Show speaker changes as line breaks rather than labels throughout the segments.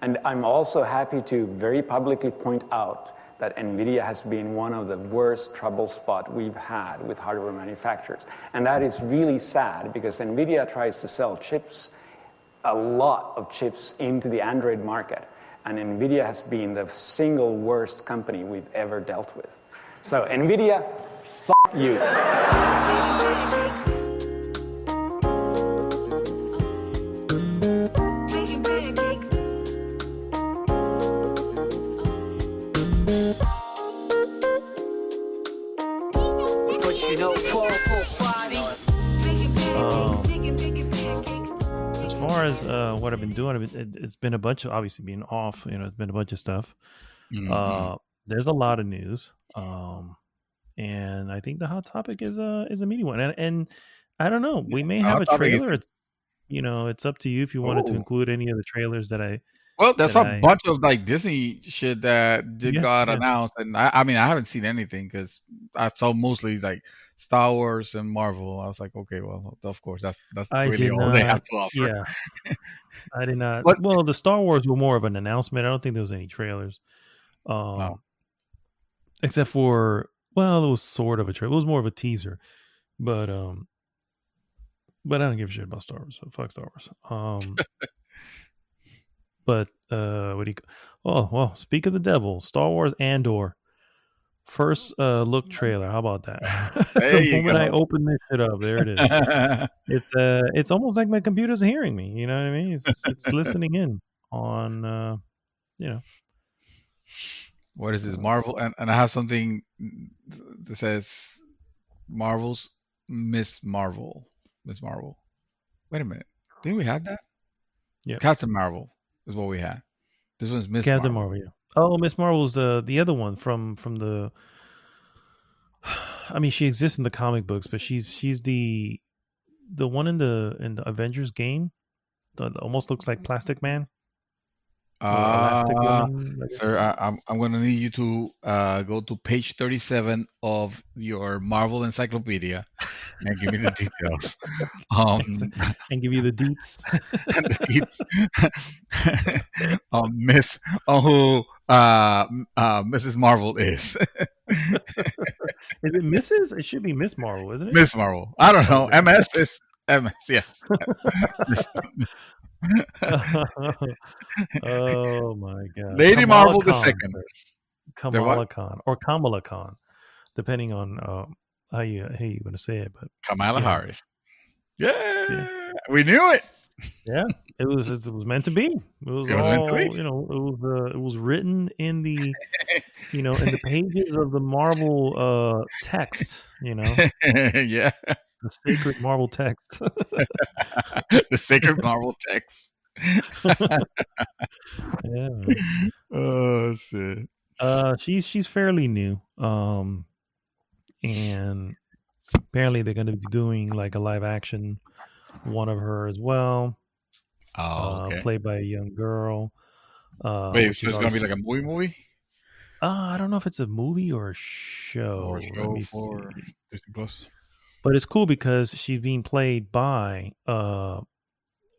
And I'm also happy to very publicly point out that NVIDIA has been one of the worst trouble spot we've had with hardware manufacturers. And that is really sad because NVIDIA tries to sell chips, a lot of chips into the Android market. And NVIDIA has been the single worst company we've ever dealt with. So NVIDIA, fuck you.
As far as what I've been doing, it's been a bunch of, obviously being off, it's been a bunch of stuff. There's a lot of news. And I think the hot topic is a meaty one. And I don't know, we may have a trailer. It's up to you if you wanted to include any of the trailers that I.
Well, there's a bunch of like Disney shit that got announced, and I mean I haven't seen anything because I saw mostly like Star Wars and Marvel. I was like, okay, well, of course that's really all they have to offer.
Yeah, I did not. Well, the Star Wars were more of an announcement. I don't think there was any trailers, except for it was sort of a trailer. It was more of a teaser, but I don't give a shit about Star Wars. So fuck Star Wars. But what do you? Oh well, speak of the devil, Star Wars Andor first look trailer. How about that? The moment I open this shit up, there it is. It's almost like my computer's hearing me. You know what I mean? It's listening in on
What is this, Marvel? And I have something that says Marvel's Miss Marvel. Wait a minute, didn't we have that?
Yeah,
Captain Marvel is what we had. This one's Miss
Captain Marvel. Yeah. Oh, Miss Marvel's the other one from the. I mean, she exists in the comic books, but she's the one in the Avengers game that almost looks like Plastic Man.
Elastic Woman. Sir, I'm going to need you to go to page 37 of your Marvel Encyclopedia and give me the details.
And give you the deets.
Who Mrs. Marvel is.
Is it Mrs.? It should be Miss Marvel, isn't it?
Miss Marvel. I don't know. MS is MS. Yes.
Oh my god,
Lady Marvel the second,
Kamala Khan, depending on how you want to say it, but
Kamala Harris. Yeah, we knew it.
Yeah, it was meant to be. It was it was written in the in the pages of the Marvel text.
Yeah.
The sacred Marvel text.
The sacred Marvel text.
Yeah.
Oh shit.
She's fairly new. And apparently they're gonna be doing like a live action one of her as well.
Oh, okay.
Played by a young girl.
Wait, so it's gonna be like a movie?
I don't know if it's a movie or a show.
Or a show for Disney Plus.
But it's cool because she's being played by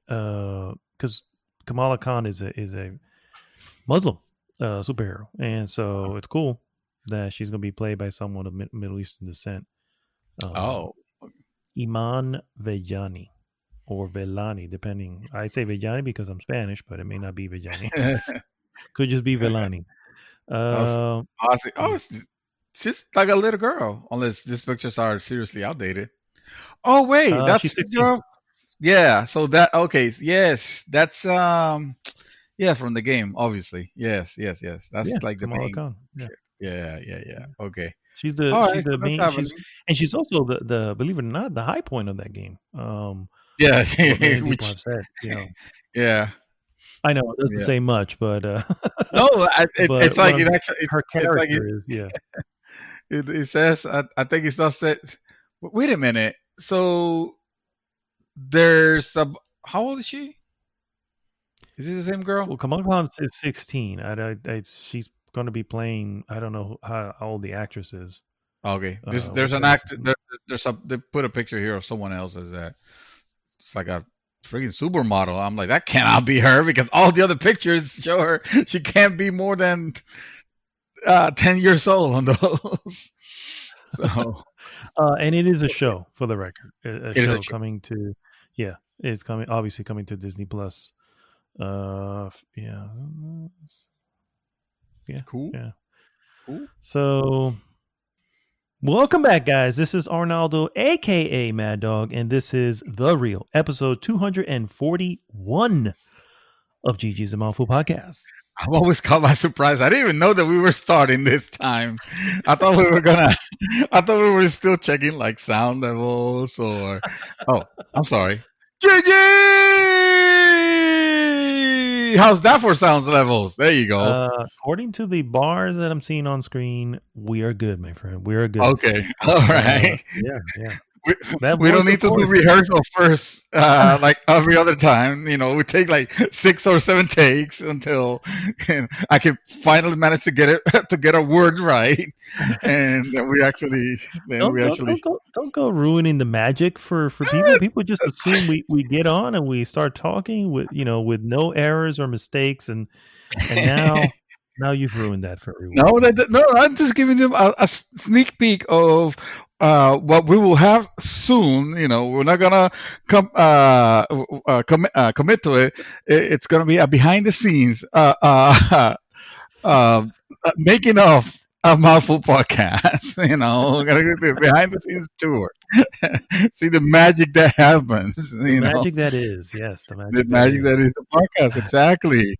because Kamala Khan is a Muslim superhero, and so it's cool that she's going to be played by someone of Middle Eastern descent. Iman Vellani or Vellani, depending. I say Vellani because I'm Spanish, but it may not be Vellani. Could just be Vellani.
She's like a little girl, unless these pictures are seriously outdated. Oh wait, that's
she's 16.
Girl. Yeah, so yes, that's from the game, obviously. Yes. That's like the main.
Khan.
Yeah. Okay.
She's the main, and she's also the believe it or not the high point of that game.
Yeah,
people have said,
Yeah.
I know it doesn't say much, but
no, it's like it actually.
Her character is
It says, I think it's not said. Wait a minute. So there's how old is she? Is it the same girl?
Well, Kamala Khan is 16. She's going to be playing. I don't know how old the actress is.
Okay, there's an actor. They put a picture here of someone else as that. It's like a freaking supermodel. I'm like, that cannot be her because all the other pictures show her she can't be more than 10 years old on those. So
and it is a show, for the record. A
it is
show
a show.
coming to, yeah, it's obviously coming to Disney Plus. Yeah,
Cool.
yeah.
Cool.
So, welcome back, guys. This is Arnaldo, aka Mad Dog, and this is The Real, episode 241 of GG's The Mouthful Podcast.
I'm always caught by surprise. I didn't even know that we were starting this time. I thought we were still checking like sound levels or. Oh, I'm sorry. GG! How's that for sound levels? There you go.
According to the bars that I'm seeing on screen, we are good, my friend. We are good.
Okay. All right.
Yeah.
We don't need to do rehearsal first, like every other time. We take like 6 or 7 takes until I can finally manage to get a word right, and then we actually.
Don't go ruining the magic for people. People just assume we get on and we start talking with no errors or mistakes, and now you've ruined that for everyone.
No, I'm just giving them a sneak peek of what we will have soon. We're not gonna commit to it. It's gonna be a behind the scenes making of a Mouthful podcast. We're gonna do the behind the scenes tour. See the magic that happens.
The magic that is, yes, the magic
that is the podcast.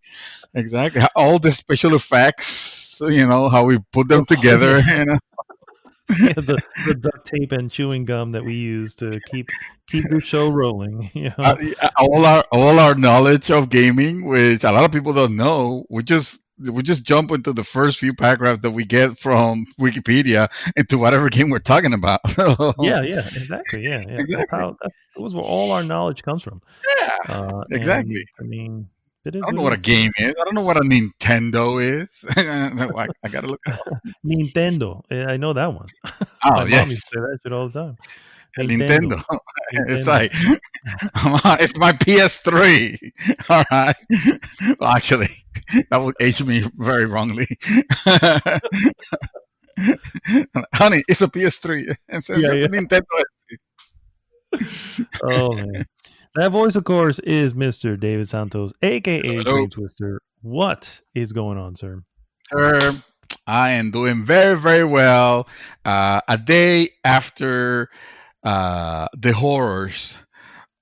Exactly. All the special effects. How we put them together.
Yeah, the duct tape and chewing gum that we use to keep the show rolling.
All our knowledge of gaming, which a lot of people don't know, we just jump into the first few paragraphs that we get from Wikipedia into whatever game we're talking about.
Yeah, exactly. Yeah. Exactly. That's where all our knowledge comes from.
Yeah, exactly.
I mean,
I don't know what a game is. I don't know what a Nintendo is. I gotta look it up.
Nintendo. I know that one.
Oh,
my
yes.
mom used to say that shit all the time.
Nintendo. It's like it's my PS3. All right. Well, actually, that would age me very wrongly. Honey, it's a PS3. It's a Nintendo.
Oh man. That voice, of course, is Mr. David Santos, aka Dream Twister. What is going on, sir?
Sir, I am doing very, very well. A day after the horrors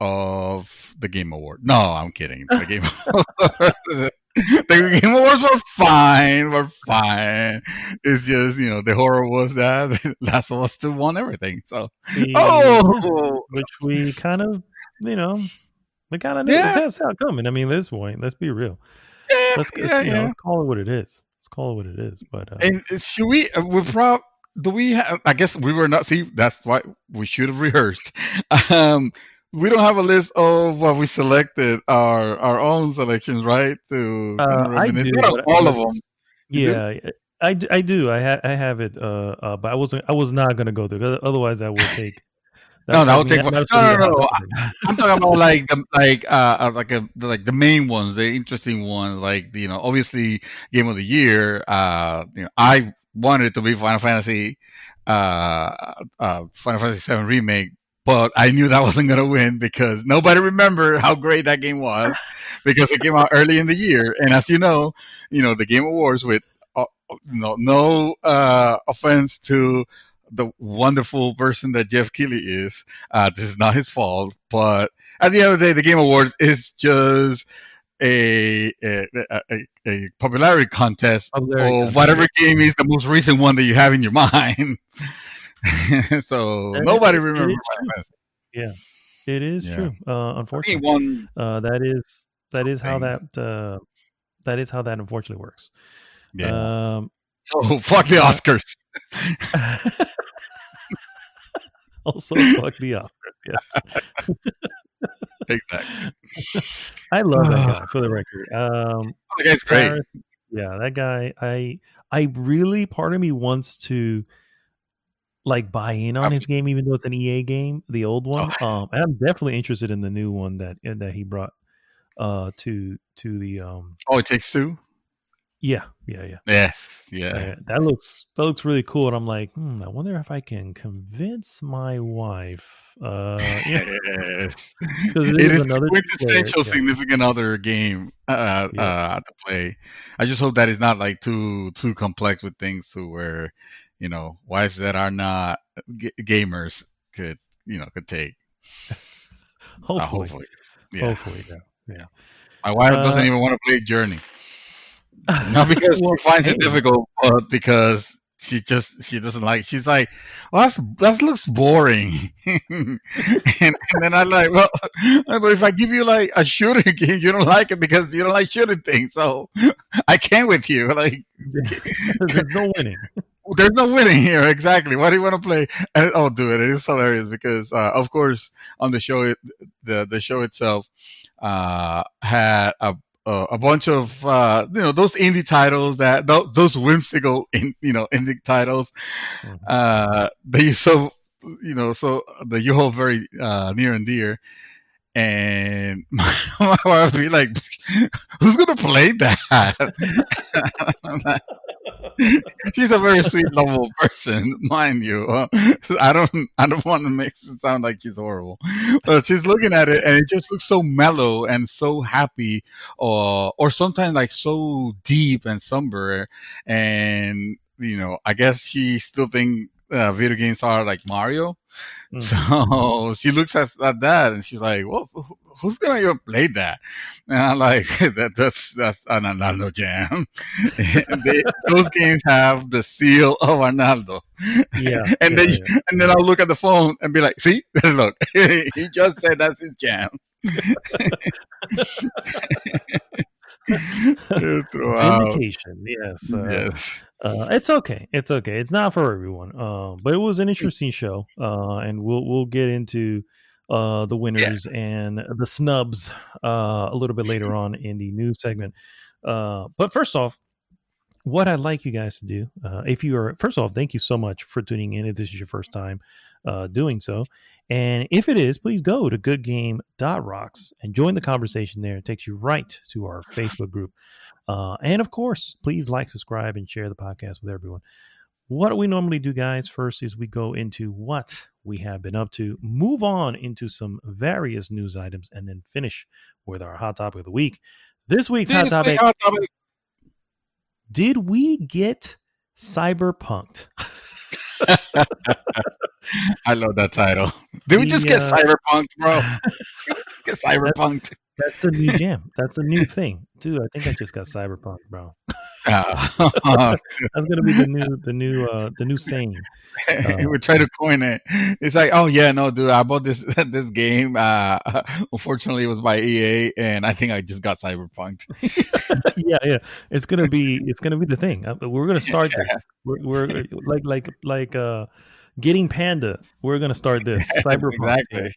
of the Game Award. No, I'm kidding. The Game the Game Awards were fine. It's just the horror was that Last of Us 2 won everything. So
which we kind of we kind of knew that's how it coming. I mean, at this point, let's be real. Let's call it what it is. But
and should we? Do we have? I guess we were not. See, that's why we should have rehearsed. We don't have a list of what we selected, our own selections, right?
I do.
All of them.
Yeah, I do. I have it. But I was not going to go through it. Otherwise, I would take.
That would take. No. I'm talking about like the main ones, the interesting ones. Like obviously, Game of the Year. I wanted it to be Final Fantasy VII Remake, but I knew that wasn't gonna win because nobody remembered how great that game was because it came out early in the year. And as the Game Awards, with no offense to the wonderful person that Jeff Keighley is, this is not his fault. But at the end of the day, the Game Awards is just a popularity contest of whatever game is the most recent one that you have in your mind. So nobody remembers.
Yeah, it is true. Unfortunately, that is how that unfortunately works.
Yeah. So fuck the Oscars.
Also, fuck the Oscars. Yes.
Exactly.
I love that guy, for the record.
That guy's great.
Yeah, that guy. I really, part of me wants to like buy in
I
on
mean,
his game, even though it's an EA game, the old one.
oh,
And I'm definitely interested in the new one that he brought to the
oh, it takes two.
yeah, yeah, yeah.
Yes, yeah.
That looks really cool, and I'm like, I wonder if I can convince my wife. Yeah,
Yes.
because it
It
is
is the
another two-player.
quintessential
Yeah,
significant other game
yeah.
to play. I just hope that it's not like too complex with things to where, wives that are not gamers could could take.
Hopefully,
Hopefully, yeah,
hopefully, yeah,
yeah.
yeah.
My wife doesn't
Uh,
even want to play Journey. Not because she
well,
finds it
hey,
difficult, but because she doesn't like. She's like, "Well, that looks boring," and then I'm like, "Well, but if I give you like a shooter game, you don't like it because you don't like shooting things. So I can't with you. Like,
there's no winning.
there's no winning here. Exactly. Why do you want to play?" And, oh, do it. It is hilarious because, of course, on the show, the show itself had a bunch of those indie titles those whimsical indie titles
Mhm.
that you so that you hold very near and dear. And my wife would be like, "Who's gonna play that?" She's a very sweet, lovable person, mind you. I don't want to make it sound like she's horrible, but she's looking at it and it just looks so mellow and so happy, or sometimes like so deep and somber. And I guess she still think video games are like Mario.
Mhm.
So she looks at that and she's like, "Well, who's gonna even play that?" And I'm like, "That's an Arnaldo jam." And those games have the seal of Arnaldo.
Yeah,
and
yeah,
then
yeah.
and then I'll look at the phone and be like, "See, look, he just said that's his jam." Throughout,
Vindication. Yes.
yes,
It's okay. It's okay. It's not for everyone. But it was an interesting show. And we'll get into the
yeah.
winners and the snubs a little bit later on in the news segment. But first off, what I'd like you guys to do, if you are, first off, thank you so much for tuning in. If this is your first time doing so, and if it is, please go to goodgame.rocks and join the conversation there. It takes you right to our Facebook group. And of course, please like, subscribe, and share the podcast with everyone. What we normally do, guys, first is we go into what we have been up to, move on into some various news items, and then finish with our hot topic of the week. This week's hot
This week
topic:
hot topic.
did we get cyberpunked?
I love that title. Did we just
The
get cyberpunked, bro? Get
that's
cyberpunked.
that's the new jam. That's the new thing, dude. I think I just got cyberpunked, bro.
Uh,
That's gonna be the new saying.
we try to coin it. It's like, oh yeah, no, dude, I bought this this game. Unfortunately, it was by EA, and I think I just got cyberpunked.
Yeah, yeah. It's gonna be the thing. We're gonna start this. We're like getting Panda. We're gonna start this cyberpunk. Yeah.
Exactly.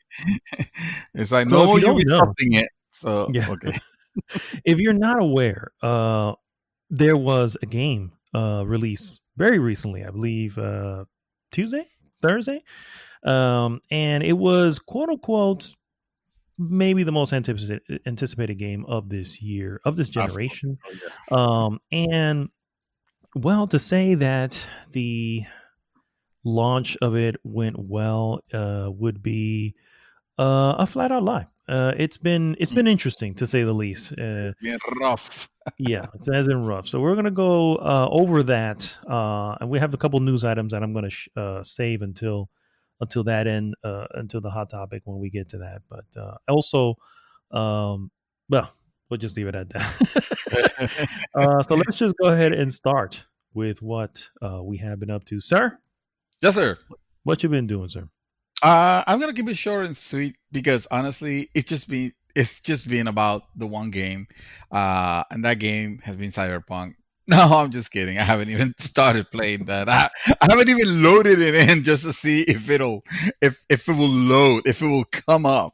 It's like
So
no
if
more
you don't know,
Ubisofting it. So
yeah,
okay.
if you're not aware, there was a game released very recently, I believe Tuesday, Thursday, and it was quote unquote maybe the most anticipated game of this year, of this
Absolutely.
generation.
Oh, yeah.
And well, to say that the launch of it went well would be a flat out lie. It's been interesting to say the least.
Being rough.
Yeah, it has been rough. So we're gonna go over that, and we have a couple news items that I'm gonna save until that end, until the hot topic when we get to that. But also, well, we'll just leave it at that. So let's just go ahead and start with what we have been up to, sir.
Yes, sir.
What you been doing, sir?
I'm gonna keep it short and sweet because honestly, it's just been about the one game, and that game has been Cyberpunk. No, I'm just kidding. I haven't even started playing that. I haven't even loaded it in just to see if it will load, if it will come up.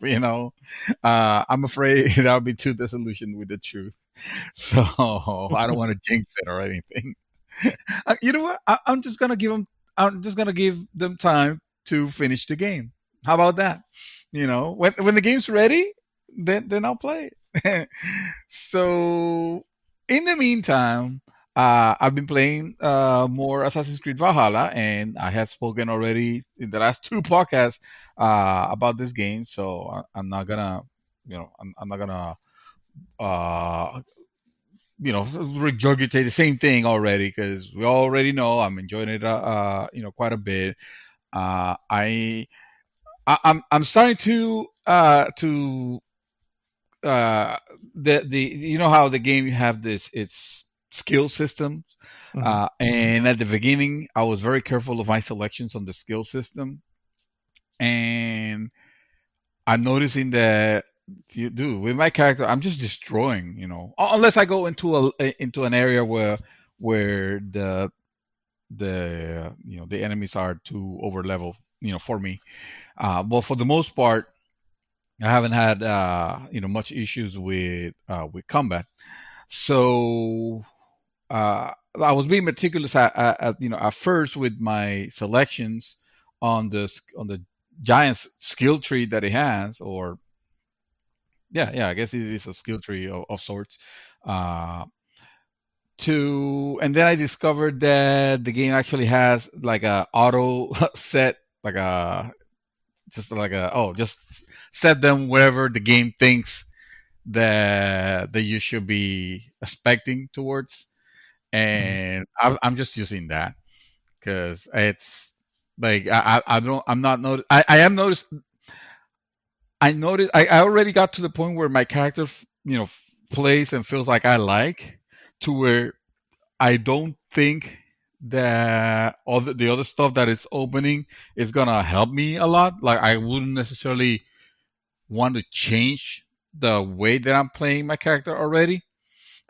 I'm afraid I'll be too disillusioned with the truth, so I don't want to jinx it or anything. You know what? I'm just gonna give them. I'm just gonna give them time to finish the game. How about that? When the game's ready, then I'll play it. So in the meantime, I've been playing more Assassin's Creed Valhalla, and I have spoken already in the last two podcasts about this game. So I'm not gonna, I'm not gonna, uh, regurgitate the same thing already because we already know I'm enjoying it, quite a bit. I'm starting to uh the how the game have this its skill system, and at the beginning I was very careful of my selections on the skill system, and I'm noticing that if you do with my character, I'm just destroying, unless I go into an area where the enemies are too over level, for me. But for the most part, I haven't had much issues with combat. So I was being meticulous at first with my selections on the giant's skill tree that he has, or yeah, I guess it is a skill tree of sorts. Uh, and then I discovered that the game actually has like a auto set, like a just set them wherever the game thinks that you should be expecting towards, and I'm just using that because it's like I don't I'm not notice I am notice I noticed I already got to the point where my character plays and feels like I like, to where I don't think that all the other stuff that is opening is gonna help me a lot. Like I wouldn't necessarily want to change the way that I'm playing my character already.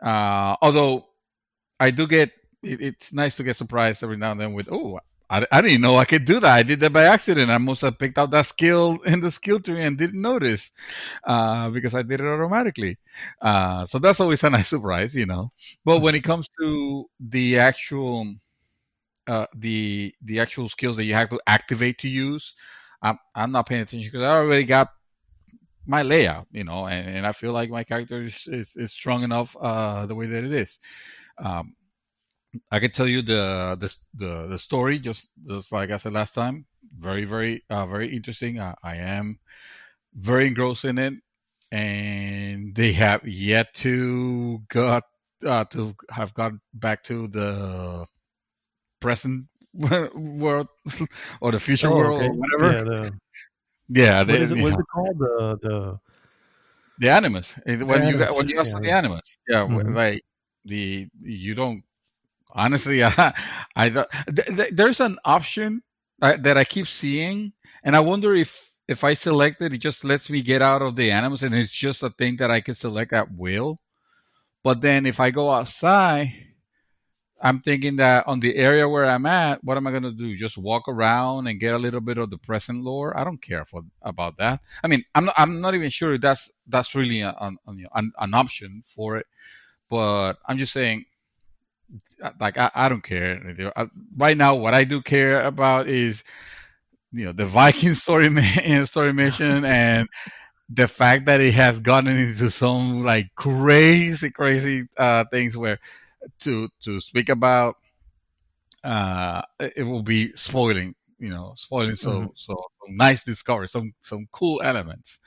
Although I do get it's nice to get surprised every now and then with, oh, I didn't know I could do that. I did that by accident. I must have picked out that skill in the skill tree and didn't notice because I did it automatically. So that's always a nice surprise, But when it comes to the actual skills that you have to activate to use, I'm not paying attention because I already got my layout, and I feel like my character is strong enough the way that it is. I can tell you the story just like I said last time. Very very interesting. I am very engrossed in it, and they have yet to have got back to the present world or the future world or whatever.
Yeah, what is it? What's it called?
The animus. When you ask for the
yeah.
animus, like you don't. Honestly, there's an option that I keep seeing, and I wonder if I select it, it just lets me get out of the animus, and it's just a thing that I can select at will. But then if I go outside, I'm thinking that on the area where I'm at, what am I gonna do? Just walk around and get a little bit of the present lore? I don't care about that. I mean, I'm not even sure if that's really an option for it. But I'm just saying, like I don't care. Right now, what I do care about is the Viking story mission, and the fact that it has gotten into some like crazy things where to speak about it will be spoiling some nice discovery, some cool elements.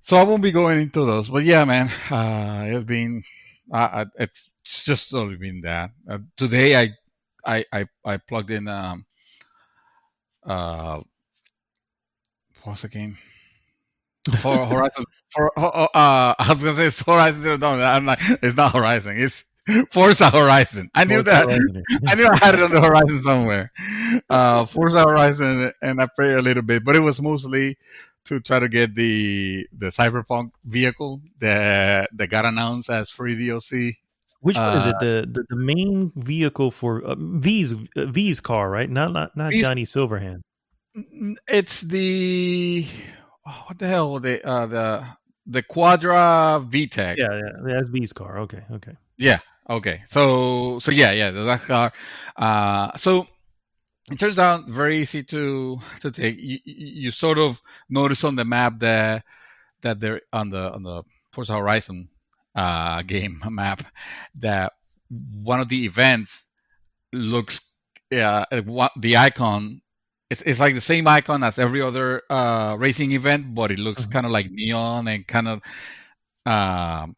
So I won't be going into those, but yeah, man, it's been it's just only been that. Today I plugged in what's the game for Horizon I was gonna say it's Horizon Zero Dawn. I'm like, it's not Horizon, it's Forza Horizon. I knew that. I knew I had it on the horizon somewhere. Forza Horizon, and I played a little bit, but it was mostly to try to get the Cyberpunk vehicle that got announced as free DLC.
Which one is it? The main vehicle for V's car, right? Not Johnny Silverhand.
It's the what the hell the Quadra VTEC.
Yeah, that's V's car. Okay.
Yeah. Okay. So yeah, that car. So it turns out very easy to take. You sort of notice on the map that they're on the Forza Horizon game map that one of the events looks the icon. It's like the same icon as every other racing event, but it looks kind of like neon and kind of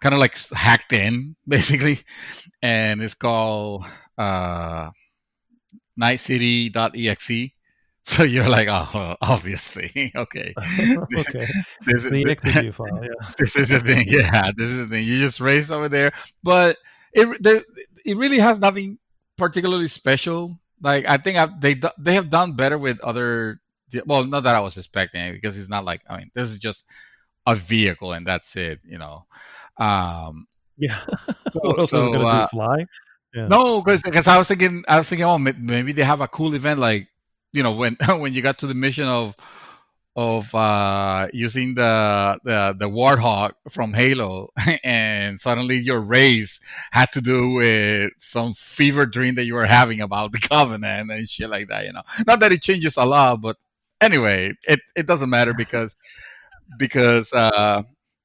like hacked in basically, and it's called nightcity.exe. So you're like, oh, well, obviously, okay.
Okay.
This is
The execute file, yeah.
this is the thing. Yeah, this is the thing. You just race over there, but it really has nothing particularly special. Like I think they have done better with other. Well, not that I was expecting it, because it's not like, I mean, this is just a vehicle and that's it. Um,
Yeah.
so
What else is it
so
gonna do? Fly? Yeah.
no, because I was thinking, oh, maybe they have a cool event like, when when you got to the mission of using the Warthog from Halo, and suddenly your race had to do with some fever dream that you were having about the Covenant and shit like that. Not that it changes a lot, but anyway, it doesn't matter because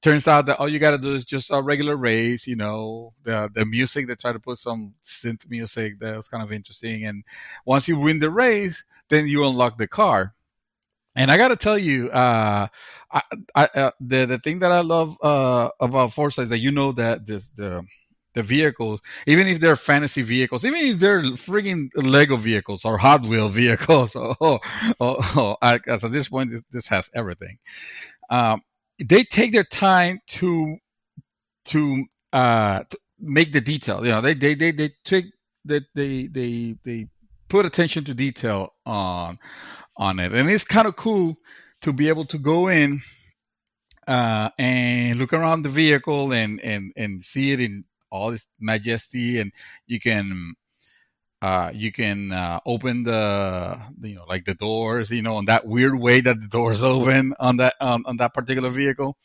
turns out that all you got to do is just a regular race. The music, they try to put some synth music that was kind of interesting, and once you win the race, then you unlock the car. And I gotta tell you, the thing that I love about Forza is that that the vehicles, even if they're fantasy vehicles, even if they're frigging Lego vehicles or Hot Wheel vehicles, at this point, this has everything. They take their time to make the detail. They take that they put attention to detail on it, and it's kind of cool to be able to go in and look around the vehicle and see it in all this majesty, and you can open like the doors, in that weird way that the doors open on that particular vehicle,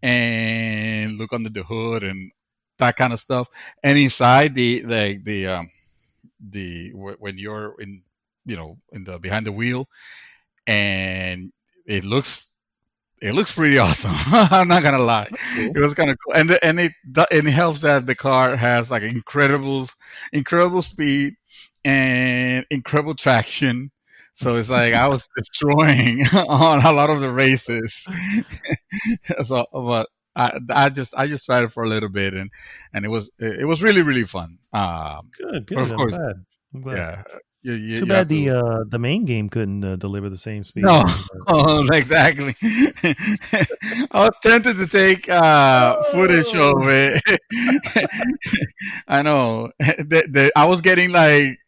and look under the hood and that kind of stuff. And inside when you're in the behind the wheel, and it looks pretty awesome. I'm not gonna lie,
Cool.
it was kind of cool, and it helps that the car has like incredible speed and incredible traction. So it's like I was destroying on a lot of the races. But I just tried it for a little bit, and it was really really fun.
Good.
But of
I'm
course,
glad.
yeah, you
Too
have
bad
to.
the main game couldn't deliver the same speed.
No, exactly. I was tempted to take footage of
Oh.
it. I know. I was getting like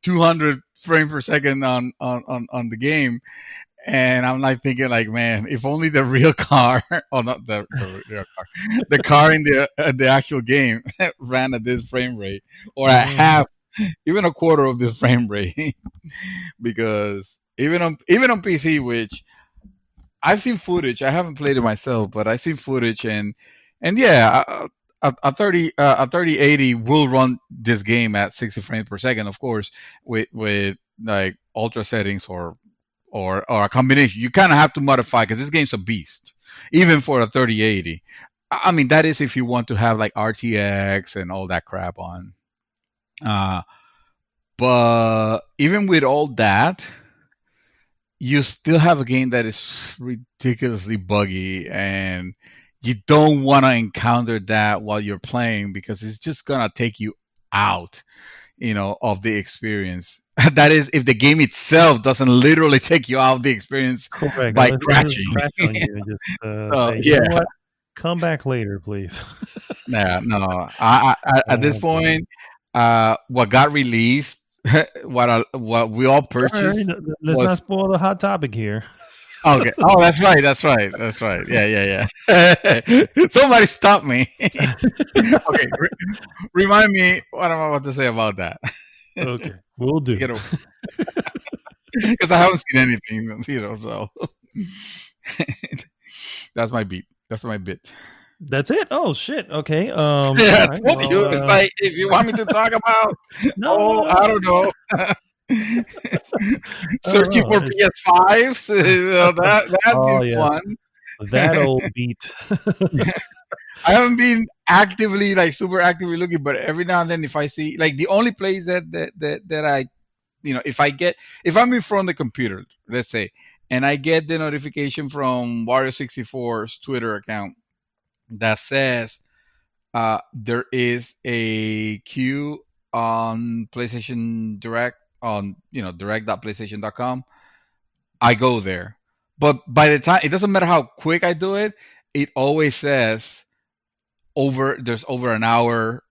200 frames per second on the game, and I'm like thinking like, man, if only the real car, or not the real car, the car in the actual game ran at this frame rate, or at half, even a quarter of this frame rate. Because even on PC, which I've seen footage, I haven't played it myself, but I've seen footage, and yeah, a 3080 will run this game at 60 frames per second, of course, with like ultra settings or a combination. You kind of have to modify because this game's a beast, even for a 3080. I mean, that is if you want to have like RTX and all that crap on. Uh, but even with all that, you still have a game that is ridiculously buggy, and you don't want to encounter that while you're playing, because it's just gonna take you out, of the experience. That is, if the game itself doesn't literally take you out of the experience
Correct.
by
Unless it just
crashing.
crash on you and just say, you
Yeah,
know what? Come back later, please.
yeah, no. At this
Oh, boy.
point, what got released, what we all
All
purchased
right, let's not
was.
spoil the hot topic here.
Okay. Oh, that's right. That's right. That's right. Yeah. Somebody stop me. Okay. Remind me what I'm about to say about that.
Okay, we'll do.
Because I haven't seen anything, So that's my beat. That's my bit.
That's it. Oh shit. Okay.
Yeah,
All
I
right.
told you. It's
Well,
like if you want me to talk about,
no, no, no,
I
no.
don't know,
I don't
searching
know.
for PS5s. That'd be
Oh yes,
fun.
that old beat.
I haven't been actively like super actively looking, but every now and then if I see like the only place that I if I'm in front of the computer, let's say, and I get the notification from Wario 64's Twitter account that says there is a queue on PlayStation Direct on direct.playstation.com. I go there, but by the time it doesn't matter how quick I do it, it always says there's over an hour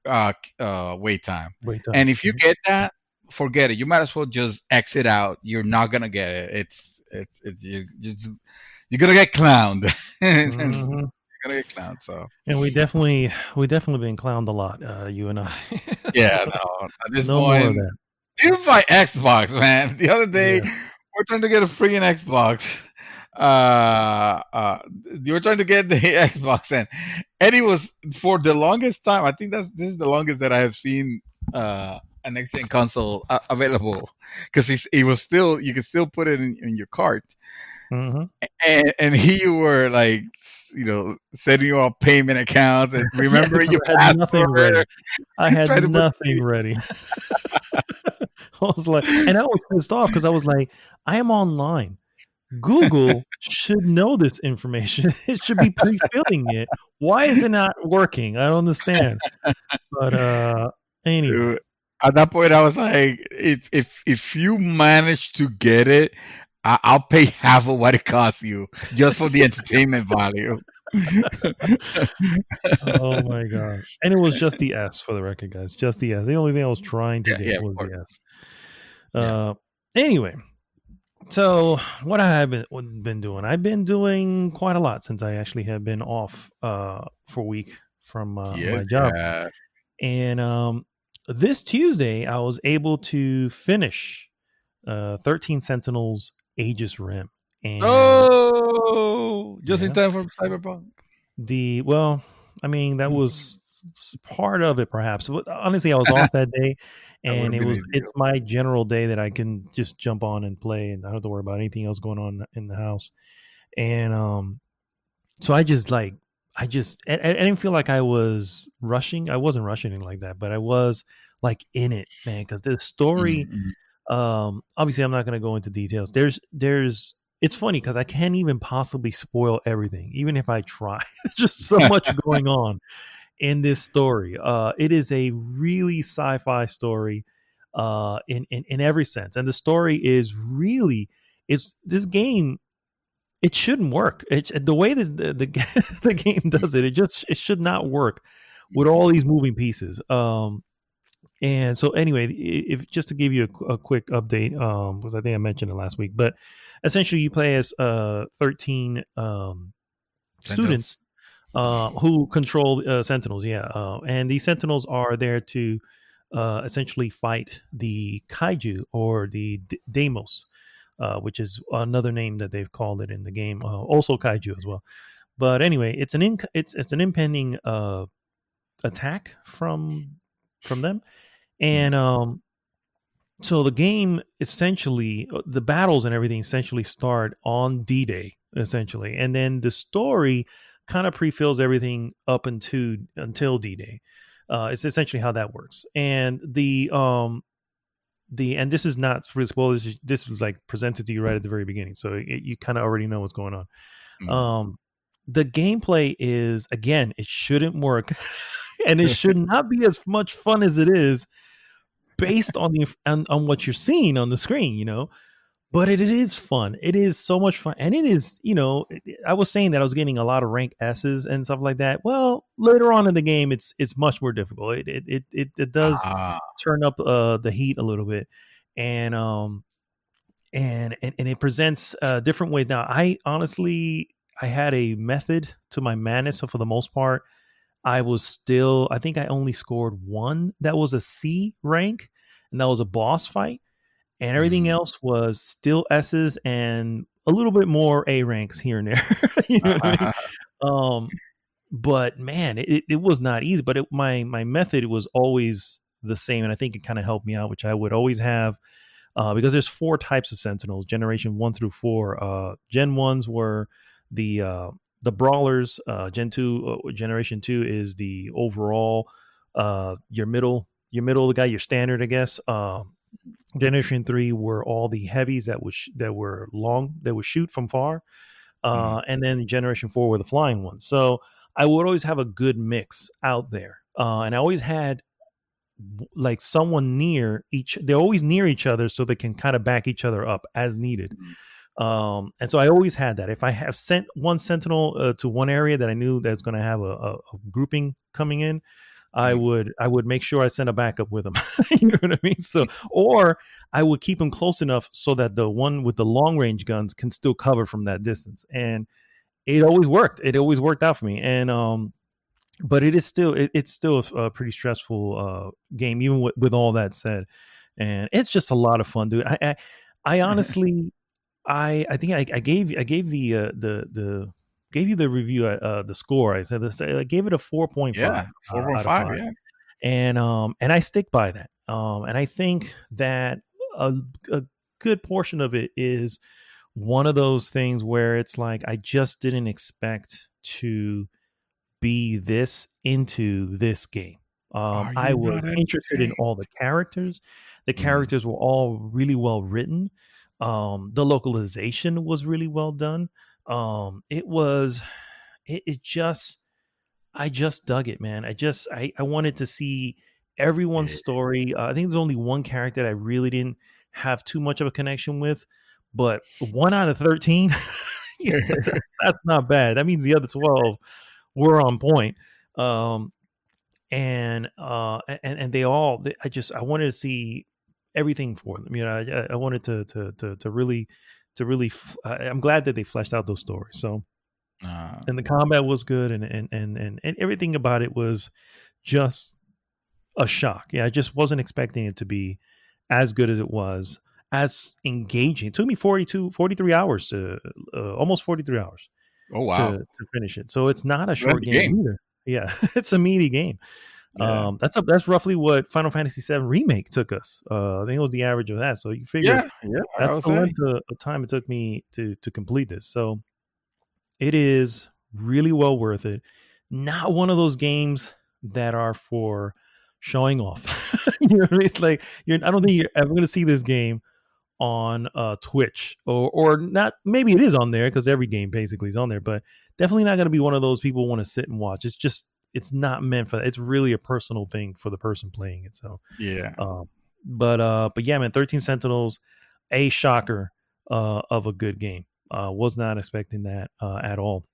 wait time.
Wait time.
And if you get that, forget it. You might as well just exit out. You're not gonna get it. It's you're gonna get clowned. You're
Hmm.
gonna get clowned. So
And we definitely been clowned a lot, you and I. So,
yeah, no. At this
no more of
point,
that.
even my Xbox, man. The other day,
Yeah.
we're trying to get a freaking Xbox. You were trying to get the Xbox, and it was for the longest time. I think this is the longest that I have seen an next gen console available because it was still you could still put it in your cart,
Hmm.
and here you were like setting up payment accounts and
Yeah.
remembering
I
your
had nothing ready.
password,
I had
trying to put
nothing ready. I was like, and I was pissed off because I was like, I am online. Google should know this information. It should be pre-filling it. Why is it not working? I don't understand. But anyway.
Uh, at that point, I was like, if you manage to get it, I'll pay half of what it costs you just for the entertainment value.
Oh my god. And it was just the S for the record, guys. Just the S. The only thing I was trying to
Yeah,
get
yeah, of
was
course.
the S.
Yeah,
Anyway, so what I have been doing, I've been doing quite a lot since I actually have been off for a week from
yes,
my job.
yeah.
And this Tuesday, I was able to finish 13 Sentinels Aegis Rim. And
Oh, just in
yeah,
time for Cyberpunk.
well, I mean, that was part of it, perhaps. But honestly, I was off that day,
That would
and
have been
it's
ideal.
my general day that I can just jump on and play, and I don't have to worry about anything else going on in the house. And so I didn't feel like I was rushing. I wasn't rushing it like that, but I was like in it, man, because the story.
Mm-hmm.
Obviously, I'm not going to go into details. There's. It's funny because I can't even possibly spoil everything, even if I try. There's just so much going on in this story. It is a really sci-fi story, in every sense, and the story is really it's this game. It shouldn't work. The way the the game does it, it should not work with all these moving pieces. And so anyway, if just to give you a quick update, because I think I mentioned it last week, but essentially you play as 13
Sentinels.
students who control sentinels. Yeah, and these sentinels are there to essentially fight the kaiju or the demos, which is another name that they've called it in the game. Also kaiju as well. But anyway, it's an impending attack from them, and so the game essentially, the battles and everything essentially start on D-Day, essentially, and then the story kind of pre-fills everything up until D-Day. It's essentially how that works, and and this is not really spoiled. This was like presented to you right at the very beginning, so you kind of already know what's going on.
Mm.
Um, the gameplay is, again, it shouldn't work, and it should not be as much fun as it is based on on what you're seeing on the screen, but it is fun. It is so much fun, and it is, I was saying that I was getting a lot of rank S's and stuff like that. Well, later on in the game, it's much more difficult. It does
Ah,
turn up the heat a little bit, and and it presents different ways. Now, I had a method to my madness, so for the most part, I think I only scored one that was a C rank, and that was a boss fight, and everything
mm.
else was still S's and a little bit more A ranks here and there. You know what I mean? Um, but man, it was not easy. But my method was always the same, and I think it kind of helped me out, which I would always have because there's 4 types of Sentinels, Generation 1 through 4. Gen 1s were the brawlers. Generation 2 is the overall your middle the guy, your standard, I guess. Generation 3 were all the heavies that were long, that would shoot from far. And then Generation 4 were the flying ones. So I would always have a good mix out there. And I always had like someone near each, they're always near each other so they can kind of back each other up as needed. And so I always had that. If I have sent one sentinel to one area that I knew that's going to have a grouping coming in, I would make sure I sent a backup with them. You know what I mean? So, or I would keep them close enough so that the one with the long range guns can still cover from that distance. And it always worked. It always worked out for me. And but it's still a pretty stressful game, even with all that said. And it's just a lot of fun, dude. I honestly, I think I gave the gave you the review, the score. I said this, I gave it a 4.5.
Yeah, 4.5. Yeah,
and I stick by that. And I think that a good portion of it is one of those things where it's like I just didn't expect to be this into this game. I was interested in all the characters. The characters were all really well written. The localization was really well done. I just dug it, man. I wanted to see everyone's story. I think there's only one character that I really didn't have too much of a connection with, but 1 out of 13, that's not bad. That means the other 12 were on point. And they all, I wanted to see everything for them. You know, I wanted to really, I'm glad that they fleshed out those stories. So, and the combat was good, and everything about it was just a shock. Yeah, I just wasn't expecting it to be as good as it was, as engaging. It took me 43 hours to almost 43 hours.
Oh wow,
to finish it. So it's not a short game either. Yeah, it's a meaty game. Yeah. That's roughly what Final Fantasy VII Remake took us. I think it was the average of that. So you figure that's the length of time it took me to complete this. So it is really well worth it. Not one of those games that are for showing off. You know, it's like I don't think you're ever going to see this game on Twitch or not. Maybe it is on there because every game basically is on there, but definitely not going to be one of those people want to sit and watch. It's not meant for that. It's really a personal thing for the person playing it. So
yeah.
But yeah, man, 13 Sentinels, a shocker of a good game. Was not expecting that at all.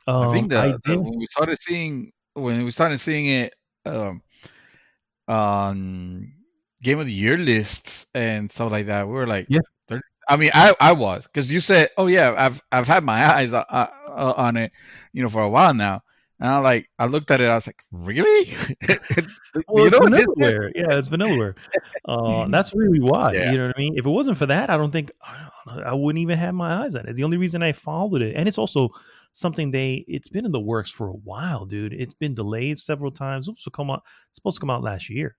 I think when we started seeing it on Game of the Year lists and stuff like that, we were like,
yeah.
I mean, I was, because you said, oh yeah, I've had my eyes on it, you know, for a while now. And I looked at it, I was like, really?
Well, it's Vanillaware. Yeah, it's Vanillaware. That's really why. Yeah. You know what I mean? If it wasn't for that, I wouldn't even have my eyes on it. It's the only reason I followed it. And it's also something it's been in the works for a while, dude. It's been delayed several times. It's supposed to come out last year.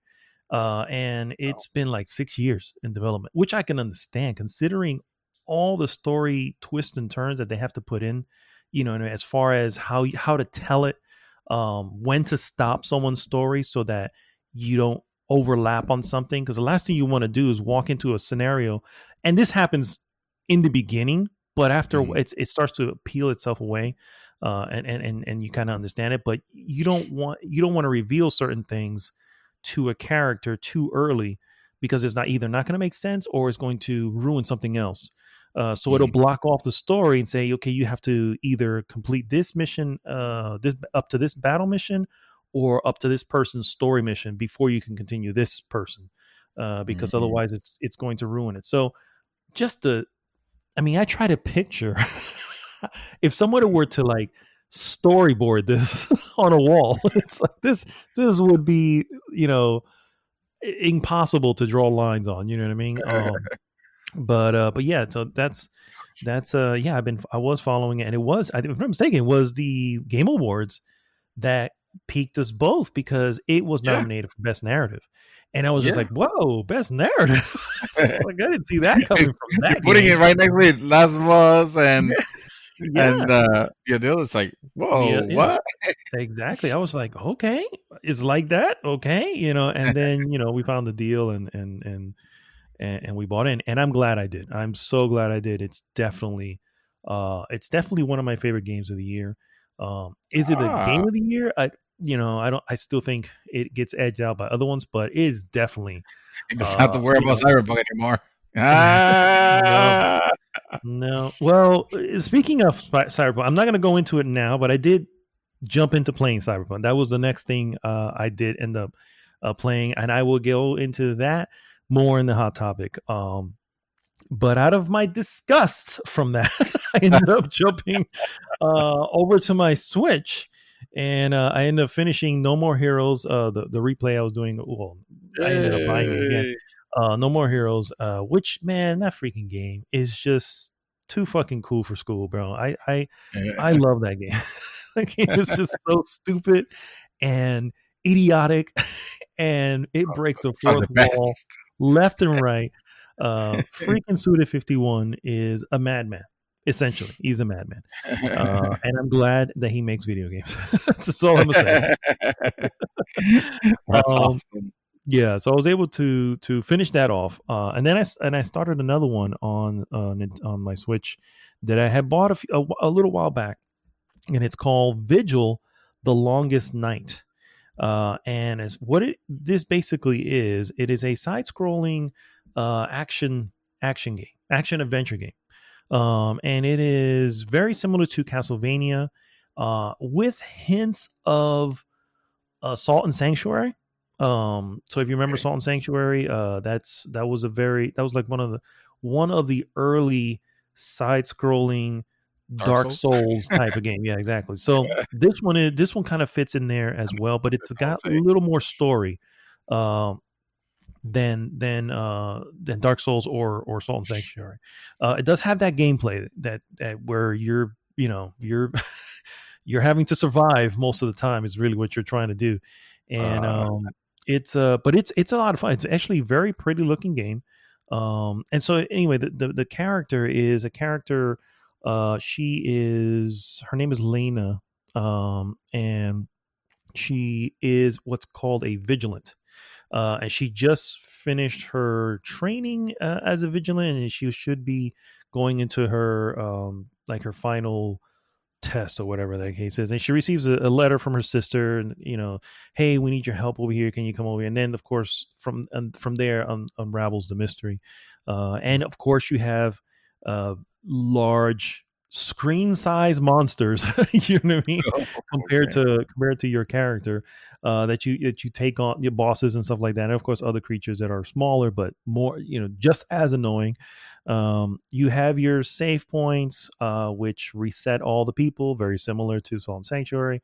And it's been like 6 years in development, which I can understand considering all the story twists and turns that they have to put in, you know, as far as how to tell it, when to stop someone's story so that you don't overlap on something. Because the last thing you want to do is walk into a scenario, and this happens in the beginning, but after it starts to peel itself away, and you kind of understand it. But you don't want to reveal certain things to a character too early because it's either not going to make sense or it's going to ruin something else. So it'll block off the story and say, okay, you have to either complete this mission, up to this battle mission, or up to this person's story mission before you can continue this person, because otherwise it's going to ruin it. So I try to picture if someone were to like storyboard this on a wall, it's like this would be, you know, impossible to draw lines on. You know what I mean? But yeah, so that's yeah, I was following it, and it was, if I'm not mistaken, it was the Game Awards that piqued us both because it was
Yeah,
nominated for Best Narrative. And I was just
yeah.
like, whoa, Best Narrative. Like, I didn't see that coming from
You're
that
putting it
game.
right next to it, Last of Us,
Yeah.
yeah, the other's like,
Yeah,
whoa,
yeah.
what?
Exactly. I was like, okay, it's like that. Okay. And then, we found the deal and we bought in, and I'm glad I did. I'm so glad I did. It's definitely one of my favorite games of the year. Is it a game
Ah,
of the year? I still think it gets edged out by other ones, but it is definitely,
he doesn't have to worry
you
about
know,
Cyberpunk anymore.
no,
Ah,
no. Well, speaking of Cyberpunk, I'm not going to go into it now, but I did jump into playing Cyberpunk. That was the next thing I did end up playing, and I will go into that more in the hot topic. But out of my disgust from that, I ended up jumping over to my Switch, and I ended up finishing No More Heroes. The replay I was doing, well, I ended up buying it again.
yay.
No More Heroes, which, man, that freaking game is just too fucking cool for school, bro. I love that game. That game is just so stupid and idiotic, and it breaks the
Are the
fourth wall
best.
left and right. Freaking Suda 51 is a madman. Essentially, he's a madman, and I'm glad that he makes video games. That's all I'm gonna say.
That's
Um,
awesome.
yeah, so I was able to finish that off, and then I started another one on my Switch that I had bought a little while back, and it's called Vigil: The Longest Night. And as what this basically is, it is a side-scrolling action game, action adventure game, and it is very similar to Castlevania, with hints of Salt and Sanctuary. So if you remember
Okay.
Salt and Sanctuary, that was like one of the early side-scrolling
Dark
Dark
Souls.
Souls type of game. Yeah, exactly. So this one kind of fits in there as well, but it's
I would
got a
say.
little more story um, than Dark Souls or Salt and Sanctuary. It does have that gameplay that where you're you're having to survive most of the time is really what you're trying to do, and
Uh,
but it's a lot of fun. It's actually a very pretty looking game. And so anyway, the character is a character. Her name is Lena, and she is what's called a vigilant, and she just finished her training as a vigilant, and she should be going into her like her final test or whatever that case is. And she receives a letter from her sister, and hey, we need your help over here. Can you come over here? And then, of course, from there unravels the mystery. And of course, you have large screen size monsters. You know what I mean? compared
okay.
to compared to your character, that you take on your bosses and stuff like that. And of course, other creatures that are smaller but more, just as annoying. You have your save points, which reset all the people, very similar to Salt and Sanctuary.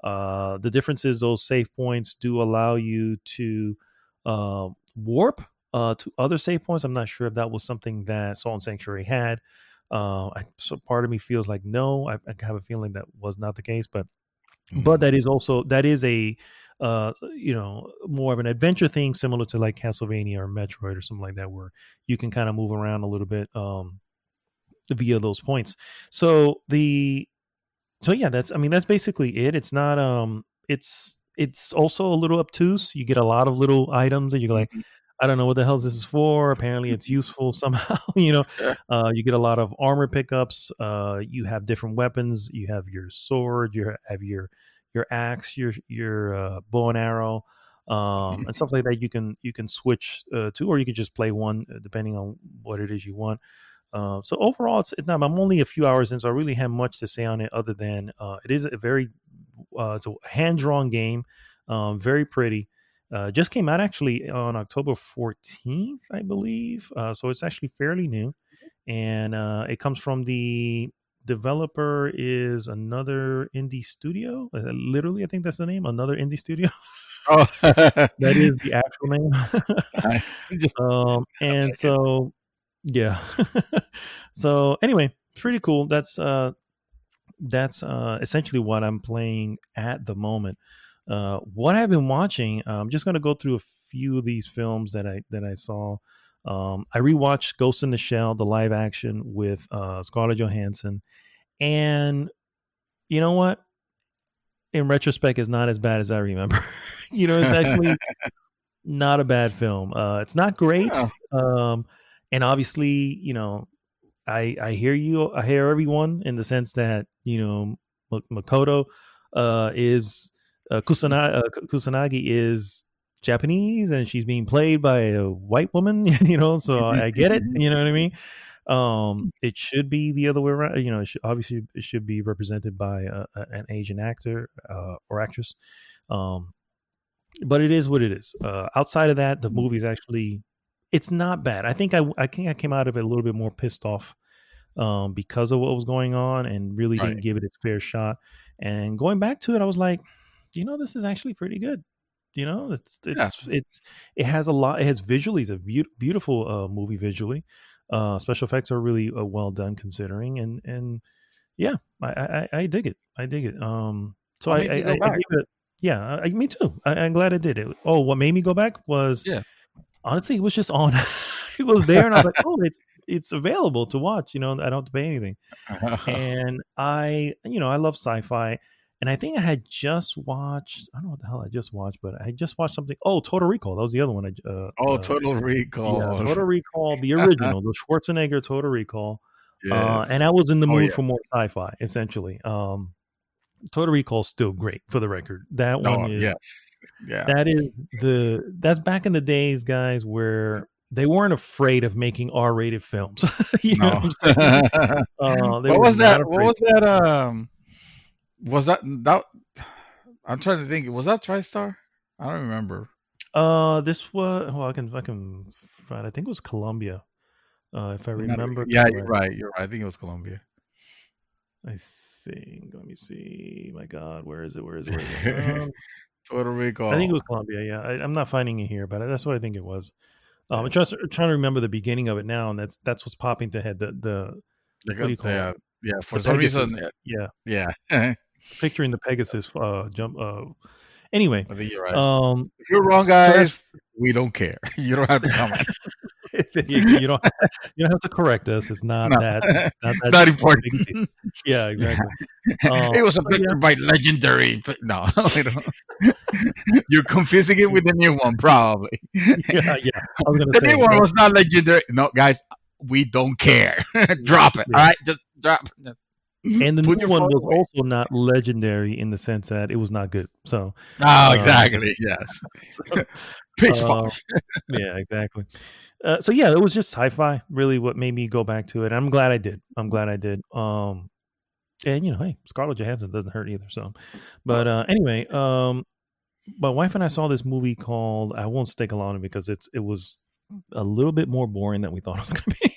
The difference is those save points do allow you to warp to other save points. I'm not sure if that was something that Salt and Sanctuary had. So part of me feels like no. I have a feeling that was not the case, but
Mm.
that is a more of an adventure thing, similar to like Castlevania or Metroid or something like that, where you can kind of move around a little bit via those points. So the so yeah, that's basically it. It's not it's also a little obtuse. You get a lot of little items and you're like,
Mhm.
I don't know what the hell this is for. Apparently it's useful somehow.
Yeah.
You get a lot of armor pickups. You have different weapons. You have your sword, you have your axe, your bow and arrow, and
Mhm.
stuff like that. You can switch to, or you can just play one depending on what it is you want. So overall, it's not. I'm only a few hours in, so I really have much to say on it other than it is a very it's a hand drawn game, very pretty. Just came out actually on October 14th, I believe. So it's actually fairly new, and it comes from the developer is another indie studio. Literally, I think that's the name. Another indie studio.
Oh,
That is the actual name.
I just
And
like it.
so yeah. So anyway, pretty cool. that's essentially what I'm playing at the moment. What I've been watching, I'm just gonna go through a few of these films that I saw. I rewatched Ghost in the Shell, the live action with Scarlett Johansson, and you know what? In retrospect, it's not as bad as I remember. It's actually not a bad film. It's not great,
Yeah.
and obviously, I hear you. I hear everyone in the sense that Makoto is Kusanagi is Japanese and she's being played by a white woman. So I get it. You know what I mean? It should be the other way around. Obviously it should be represented by an Asian actor or actress. But it is what it is. Outside of that, the movie is actually it's not bad. I think I came out of it a little bit more pissed off because of what was going on and really
Right.
didn't give it its fair shot. And going back to it, I was like, this is actually pretty good.
Yeah.
It has a lot. It has visually, it's a beautiful movie visually. Special effects are really well done considering, and yeah, I dig it. I dig it. So
What made you go
I
back?
gave it. Yeah, me too. I'm glad I did it. Oh, what made me go back was
Yeah.
honestly, it was just on. It was there, and I was like, oh, it's available to watch. I don't have to pay anything. And I love sci-fi, and I think I had just watched. I don't know what the hell I just watched, but I just watched something. Oh, Total Recall. That was the other one.
Oh, Total
Yeah,
Recall.
Total Recall, the original, the Schwarzenegger Total Recall.
Yes.
And I was in the
Oh
mood
yeah.
for more sci-fi, essentially. Total Recall is still great, for the record. That one
Oh
is
yes. Yeah.
that's back in the days, guys, where they weren't afraid of making R-rated films. You know
No.
what I'm saying? They
What
were
was
not
that? What
afraid.
was that? Was that? I'm trying to think. Was that TriStar? I don't remember.
This was well, I can find. I think it was Columbia, if I remember
Yeah, you're
correct.
right. You're right. I think it was Colombia.
I think. Let me see. My God, where is it? Where is it? Where is it?
Total
I think it
Recall.
was Columbia. Yeah, I'm not finding it here, but that's what I think it was. I'm
Yeah.
trying to remember the beginning of it now, and that's what's popping to head. The what do you call it?
Yeah. For
The
some reason,
Pegasus. Yeah,
yeah. I
picturing the Pegasus jump. Anyway,
think you're right.
um,
If you're wrong,
so that's
guys, we don't care. You don't have to comment.
you don't have to correct us. It's
No,
not
it's
that
not
big a deal.
important.
Yeah,
Yeah.
exactly.
It was a
So yeah,
picture by legendary. No, we don't. You're confusing it with the new one, probably.
yeah, yeah. I was gonna
The new
say
one
that.
was not legendary. No, guys, we don't care. Drop it.
Yeah.
All right, just drop it.
And the
Put
new
your
one
phone
was
away.
also not legendary in the sense that it was not good. So,
Oh,
um,
exactly. Yes.
so,
Pitch
uh,
wash.
yeah, exactly. So yeah, it was just sci-fi. Really, what made me go back to it. I'm glad I did. I'm glad I did. And hey, Scarlett Johansson doesn't hurt either. So, but anyway, my wife and I saw this movie called. I won't stick along it because it was a little bit more boring than we thought it was going to be.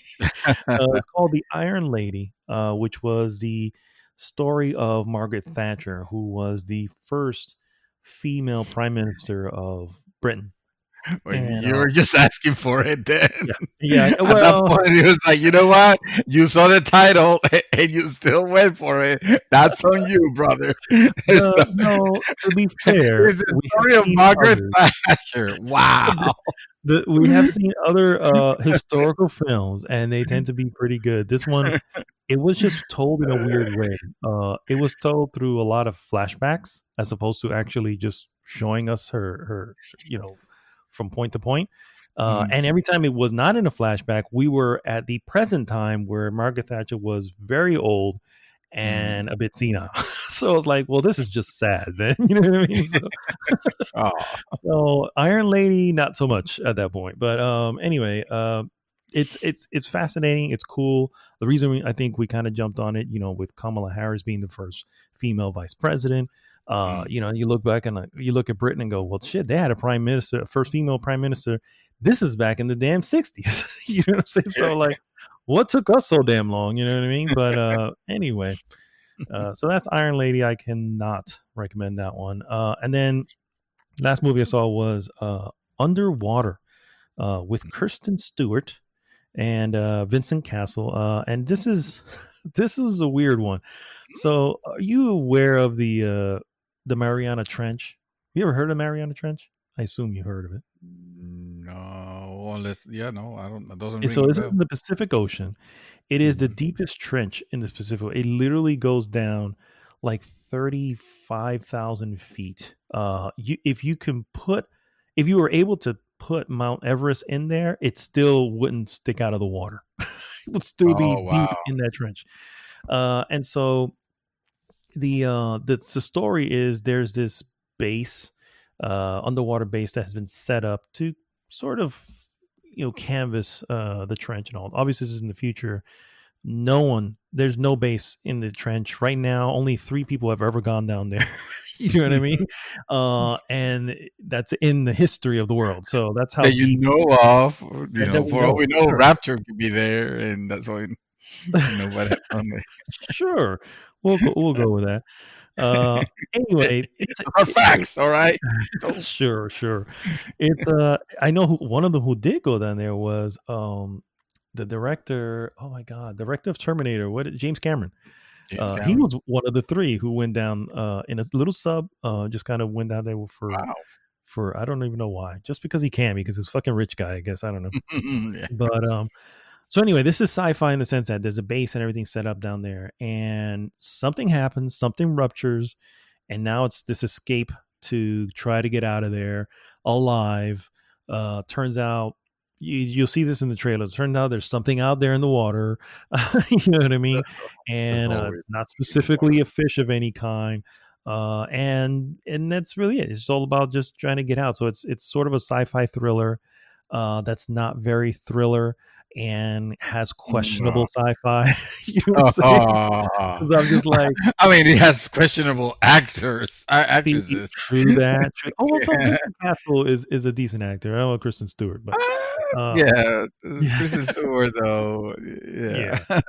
It's called The Iron Lady, which was the story of Margaret Thatcher, who was the first female prime minister of Britain.
When
And
you were just asking for it then.
yeah, yeah.
At that
Well,
point, it was like, you know what? You saw the title and you still went for it. That's on you, brother. It's
no. To be fair,
the
we have
story of
seen
Margaret
others.
Thatcher. Wow.
We have seen other historical films, and they tend to be pretty good. This one, it was just told in a weird way. It was told through a lot of flashbacks, as opposed to actually just showing us her, from point to point.
Mhm.
And every time it was not in a flashback, we were at the present time where Margaret Thatcher was very old
Mm.
and a bit senile. So I was like, well, this is just sad, then. You know what I mean?
Oh,
So Iron Lady, not so much at that point. But anyway, it's fascinating. It's cool. The reason I think we kind of jumped on it, with Kamala Harris being the first female vice president.
mm.
You look back and you look at Britain and go, well, shit, they had a prime minister, first female prime minister. This is back in the damn 60s. You know what I'm saying? So like, what took us so damn long? You know what I mean? But anyway, so that's Iron Lady. I cannot recommend that one. And then last movie I saw was Underwater with Kirsten Stewart and Vincent Castle. And this is this is a weird one. So, are you aware of the Mariana Trench? You ever heard of Mariana Trench? I assume you heard of it.
No, unless no, I don't. It doesn't
So
ring a
this is
bell.
in the Pacific Ocean. It is the
Hmm.
deepest trench in the Pacific. It literally goes down like 35,000 feet. If you were able to put Mount Everest in there, it still wouldn't stick out of the water. It would still be
Oh
deep
wow.
in that trench. And so the story is there's this base, underwater base that has been set up to sort of canvas the trench and all. Obviously, this is in the future. There's no base in the trench right now. Only 3 people have ever gone down there. You know what I mean? And that's in the history of the world. So that's how
That you
deep
know of,
that we
for all
know.
we know,
Sure.
Rapture could be there, and that's why nobody has done it.
Sure. We'll go with that. Anyway,
Those are facts, all right. Don't.
sure. It's I know one of them who did go down there was the director. Oh my god, director of Terminator. James Cameron.
James
He
Cameron.
was one of the 3 who went down in a little sub. Just kind of went down there
Wow.
for I don't even know why. Just because he can, because he's a fucking rich guy. I guess I don't know.
Yeah.
But so anyway, this is sci-fi in the sense that there's a base and everything set up down there, and something happens, something ruptures, and now it's this escape to try to get out of there alive. Turns out you'll see this in the trailer. It turns out there's something out there in the water. You know what I mean?
There's
And
always
it's not
in the water.
specifically a fish of any kind. And that's really it. It's all about just trying to get out. So it's sort of a sci-fi thriller that's not very thriller and has questionable
No.
sci-fi. You know what I'm saying? Because I'm just like,
I mean, he has questionable actresses.
true that. True. Oh, well, so
Yeah.
Vincent Castle is a decent actor. I don't know Kristen Stewart, but uh,
Yeah,
yeah,
Kristen Stewart though.
yeah,
Yeah.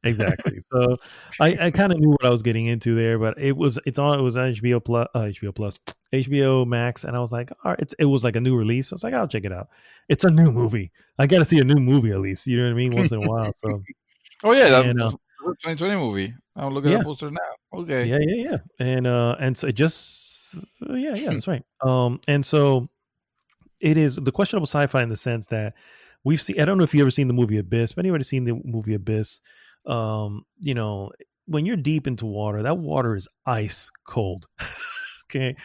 exactly. So I kind of knew what I was getting into there, but it was on HBO Plus, HBO Plus, HBO Max, and I was like, all right, it was like a new release. I was like, I'll check it out. It's a new movie. I got to see a new movie at least. You know what I mean? Once in a while. So
Oh yeah,
and
that's a 2020 movie. I'm looking at
yeah,
the poster now. Okay.
yeah, and so it just yeah, that's right. And so it is the questionable sci-fi in the sense that we've seen. I don't know if you ever seen the movie Abyss. But anybody seen the movie Abyss? You know, when you're deep into water, that water is ice cold. Okay,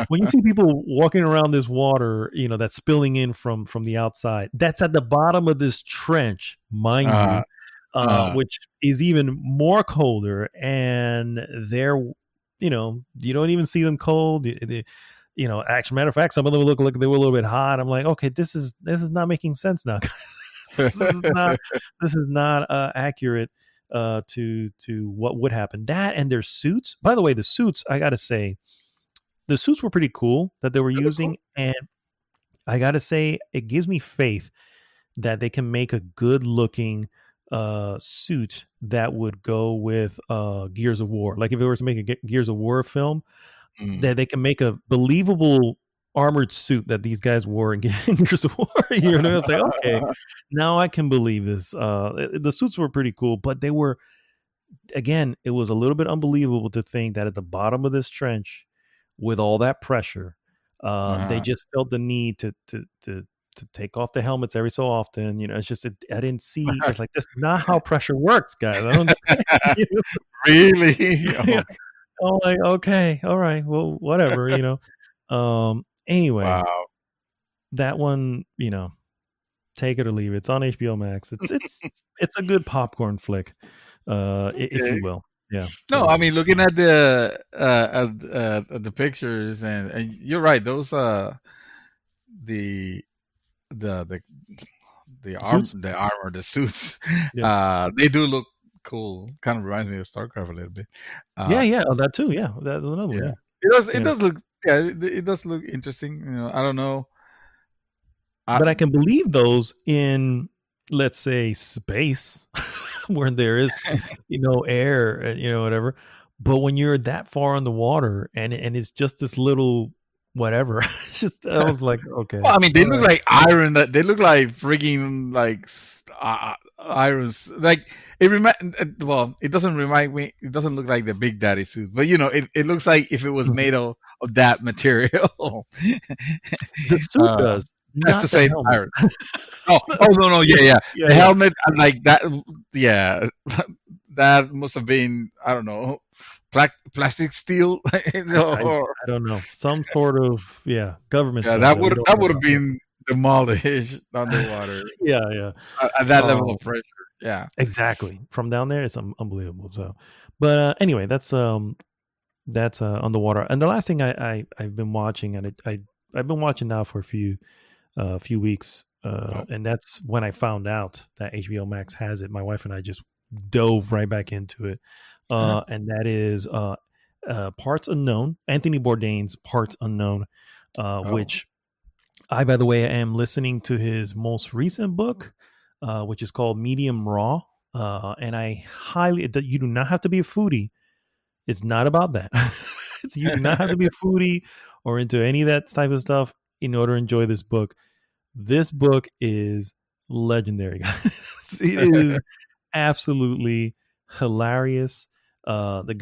when you see people walking around this water, that's spilling in from the outside, that's at the bottom of this trench, mind
uh,
you,
uh,
which is even more colder, and they're you don't even see them cold. Actually, matter of fact, some of them look like they were a little bit hot. I'm like, okay, this is not making sense now. This is not accurate to what would happen. That and their suits. By the way, the suits, I gotta say, the suits were pretty cool that they were
they look cool.
using, and I gotta say, it gives me faith that they can make a good looking suit that would go with Gears of War. Like if it were to make a Gears of War film,
Mm.
that they can make a believable armored suit that these guys wore in Gears of War. You know, it's like, okay, now I can believe this. The suits were pretty cool, but they were, again, it was a little bit unbelievable to think that at the bottom of this trench, with all that pressure, they
Uh-huh.
just felt the need to take off the helmets every so often. It's just I didn't see. It's like, this is not how pressure works, guys. I don't understand.
Really?
Yeah.
Oh,
I'm like, okay, all right, well, whatever. Anyway,
wow.
that one, take it or leave it. It's on HBO Max. It's a good popcorn flick, if
Okay.
you will. Yeah.
No,
So
I mean looking at the pictures, and you're right. Those the the the
suits.
the armor, the suits,
Yeah.
they do look cool. Kind of reminds me of StarCraft a little bit.
Yeah.
Uh,
Yeah. Oh, that too. Yeah. That was another one.
yeah,
Yeah.
it
You know,
does look, yeah, it does look interesting. I don't know. I,
but I can believe those in, let's say, space, where there is, air, whatever. But when you're that far on the water and it's just this little whatever, it's just, I was like, okay,
well, I mean, they
all
look
right.
like iron. That they look like frigging like irons. Like it doesn't remind me. It doesn't look like the Big Daddy suit, but it looks like if it was
Mhm.
made of that material.
The suit
uh,
does,
that's to
not the
say,
helmet.
oh no, yeah, yeah,
Yeah,
the
yeah.
helmet, like that, yeah, that must have been, I don't know, plastic steel,
I
or
I don't know. Some sort of, yeah, government
yeah,
stuff that we don't
that
know
would have
about.
been demolished underwater
Yeah, yeah.
at that level
Um,
of pressure. Yeah.
exactly. From down there, it's unbelievable. So, but anyway, that's underwater. And the last thing I've been watching, and I've been watching now for a few weeks,
Oh.
and that's when I found out that HBO Max has it. My wife and I just dove right back into it, and that is Parts Unknown, Anthony Bourdain's Parts Unknown,
Oh.
which by the way, am listening to his most recent book, which is called Medium Raw. And I highly, you do not have to be a foodie. It's not about that. You do not have to be a foodie or into any of that type of stuff in order to enjoy this book. This book is legendary, guys. It is absolutely hilarious. The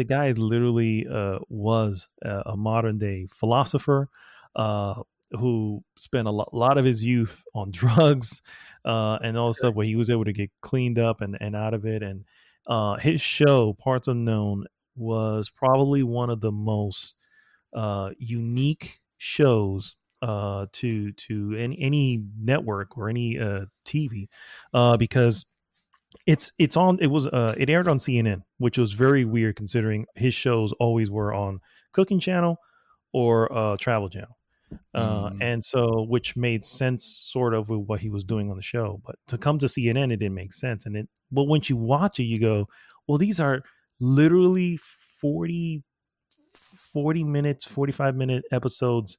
guy is literally was a modern day philosopher uh, who spent a lot of his youth on drugs and all the stuff where he was able to get cleaned up and out of it. And his show, Parts Unknown, was probably one of the most unique shows to any network or any TV because it aired on CNN, which was very weird considering his shows always were on Cooking Channel or Travel Channel.
Mm,
And so, which made sense sort of with what he was doing on the show, but to come to CNN, it didn't make sense. But once you watch it, you go, well, these are literally 40 minutes, 45-minute episodes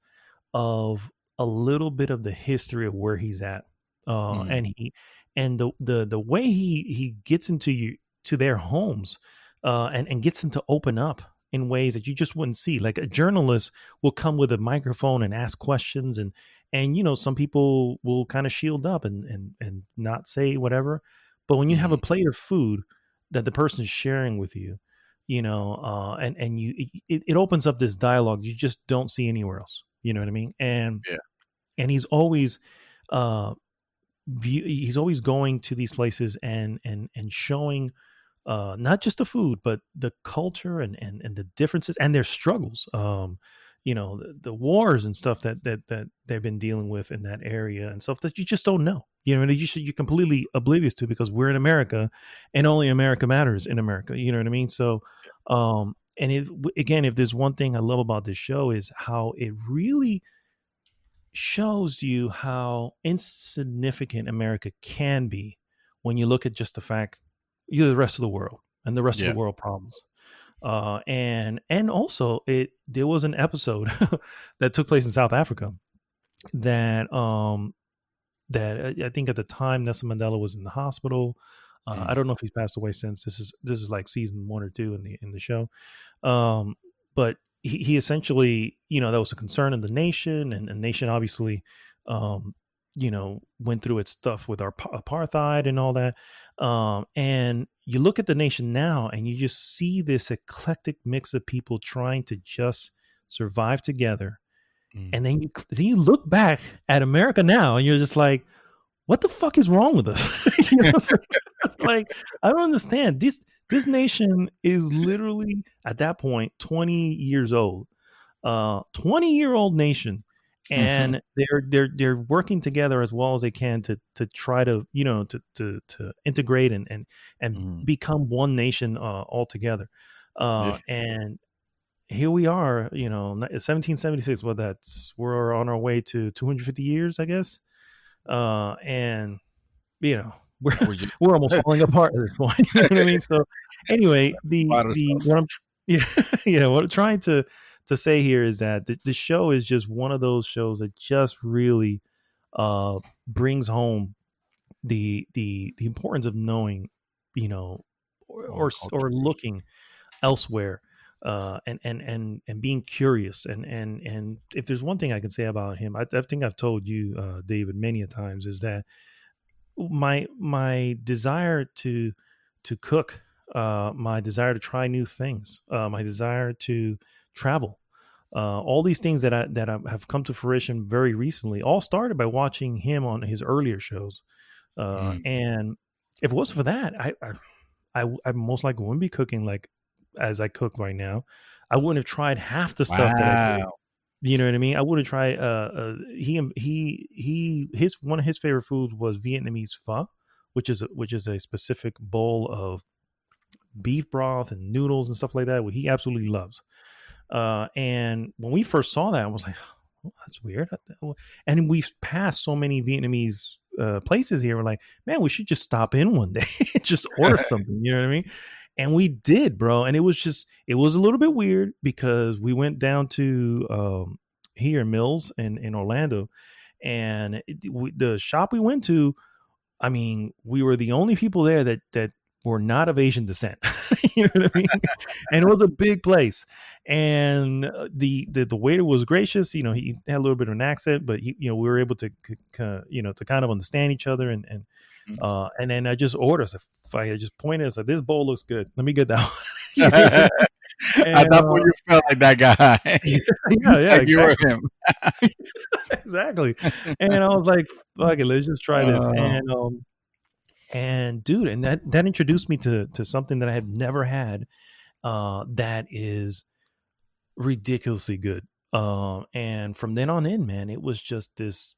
of a little bit of the history of where he's at,
mm,
and the way he gets into you to their homes, and gets them to open up in ways that you just wouldn't see. Like a journalist will come with a microphone and ask questions, and some people will kind of shield up and not say whatever. But when you have a
mm.
plate of food that the person is sharing with you, and it opens up this dialogue you just don't see anywhere else. You know what I mean?
Yeah.
And he's always uh he's always going to these places and showing not just the food but the culture and the differences and their struggles, the wars and stuff that they've been dealing with in that area and stuff that you just don't know, and you're completely oblivious to because we're in America and only America matters in America, you know what I mean? So and again, if there's one thing I love about this show is how it really shows you how insignificant America can be when you look at just the fact you're the rest of the world and the rest of
Yeah.
the world problems. And also there was an episode that took place in South Africa that I think at the time Nelson Mandela was in the hospital. I
Mm,
don't know if he's passed away since. This is like season 1 or 2 in the show. Um, but he essentially, that was a concern of the nation, and the nation obviously, went through its stuff with our apartheid and all that. And you look at the nation now, and you just see this eclectic mix of people trying to just survive together.
mm.
And then you look back at America now, and you're just like, what the fuck is wrong with us? It's like I don't understand. This nation is literally at that point 20 years old, 20-year-old nation, and they're working together as well as they can to try to to integrate and
Mm.
become one nation altogether.
Yeah.
And here we are, 1776. Well, we're on our way to 250 years, I guess. And you know we're
We're just
we're almost falling apart at this point. You know what I mean? So anyway,
about
the
ourselves.
what I'm yeah, yeah, what I'm trying to say here is that the show is just one of those shows that just really brings home the importance of knowing, you know
Our
or
culture.
looking elsewhere, and being curious. And if there's one thing I can say about him, I think I've told you, David, many a times, is that my desire cook, my desire to try new things, my desire to travel. All these things that I have come to fruition very recently, all started by watching him on his earlier shows. And if it wasn't for that, I most likely wouldn't be cooking like as I cook right now. I wouldn't have tried half the stuff that I did. You know what I mean? I wouldn't try. His one of his favorite foods was Vietnamese pho, which is a specific bowl of beef broth and noodles and stuff like that, what he absolutely loves. And when we first saw that, I was like, oh, that's weird. And we've passed so many Vietnamese places here. We're like, man, we should just stop in one day and just order something. You know what I mean? And we did, bro. And it was a little bit weird because we went down to here in Mills in Orlando, and the shop we went to, I mean, we were the only people there that were not of Asian descent. You know what I mean? And it was a big place. And the waiter was gracious. You know, he had a little bit of an accent, but we were able to to kind of understand each other. And then I just ordered. I just pointed. I said, "This bowl looks good. Let me get that one."
At that point, you felt like that guy.
Yeah,
like you were him.
Exactly. And I was like, "Fuck it, let's just try this." And dude, and that introduced me to something that I had never had. That is ridiculously good. And from then on in, man, it was just this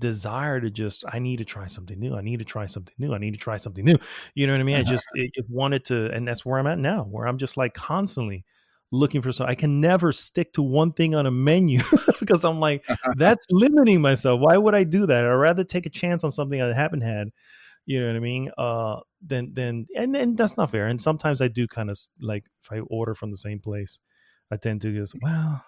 desire to I need to try something new. I need to try something new. I need to try something new. You know what I mean? I just wanted to, and that's where I'm at now, where I'm just like constantly looking for something. I can never stick to one thing on a menu because I'm like, that's limiting myself. Why would I do that? I'd rather take a chance on something I haven't had. You know what I mean? Then that's not fair. And sometimes I do kind of like, if I order from the same place, I tend to just, well,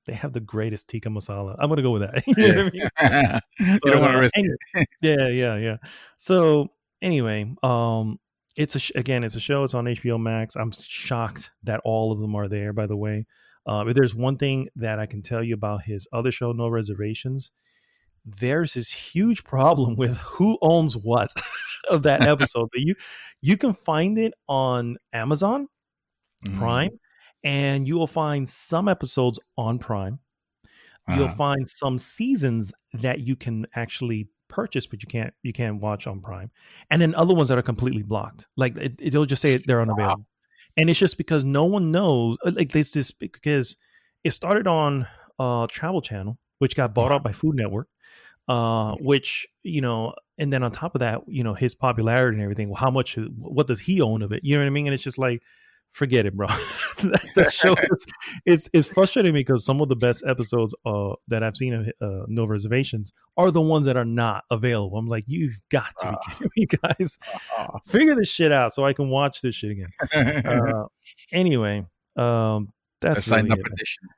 they have the greatest tikka masala. I'm gonna go with that. You know what I mean?
You don't want to risk
it. Yeah. So anyway, it's a show. It's on HBO Max. I'm shocked that all of them are there. By the way, if there's one thing that I can tell you about his other show, No Reservations, there's this huge problem with who owns what of that episode. You can find it on Amazon Prime, and you will find some episodes on Prime. You'll find some seasons that you can actually purchase, but you can't watch on Prime, and then other ones that are completely blocked. Like it'll just say they're unavailable, and it's just because no one knows. Like this because it started on Travel Channel, which got bought out by Food Network. Which, and then on top of that, his popularity and everything, well, what does he own of it? You know what I mean? And it's just like, forget it, bro. That show is frustrating me because some of the best episodes that I've seen of No Reservations are the ones that are not available. I'm like, you've got to be kidding me, guys. Figure this shit out so I can watch this shit again. Anyway, that's really it.
Petition.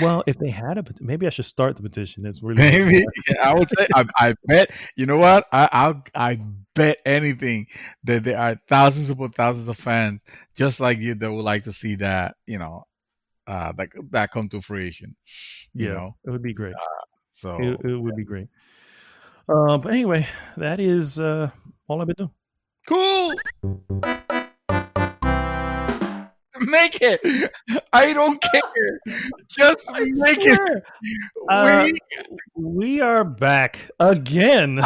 Well, if they had maybe I should start the petition. It's really
maybe I would say I bet. You know what? I bet anything that there are thousands upon thousands of fans just like you that would like to see that that come to fruition.
It would be great. So it would be great. But anyway, that is all I've been doing.
Cool. Make it. I don't care. Just make it.
We are back again,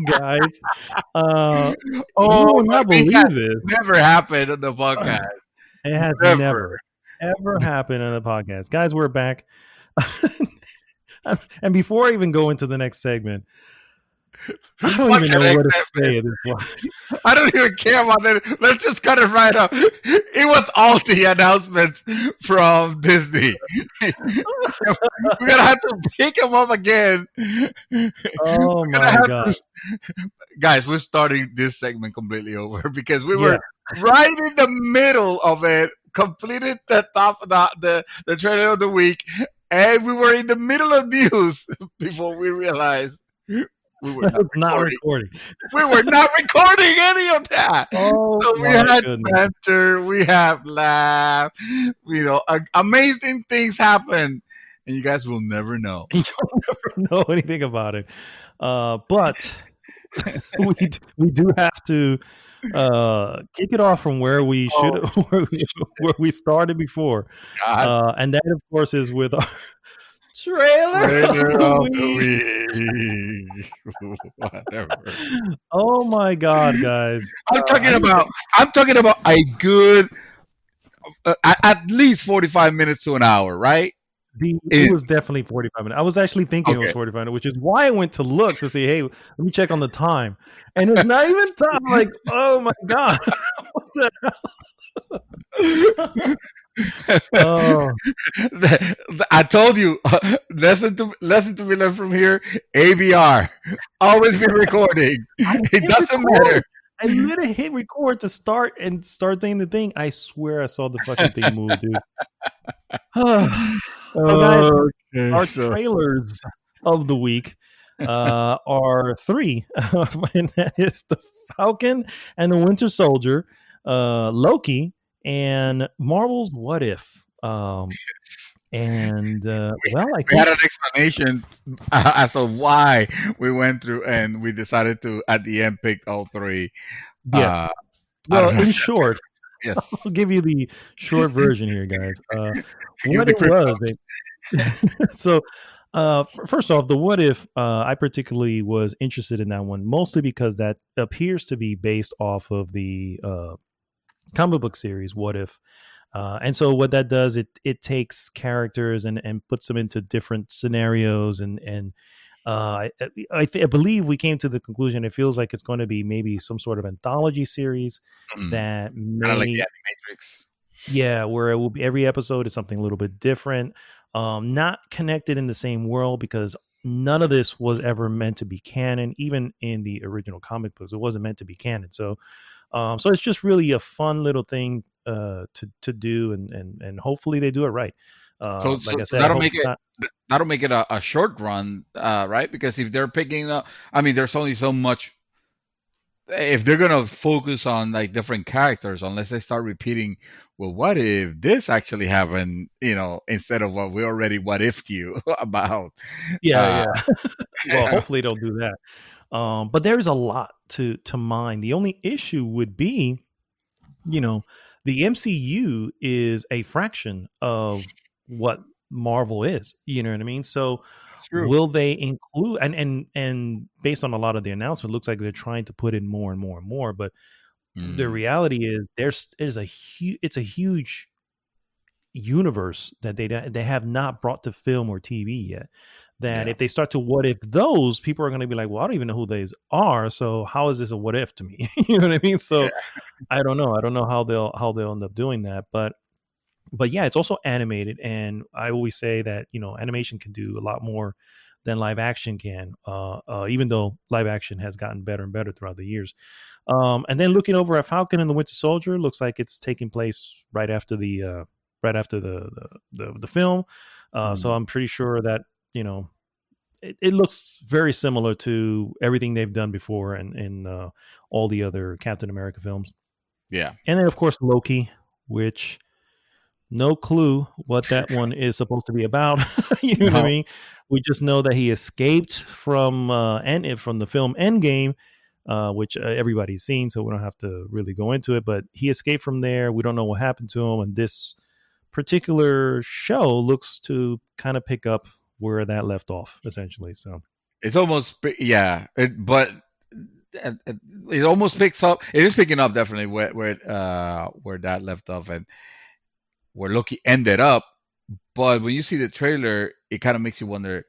guys. You will not believe this.
Never happened on the podcast.
It has never ever happened on the podcast, guys. We're back. And before I even go into the next segment, I don't even know what to say at this point.
I don't even care about that. Let's just cut it right up. It was all the announcements from Disney. We're gonna have to pick them up again.
Oh my god,
guys! We're starting this segment completely over because we were right in the middle of it. Completed the trailer of the week, and we were in the middle of news before we realized. We were not recording. We were not recording any of that.
Oh,
so we had banter, we have laugh, amazing things happen, and you guys will never know.
You'll never know anything about it. But we do have to kick it off from where we should where we started before, and that of course is with our trailer of the
week. Whatever.
Oh my God, guys!
I'm talking about a good, at least 45 minutes to an hour, right?
It was definitely 45 minutes. I was actually thinking it was
Okay.
45 minutes, which is why I went to look to see, hey, let me check on the time. And it's not even time. I'm like, oh my God. What the hell? Oh,
I told you, lesson to be learned from here. AVR, always be recording. It doesn't matter.
I literally hit record to start doing the thing. I swear I saw the fucking thing move, dude. So guys, our trailers of the week are 3, and that is the Falcon and the Winter Soldier, Loki, and Marvel's What If. And well, I think
we had an explanation as of why we went through, and we decided to at the end pick all 3.
Yeah. Well, in short,
yes.
I'll give you the short version here, guys. What it was, so first off, the What If, I particularly was interested in that one, mostly because that appears to be based off of the comic book series What If. And so what that does, it takes characters and puts them into different scenarios, and I believe we came to the conclusion it feels like it's going to be maybe some sort of anthology series that may,
kind of like the Matrix.
Yeah, where it will be every episode is something a little bit different, not connected in the same world, because none of this was ever meant to be canon. Even in the original comic books, it wasn't meant to be canon. So it's just really a fun little thing to do, and hopefully they do it right.
So
like I said,
that'll make it a short run, right? Because if they're picking up, I mean, there's only so much. If they're gonna focus on like different characters, unless they start repeating, well, what if this actually happened? Instead of what we already what ifed you about.
Yeah. Well, hopefully they'll do that. But there's a lot to mine. The only issue would be, the MCU is a fraction of what Marvel is. You know what I mean? So will they include, and based on a lot of the announcement, looks like they're trying to put in more and more and more. But the reality is it's a huge universe that they have not brought to film or TV yet. That if they start to what if those, people are going to be like, well, I don't even know who these are, so how is this a what if to me? You know what I mean? So I don't know how they'll end up doing that, but yeah, it's also animated, and I always say that animation can do a lot more than live action can, even though live action has gotten better and better throughout the years. And then looking over at Falcon and the Winter Soldier, looks like it's taking place right after the film. So I'm pretty sure that it looks very similar to everything they've done before and all the other Captain America films.
Yeah.
And then of course Loki, which no clue what that one is supposed to be about. You know what I mean? We just know that he escaped from the film Endgame, which everybody's seen, so we don't have to really go into it. But he escaped from there. We don't know what happened to him, and this particular show looks to kind of pick up where that left off, essentially. So
it's almost but it almost picks up. It is picking up definitely where that left off and where Loki ended up. But when you see the trailer, it kind of makes you wonder: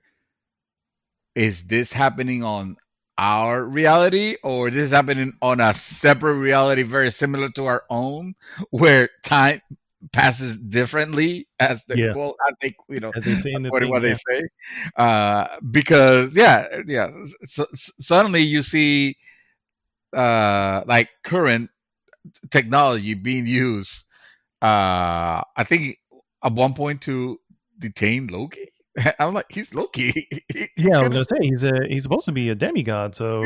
is this happening on our reality, or is this happening on a separate reality very similar to our own, where time passes differently as the quote, I think,
as they say in the thing,
what they say, because so suddenly you see like current technology being used, I think at one point to detain Loki. I'm like, he's Loki.
Yeah, I was gonna say he's supposed to be a demigod, so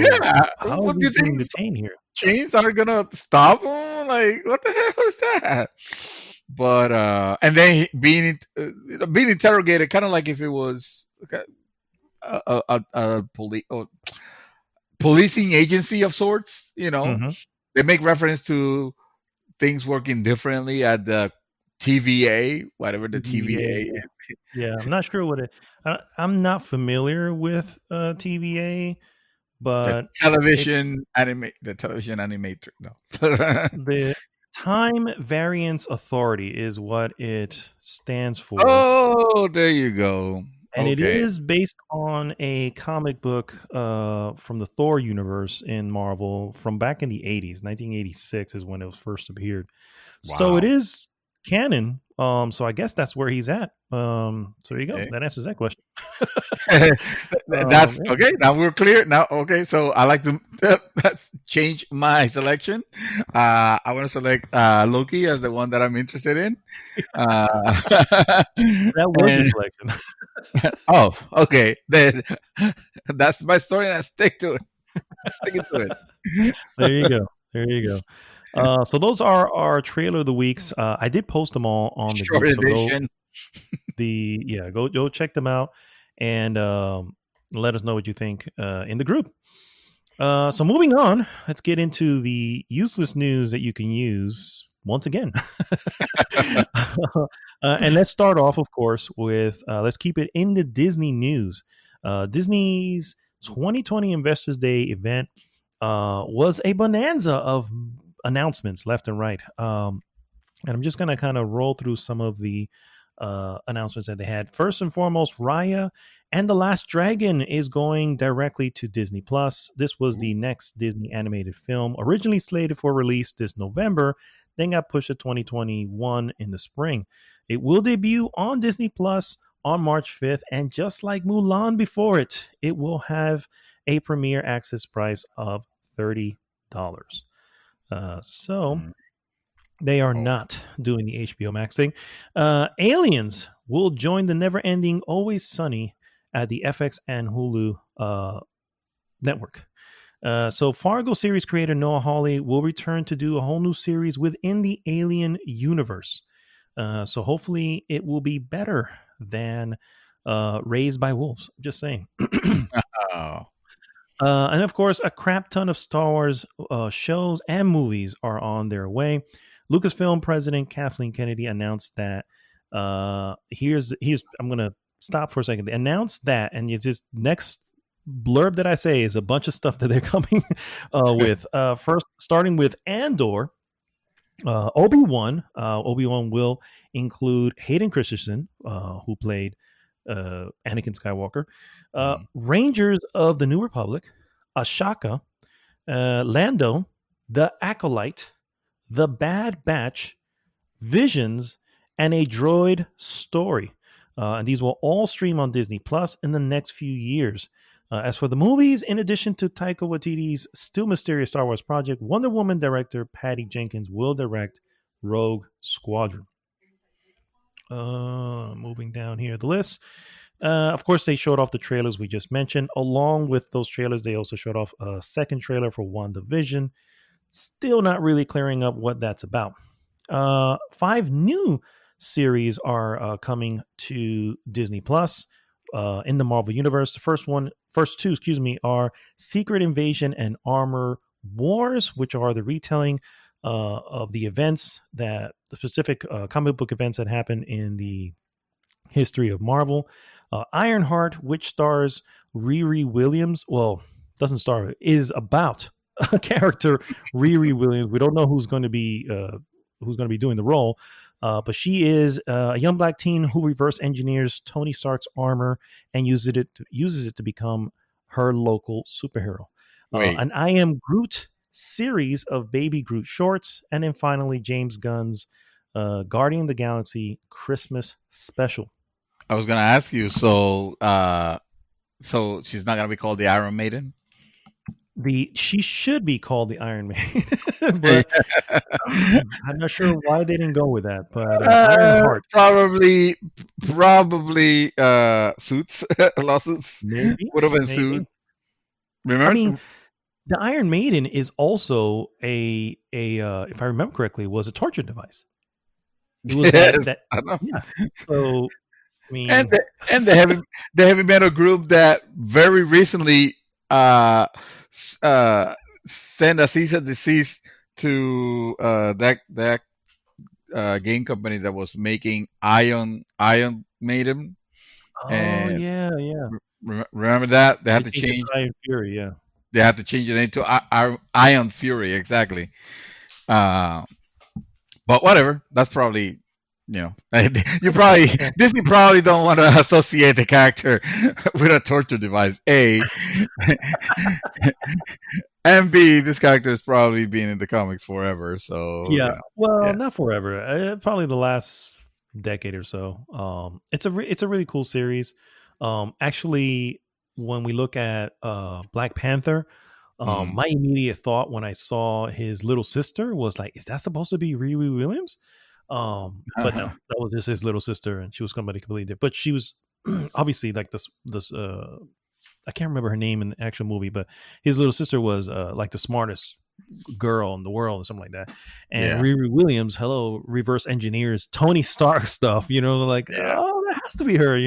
how
what
is
do
he
you
being
think?
detained here?
Chains are gonna stop him? Like, what the hell is that? But and then being interrogated, kind of like if it was a police or policing agency of sorts.
Hmm.
They make reference to things working differently at the TVA, whatever the TVA
TVA.
is.
Yeah, I'm not sure what it. I'm not familiar with TVA,
The
but it
the television animator. No.
the Time Variance Authority is what it stands for,
Oh, there you go.
and it
Okay.
is based on a comic book from the Thor universe in Marvel from back in the 80s. 1986 is when it was first appeared. So it
Wow.
is canon. So I guess that's where he's at. So there you go.
Okay.
That answers that question.
That's
Yeah.
okay. Now we're clear. Now, okay. So I like to change my selection. I want to select Loki as the one that I'm interested in.
That was your
And
selection.
oh, okay. Then that's my story, and I stick to it. Sticking to it.
There you go. There you go. So those are our trailer of the weeks. I did post them all on the
Short
group. So
edition.
go check them out and let us know what you think in the group. So moving on, let's get into the useless news that you can use once again. And let's start off, of course, with let's keep it in the Disney news. Disney's 2020 Investors Day event was a bonanza of announcements left and right. And I'm just going to kind of roll through some of the announcements that they had. First and foremost, Raya and the Last Dragon is going directly to Disney Plus. This was the next Disney animated film, originally slated for release this November, then got pushed to 2021 in the spring. It will debut on Disney Plus on March 5th, and just like Mulan before it, it will have a premiere access price of $30. So they are not doing the HBO Max thing. Aliens will join the never-ending Always Sunny at the FX and Hulu network. So Fargo series creator Noah Hawley will return to do a whole new series within the Alien universe. So hopefully it will be better than Raised by Wolves. Just saying.
Oh.
And of course, a crap ton of Star Wars shows and movies are on their way. Lucasfilm president Kathleen Kennedy announced that here's I'm gonna stop for a second. They announced that, and it's just next blurb that I say is a bunch of stuff that they're coming with. First, starting with Andor. Obi-Wan will include Hayden Christensen, who played Anakin Skywalker, Rangers of the New Republic, Ashaka, Lando, The Acolyte, The Bad Batch, Visions, and a droid story. And these will all stream on Disney Plus in the next few years. As for the movies, in addition to Taika Waititi's still mysterious Star Wars project, Wonder Woman director Patty Jenkins will direct Rogue Squadron. Moving down here the list. Of course, they showed off the trailers we just mentioned. Along with those trailers, they also showed off a second trailer for WandaVision. Still not really clearing up what that's about. 5 new series are coming to Disney Plus in the Marvel Universe. The first two, are Secret Invasion and Armor Wars, which are the retelling of the events the specific comic book events that happen in the history of Marvel. Ironheart, which stars Riri Williams. Well, doesn't star, is about a character, Riri Williams. We don't know who's going to be doing the role, but she is a young black teen who reverse engineers Tony Stark's armor and uses it to become her local superhero. An I Am Groot series of Baby Groot shorts, and then finally James Gunn's Guardian of the Galaxy Christmas special.
I was gonna ask you, so she's not gonna be called the Iron Maiden?
She should be called the Iron Maiden, but I'm not sure why they didn't go with that. But Ironheart
probably suits lawsuits would have been sued. Remember?
I mean, the Iron Maiden is also a if I remember correctly, was a torture device. It was that yeah. So I mean,
and the heavy metal group that very recently send a cease and desist to that game company that was making Iron Maiden,
Oh
and
yeah, yeah.
remember that they
They
had to
changed it
change
to Iron Fury. Yeah.
they had to change it into Iron Fury, exactly. Uh, but whatever, that's probably, you
It's
probably
yeah.
Disney probably don't want to associate the character with a torture device. A and B, this character has probably been in the comics forever, so
Yeah. Well,
yeah.
not forever. Probably the last decade or so. It's a really cool series. Actually, when we look at Black Panther,
Mm.
my immediate thought when I saw his little sister was like, "Is that supposed to be Riri Williams?" But no, that was just his little sister, and she was somebody completely different. But she was obviously like this. I can't remember her name in the actual movie, but his little sister was like the smartest girl in the world or something like that. And
Yeah,
Riri Williams, hello, reverse engineers Tony Stark stuff, like,
yeah.
oh, that has to be her,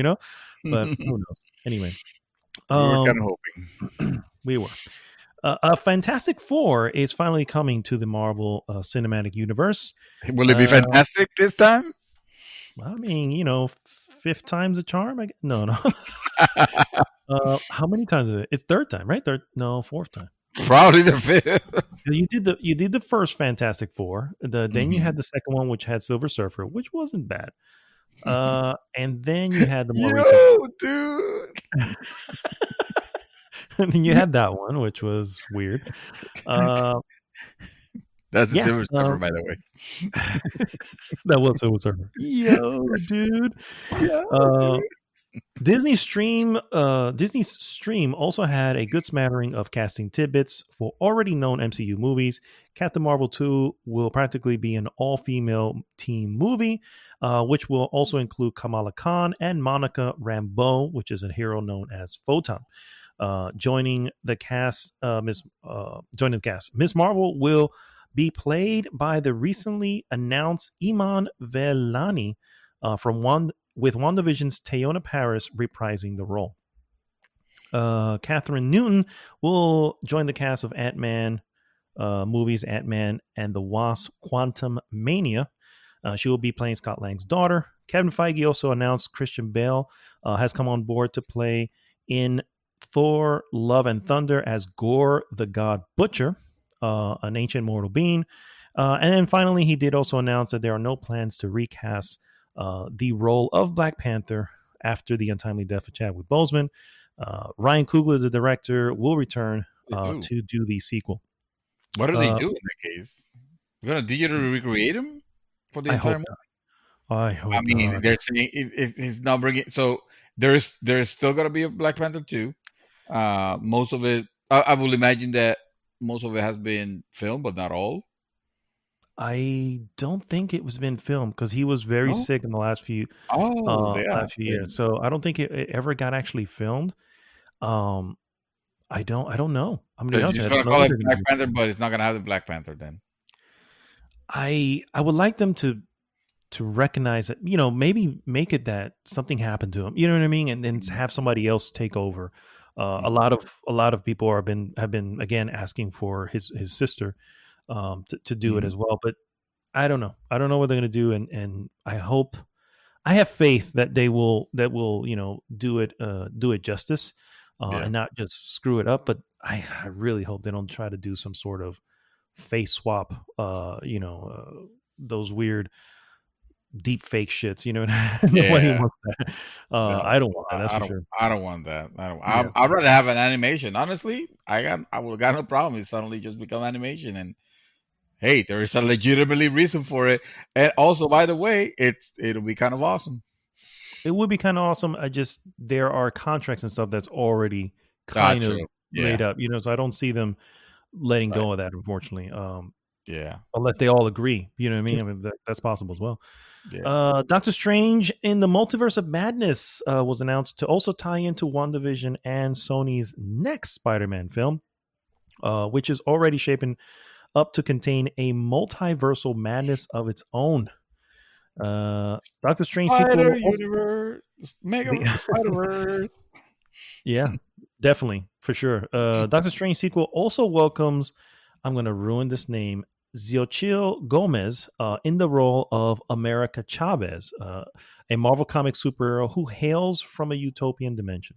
but who
We
knows? Anyway,
were kind
um,
of hoping.
we were. A Fantastic Four is finally coming to the Marvel Cinematic Universe.
Will it be
Uh,
fantastic this time?
I mean, fifth time's a charm. No, no. How many times is it? It's third time, right? No, fourth time.
Probably the fifth.
You did the first Fantastic Four. Then you
Mhm.
had the second one, which had Silver Surfer, which wasn't bad. And then you had the more recent
Yo, dude.
and then you had that one, which was weird. Uh,
That's a
yeah,
Silver Surfer, by the way.
that was Silver Surfer. Yo, dude.
Yo,
Uh,
dude.
Disney's Stream also had a good smattering of casting tidbits for already known MCU movies. Captain Marvel 2 will practically be an all-female team movie, which will also include Kamala Khan and Monica Rambeau, which is a hero known as Photon. Joining the cast, Miss Marvel will be played by the recently announced Iman Vellani with WandaVision's Teyona Paris reprising the role. Catherine Newton will join the cast of Ant-Man movies, Ant-Man and the Wasp: Quantum Mania. She will be playing Scott Lang's daughter. Kevin Feige also announced Christian Bale has come on board to play in Thor: Love and Thunder as Gore the God Butcher, an ancient mortal being. And then finally, he did also announce that there are no plans to recast the role of Black Panther after the untimely death of Chadwick Boseman. Ryan Coogler, the director, will return to do the sequel.
What do they do in that case? We're gonna digitally recreate him for the
I
entire
hope
movie?
not. I hope
I mean,
not.
they're saying if he's not bringing, so there's still gonna be a Black Panther 2. Most of it, I will imagine that most of it has been filmed, but not all.
I don't think it was been filmed because he was very
No.
sick in the
Oh, they are.
last few years. So I don't think it ever got actually filmed. Um, I don't know. I'm gonna
So
be
you're
honest with
just
you, I
gonna
don't know
call
what
it
they're gonna
Black
do.
Panther, but it's not gonna have the Black Panther then.
I would like them to recognize that, maybe make it that something happened to him. You know what I mean? And then have somebody else take over. A lot of people have been again asking for his sister to do it
Mhm.
as well. But I don't know. I don't know what they're going to do, and I have faith that they will do it justice
Yeah.
and not just screw it up. But I really hope they don't try to do some sort of face swap. Those weird deep fake shits. Nobody
Yeah.
wants that.
No,
I don't want that. That's
I
for
don't.
sure.
I don't want that. I don't.
Yeah.
I'd rather have an animation. Honestly, I would have got no problem if suddenly just become animation. And hey, there is a legitimately reason for it. And also, by the way, it'll be kind of awesome.
It would be kind of awesome. There are contracts and stuff that's already kind of
True.
laid
Yeah.
up, so I don't see them letting
Right.
go of that, unfortunately.
Yeah.
Unless they all agree, you know what I mean? That's possible as well.
Yeah.
Doctor Strange in the Multiverse of Madness was announced to also tie into WandaVision and Sony's next Spider-Man film, which is already shaping up to contain a multiversal madness of its own. Doctor Strange sequel
Spider
will also
Universe, Mega
be
Spider Verse.
yeah. Definitely, for sure. Doctor Strange sequel also welcomes, I'm going to ruin this name, Xochitl Gomez in the role of America Chavez, a Marvel Comics superhero who hails from a utopian dimension.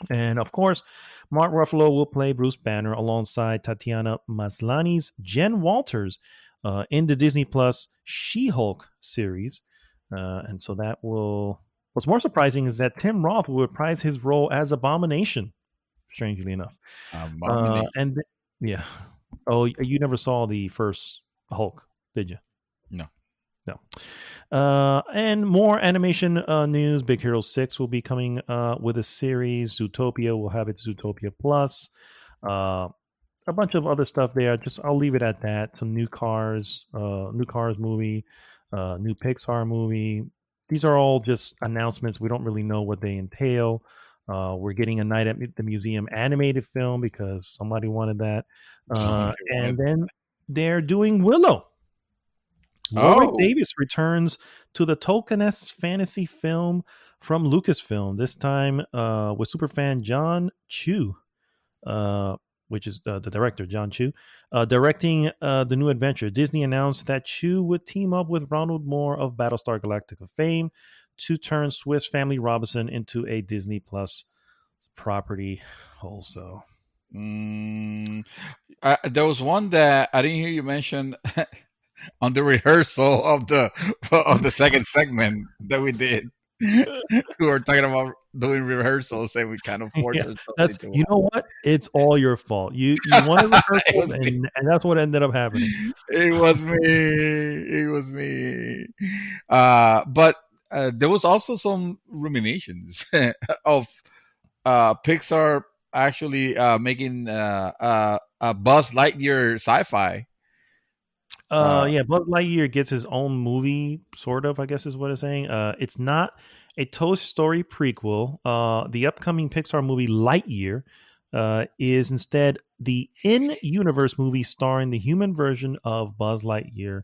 And of course, Mark Ruffalo will play Bruce Banner alongside Tatiana Maslany's Jen Walters in the Disney Plus She-Hulk series. And so that will. What's more surprising is that Tim Roth will reprise his role as Abomination, strangely enough.
Abomination.
Yeah. Oh, you never saw the first Hulk, did you?
No.
And more animation news. Big Hero 6 will be coming with a series. Zootopia will have its Zootopia Plus. A bunch of other stuff there. I'll leave it at that. Some new Cars movie, new Pixar movie. These are all just announcements. We don't really know what they entail. We're getting a Night at the Museum animated film because somebody wanted that. And then they're doing Willow. Warwick Davis returns to the Tolkien-esque fantasy film from Lucasfilm, this time with superfan John Chu, which is the director, John Chu, directing the new adventure. Disney announced that Chu would team up with Ronald Moore of Battlestar Galactica fame to turn Swiss Family Robinson into a Disney Plus property also.
There was one that I didn't hear you mention on the rehearsal of the second segment that we did. We were talking about doing rehearsals and we kind of forced ourselves into
you know what? It's all your fault. You wanted rehearsals and that's what ended up happening.
It was me. But there was also some ruminations of Pixar actually making a Buzz Lightyear sci-fi.
Buzz Lightyear gets his own movie, sort of, I guess is what it's saying. It's not a Toy Story prequel. The upcoming Pixar movie Lightyear is instead the in-universe movie starring the human version of Buzz Lightyear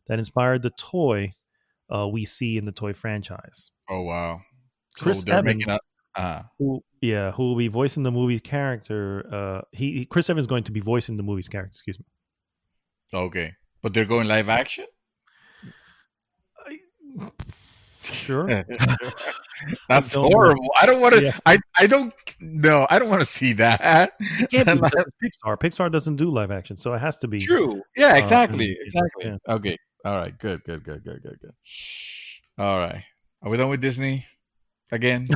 that inspired the toy we see in the toy franchise.
Oh, wow.
Chris Evans, who will be voicing the movie's character. Chris Evans is going to be voicing the movie's character, excuse me.
Okay. But they're going live action?
Sure.
That's horrible. I don't want to. Yeah. I don't want to see that.
It can't be because it's Pixar. Pixar doesn't do live action, so it has to be
true. Yeah, exactly.
Yeah.
Okay. All right. Good. All right. Are we done with Disney again?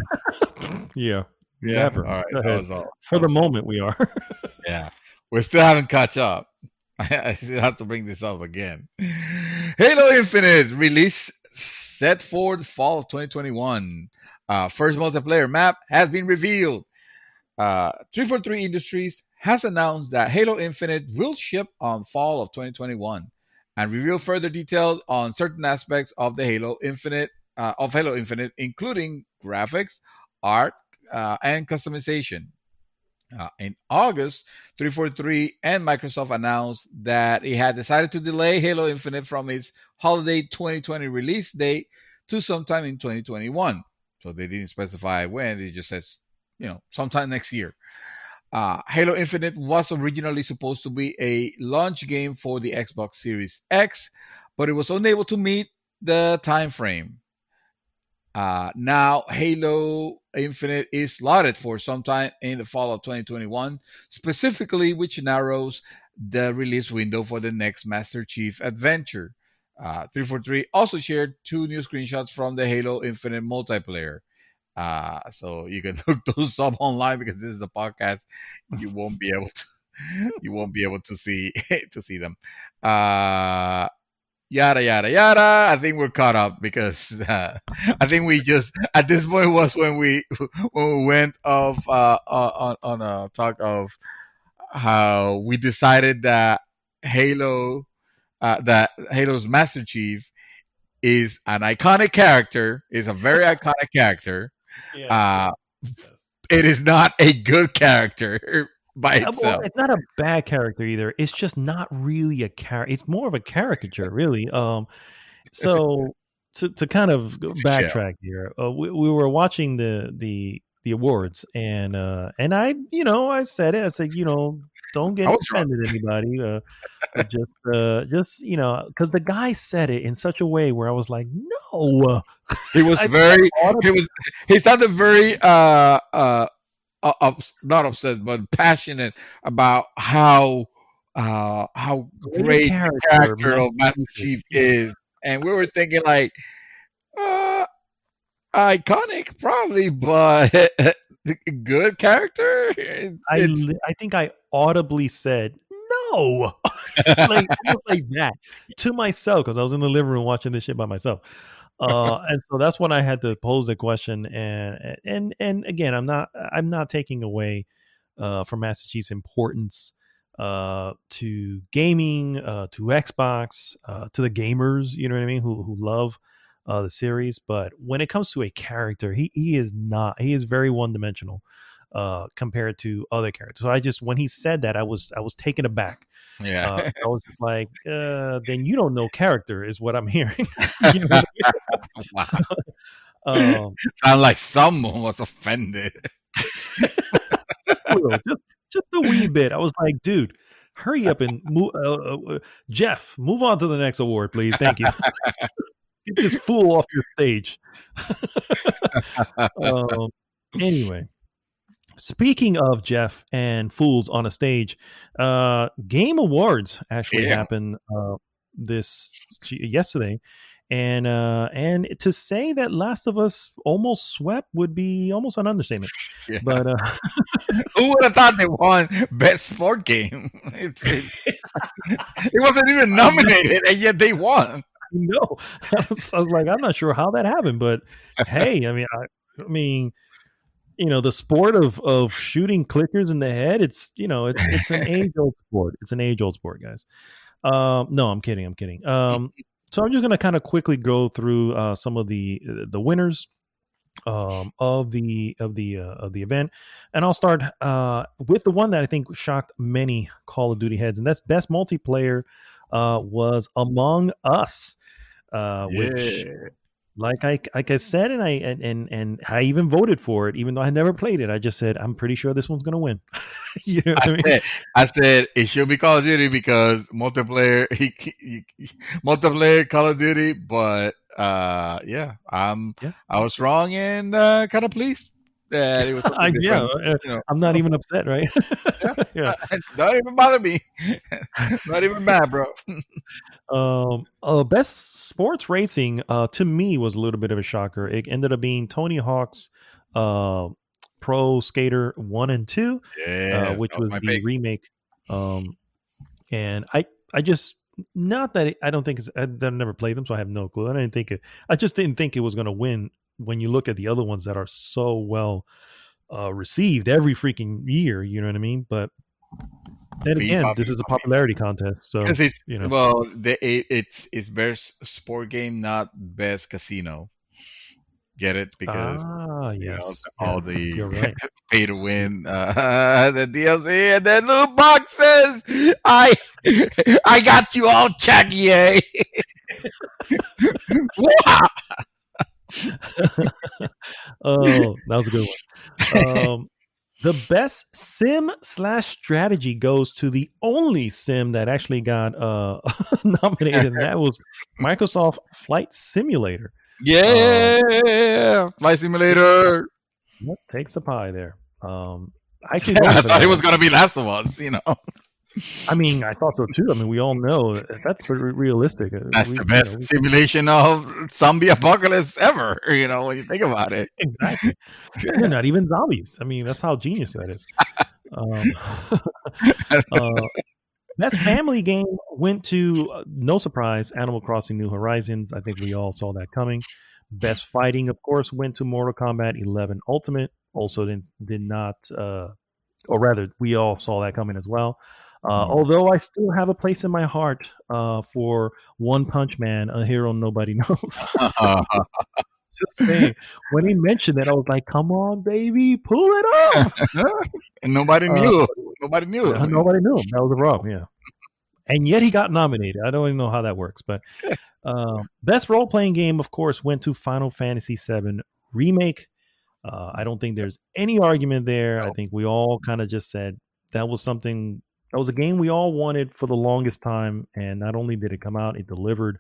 Yeah.
Never. All right. That was all.
For the moment, we are.
Yeah. We still haven't caught up. I still have to bring this up again. Halo Infinite release set for the fall of 2021. First multiplayer map has been revealed. 343 Industries has announced that Halo Infinite will ship on fall of 2021 and reveal further details on certain aspects of the Halo Infinite, including graphics, art, and customization. In August, 343 and Microsoft announced that it had decided to delay Halo Infinite from its holiday 2020 release date to sometime in 2021. So they didn't specify when. It just says, sometime next year. Halo Infinite was originally supposed to be a launch game for the Xbox Series X, but it was unable to meet the time frame. Now, Halo Infinite is slotted for sometime in the fall of 2021, specifically, which narrows the release window for the next Master Chief adventure. 343 also shared 2 new screenshots from the Halo Infinite multiplayer. So you can look those up online because this is a podcast. You won't be able to see them. Yada yada yada. I think we're caught up because I think we just at this point was when we went off on a talk of how we decided that Halo's Master Chief is an iconic character, is a very iconic character. Yeah. It is not a good character by itself. Well,
it's not a bad character either. It's just not really a character. It's more of a caricature, really. So to kind of backtrack here, we were watching the the awards, and I, I said it. I said, don't get
I was drunk.
offended, anybody. But just because the guy said it in such a way where I was like, no.
He was he sounded very not obsessed, but passionate about how great the character of Master Chief is, and we were thinking like, iconic probably, but good character.
I think I audibly said no, like almost like that to myself because I was in the living room watching this shit by myself. And so that's when I had to pose the question, and again, I'm not taking away from Master Chief's importance to gaming, to Xbox, to the gamers, you know what I mean, who love the series. But when it comes to a character, he is very one dimensional compared to other characters. So when he said that, I was taken aback.
Yeah.
I was just like, then you don't know character, is what I'm hearing.
Wow. Sound like someone was offended.
Just a little, just a wee bit. I was like, dude, hurry up and move, Jeff, move on to the next award, please. Thank you. Get this fool off your stage. Anyway, speaking of Jeff and fools on a stage, Game Awards actually happened yesterday, and to say that Last of Us almost swept would be almost an understatement. Yeah. But
who would have thought they won Best Sport Game? It wasn't even nominated, and yet they won.
No, I was like, I'm not sure how that happened, but hey, I mean, the sport of shooting clickers in the head, it's an age-old sport. It's an age-old sport, guys. No, I'm kidding. So I'm just gonna kind of quickly go through some of the winners of the event, and I'll start with the one that I think shocked many Call of Duty heads, and that's best multiplayer was Among Us. Which, like I said, and I even voted for it, even though I never played it. I just said I'm pretty sure this one's gonna win. You know what I mean?
I said it should be Call of Duty because multiplayer, multiplayer Call of Duty. But I was wrong and kind of pleased that it was.
I'm not even upset, right?
Yeah. Don't even bother me. Not even mad, bro.
Best sports racing to me was a little bit of a shocker. It ended up being Tony Hawk's Pro Skater 1 and 2, which was the pick. Remake. And I just, not that I don't think I've never played them, so I have no clue. I just didn't think it was going to win when you look at the other ones that are so well received every freaking year. You know what I mean? But then again, this is a popularity contest, so
it's it's best sport game, not best casino. Get it? Because all the pay to win, the DLC, and then loot boxes. I got you all, Chucky. Wow.
Oh, that was a good one. The best sim/strategy goes to the only sim that actually got nominated, and that was Microsoft Flight Simulator.
Yeah, Flight Simulator.
What takes a pie there?
I thought it was gonna be Last of Us.
I mean, I thought so too. I mean, we all know that's pretty realistic.
That's the best simulation of zombie apocalypse ever. When you think about it.
Exactly. They're not even zombies. I mean, that's how genius that is. Best family game went to, no surprise, Animal Crossing New Horizons. I think we all saw that coming. Best fighting, of course, went to Mortal Kombat 11 Ultimate. Also did not, or rather, we all saw that coming as well. Although I still have a place in my heart for One Punch Man, a hero nobody knows. Just saying. When he mentioned it, I was like, "Come on, baby, pull it off!"
And nobody knew. Nobody knew.
Nobody knew him. That was the problem. Yeah. And yet he got nominated. I don't even know how that works. But best role playing game, of course, went to Final Fantasy VII Remake. I don't think there's any argument there. I
Nope.
think we all kind of just said that was something, that was a game we all wanted for the longest time. And not only did it come out, it delivered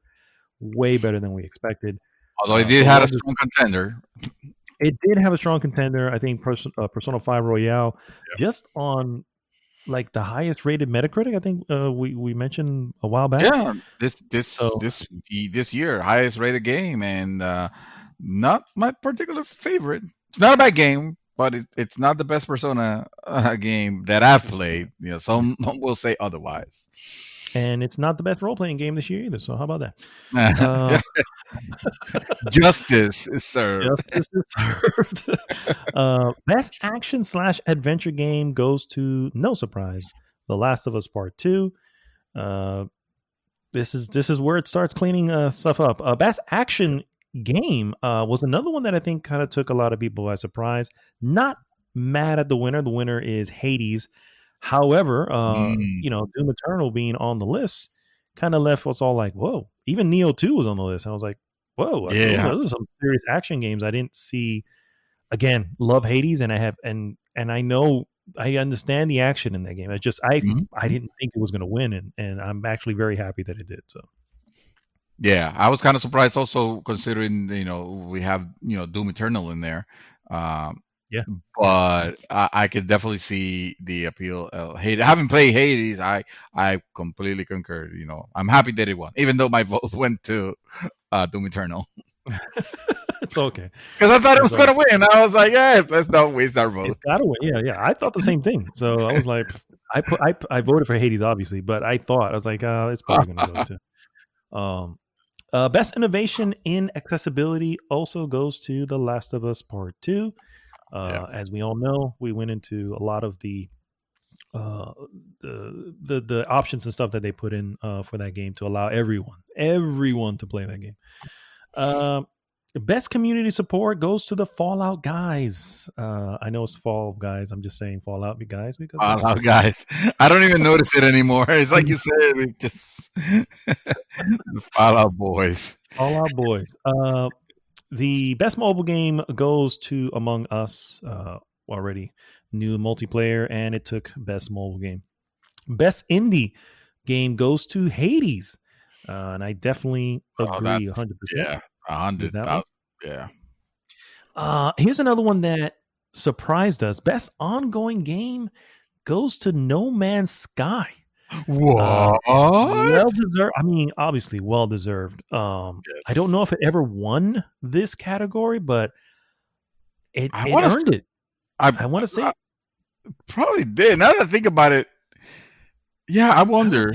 way better than we expected.
Although it did
So
have
well,
a strong contender.
it did have a strong contender. I think Persona 5 Royale, just on like the highest rated Metacritic. I think we mentioned a while back.
Yeah, this year highest rated game, and not my particular favorite. It's not a bad game, but it's not the best Persona game that I've played. Some will say otherwise.
And it's not the best role playing game this year either. So how about that?
Justice is served.
Justice is served. Best action / adventure game goes to, no surprise, The Last of Us Part 2. This is where it starts cleaning stuff up. Best action game was another one that I think kind of took a lot of people by surprise. Not mad at the winner. The winner is Hades. However, Doom Eternal being on the list kind of left us all like, whoa. Even Neo 2 was on the list. I was like, whoa,
Yeah.
those are some serious action games I didn't see. Again, love Hades, and I have and I know I understand the action in that game. It's just I didn't think it was going to win, and I'm actually very happy that it did. So
yeah, I was kind of surprised also considering we have Doom Eternal in there.
Yeah,
but I could definitely see the appeal. Hades. I haven't played Hades. I completely concur. I'm happy that it won, even though my vote went to Doom Eternal.
It's okay,
because I thought it was gonna win. I was like, yeah, let's not waste our vote.
It's gotta win. Yeah. I thought the same thing. So I was like, I voted for Hades, obviously, but I was like, it's probably gonna go to. Best innovation in accessibility also goes to The Last of Us Part 2. As we all know, we went into a lot of the options and stuff that they put in for that game to allow everyone to play that game. Best community support goes to the Fallout guys. I know it's Fall Guys. I'm just saying Fallout guys because
Fallout guys. I don't even notice it anymore. It's like you said, it just the Fallout boys.
Fallout boys. The best mobile game goes to Among Us, already new multiplayer, and it took best mobile game. Best indie game goes to Hades, and I definitely agree 100%.
Yeah, 100,000. Yeah.
Here's another one that surprised us. Best ongoing game goes to No Man's Sky.
What?
Well deserved. I mean, obviously, well deserved. Yes. I don't know if it ever won this category, but it earned it. I want to say it
probably did. Now that I think about it, yeah, I wonder.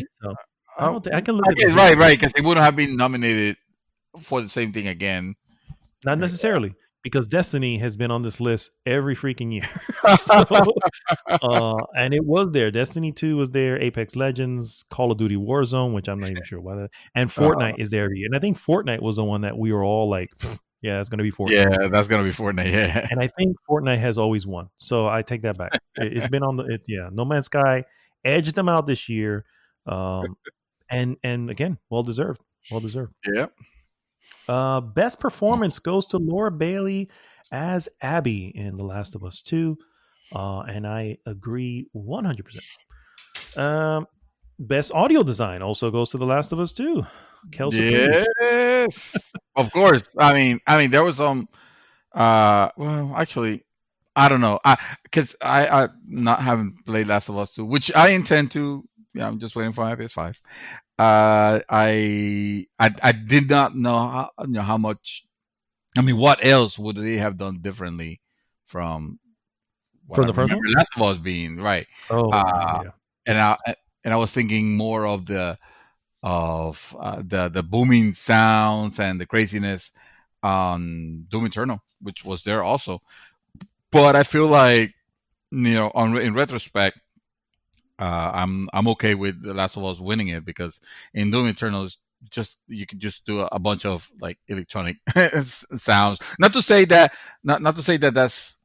I don't think I can look at
it. Right, because it wouldn't have been nominated for the same thing again.
Not necessarily. Because Destiny has been on this list every freaking year. And it was there. Destiny 2 was there. Apex Legends, Call of Duty Warzone, which I'm not even sure why that. And Fortnite is there every year. And I think Fortnite was the one that we were all like, yeah, it's going to be Fortnite.
Yeah, that's going to be Fortnite, yeah.
And I think Fortnite has always won. So I take that back. It's been on No Man's Sky edged them out this year. And again, well deserved. Well deserved.
Yeah.
Best performance goes to Laura Bailey as Abby in The Last of Us 2. And I agree 100%. Best audio design also goes to The Last of Us 2. Kelsey,
yes, of course. I mean, there was some. Well, actually, I don't know. Because I not haven't played Last of Us 2, which I intend to. Yeah, I'm just waiting for my PS5. I did not know how much. I mean, what else would they have done differently from
the first one?
Last of Us being right.
Oh, yeah.
And I was thinking more of the booming sounds and the craziness on Doom Eternal, which was there also. But I feel like in retrospect, I'm okay with The Last of Us winning it, because in Doom Eternal, you can just do a bunch of like electronic sounds. Not to say that that's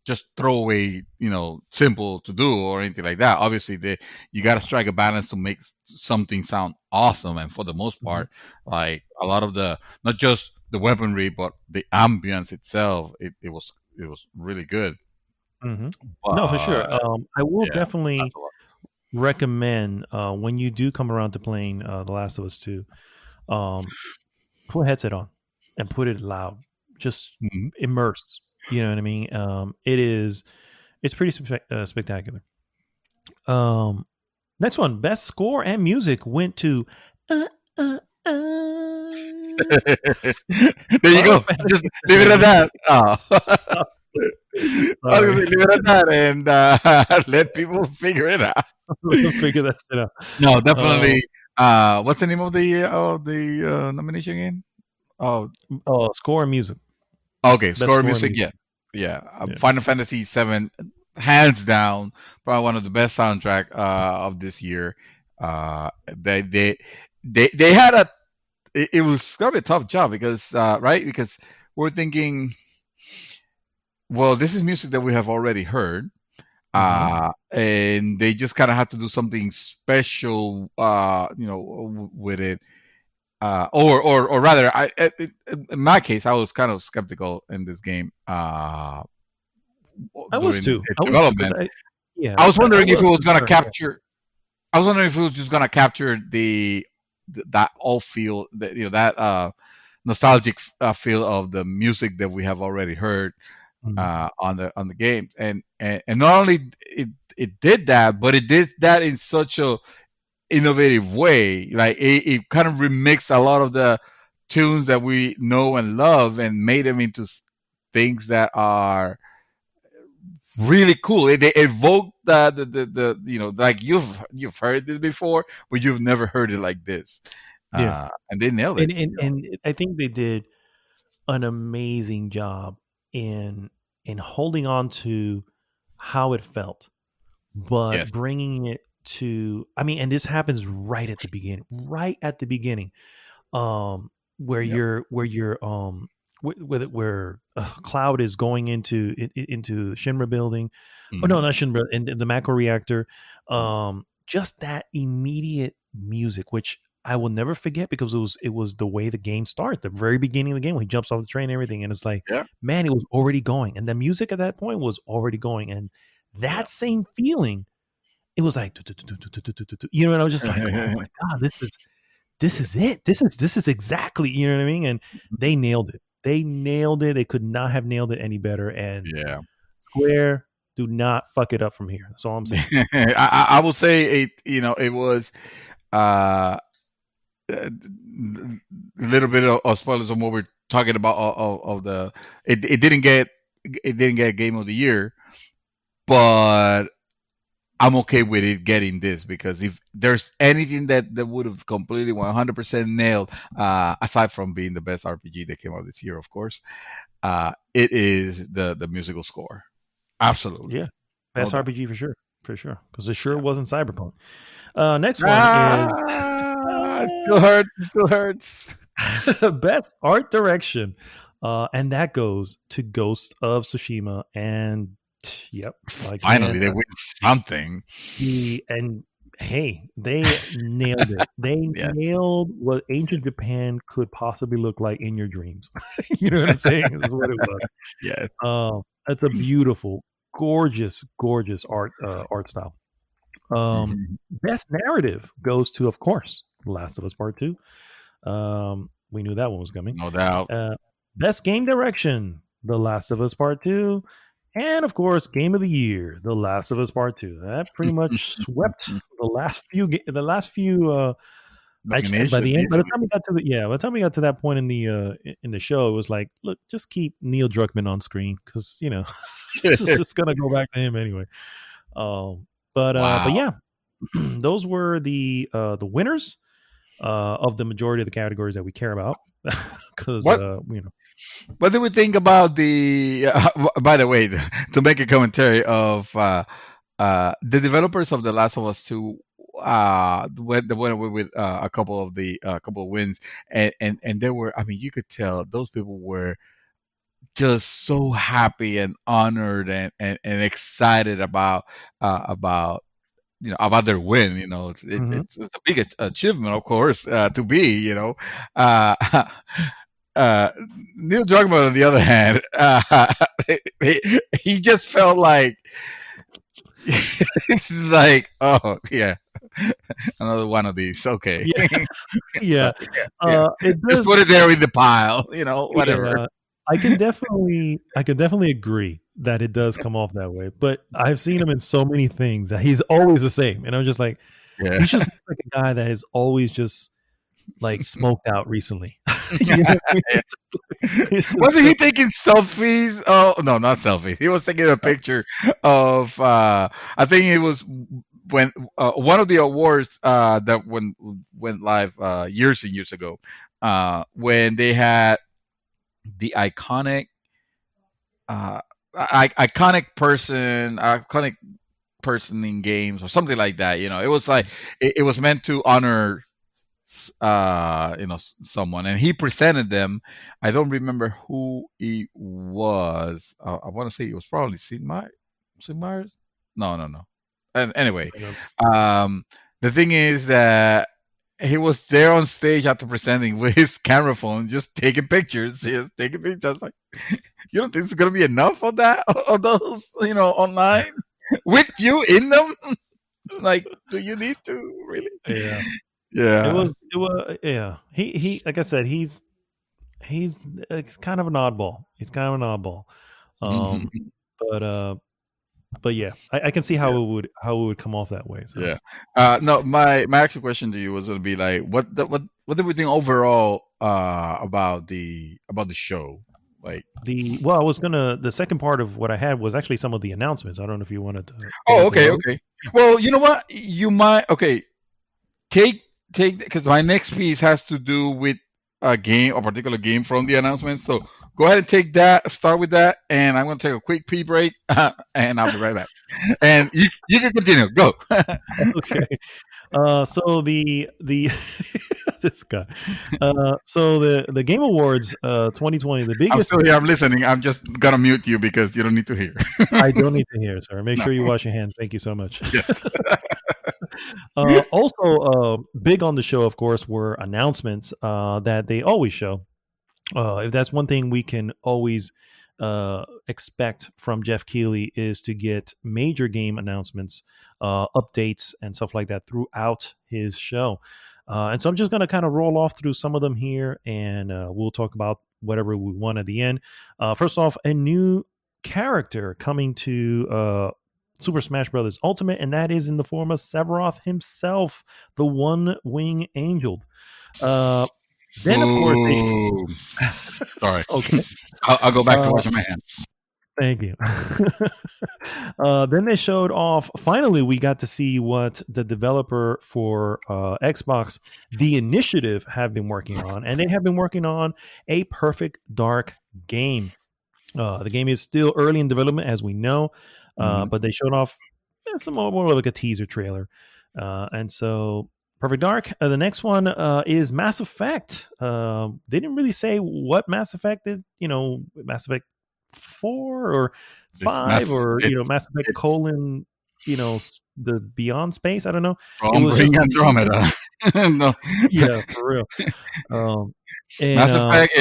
just throwaway, simple to do or anything like that. Obviously, you got to strike a balance to make something sound awesome. And for the most part, like a lot of not just the weaponry, but the ambience itself, it was it was really good.
Hmm. No, for sure.
But
I will
yeah,
definitely
that's a lot.
recommend when you do come around to playing The Last of Us 2, um, put a headset on and put it loud. Just
Mhm.
immerse. You know what I mean? It's pretty spectacular. Um, Next one, best score and music went to uh, uh,
There you
Final
go. Just
Fantasy
leave it at
7.
that. Oh.
Oh,
I was gonna
sorry,
say leave it at that and let people figure it out.
figure that shit out.
No,
Um,
definitely. What's the name of the nomination again? Oh,
Score and music,
okay.
best
Score
score and
music.
music.
Yeah, yeah.
Yeah.
Final Fantasy VII, hands down, probably one of the best soundtrack of this year. They they had a. It was gonna be a tough job because right, because we're thinking, well, this is music that we have already heard.
Hmm.
And they just kind of had to do something special, with it. Or rather, in my case, I was kind of skeptical in this game
I was
during
too.
its
I was too because
development.
yeah,
I was
I
wondering if it
was
was
too
gonna
first. Yeah.
capture. I was wondering if it was just gonna capture that all feel that that nostalgic feel of the music that we have already heard
Mhm.
on the game, and not only it did that, but it did that in such a innovative way. Like it kind of remixed a lot of the tunes that we know and love and made them into things that are really cool. They evoke the like you've heard this before, but you've never heard it like this.
Yeah.
And they nailed
And,
it.
and and I think they did an amazing job in holding on to how it felt,
Yes.
but bringing it to, I mean, and this happens right at the beginning, um, where
Yep.
where Cloud is going into Shinra building. Oh
Hmm.
no, not Shinra, in the macro reactor. Just that immediate music, which I will never forget because it was the way the game starts, the very beginning of the game when he jumps off the train and everything, and it's like,
Yeah.
man, it was already going, and the music at that point was already going, and
Yeah.
that same feeling, it was like, you know, and I was just like, oh my god, this
Yeah.
is it. This is exactly, you know what I mean? And they nailed it. They nailed it. They could not have nailed it any better. And
Yeah.
Square, do not fuck it up from here. That's all I'm saying.
I will say it. It was uh, a little bit of spoilers on what we're talking about of the. It didn't get Game of the Year, but I'm okay with it getting this because if there's anything that would have completely 100% nailed, aside from being the best RPG that came out this year, of course, it is the musical score. Absolutely,
Yeah.
no
Best
doubt.
RPG for sure. For sure. Because it sure
Yeah.
wasn't Cyberpunk. Next one is
It still hurts. It still hurts.
best art direction. And that goes to Ghost of Tsushima. And yep,
Finally,
again,
they win something.
and hey, they nailed it. They
Yeah.
nailed what ancient Japan could possibly look like in your dreams. You know what I'm saying? Is what it was.
Yes.
That's a beautiful, gorgeous, gorgeous art style.
Mhm.
Best narrative goes to, of course, The Last of Us Part Two. We knew that one was coming.
No doubt.
Best game direction, The Last of Us Part Two, and of course, Game of the Year, The Last of Us Part Two. That pretty much swept the last few. By
Nomination
the end, by the
easily.
time we got to by the time we got to that point in the show, it was like, look, just keep Neil Druckmann on screen because this is just gonna go back to him anyway. Um, but
Wow.
yeah, those were the winners of the majority of the categories that we care about because
What What do we think about the? By the way, to make a commentary of the developers of The Last of Us 2, went away with a couple of wins, and they were. I mean, you could tell those people were just so happy and honored and excited about about their win.
Mhm.
It's a big achievement, of course, to be. Uh, Neil Druckmann, on the other hand, he just felt like it's like, oh yeah, another one of these. Okay,
Yeah,
so, yeah.
it
Just
does.
put it there in the pile, whatever.
Yeah, I can definitely agree that it does come off that way. But I've seen him in so many things that he's always the same, and I'm just like,
Yeah.
he just looks like a guy that is always just like smoked out recently. You know what I mean?
Wasn't he taking selfies? Oh no, not selfies. He was taking a picture of. I think it was when one of the awards that went live years and years ago, when they had the iconic person in games or something like that. It was like it was meant to honor someone, and he presented them. I don't remember who it was. I want to say it was probably Sid Meier's. No. And anyway, the thing is that he was there on stage after presenting with his camera phone, just taking pictures. Just taking pictures. Like, you don't think it's gonna be enough of that, of those, online with you in them? Like, do you need to really?
Yeah.
Yeah.
It was yeah. He like I said, he's kind of an oddball. He's kind of an oddball. But yeah, I can see how it would come off that way. So.
Yeah. No, my actual question to you was going to be like, what did we think overall about the show? Like
the second part of what I had was actually some of the announcements. I don't know if you wanted to.
Oh, okay. Well, you know what? You might take because my next piece has to do with a particular game from the announcement. So go ahead and take that. Start with that, and I'm going to take a quick pee break, and I'll be right back. And you can continue. Go.
Okay. So the this guy. So the Game Awards 2020, the biggest.
I'm still here. I'm listening. I'm just gonna mute you because you don't need to hear.
I don't need to hear, sir. Make sure you wash your hands. Thank you so much.
Yes.
Also, big on the show, of course, were announcements that they always show. If that's one thing we can always expect from Jeff Keighley is to get major game announcements, updates, and stuff like that throughout his show. And so I'm just going to kind of roll off through some of them here, and we'll talk about whatever we want at the end. First off, a new character coming to Super Smash Bros. Ultimate, and that is in the form of Sephiroth himself, the One-Wing Angel. Then, of course,
sorry.
Okay,
I'll go back to washing my hands.
Thank you. Then they showed off. Finally, we got to see what the developer for Xbox, The Initiative, have been working on, and they have been working on a Perfect Dark game. The game is still early in development, as we know, but they showed off some more like a teaser trailer, and so. Perfect Dark. The next one is Mass Effect. They didn't really say what Mass Effect is. Mass Effect 4 or 5 or Mass Effect colon. The Beyond Space. I don't know.
It was just Andromeda. No.
Yeah, for real.
Mass Effect.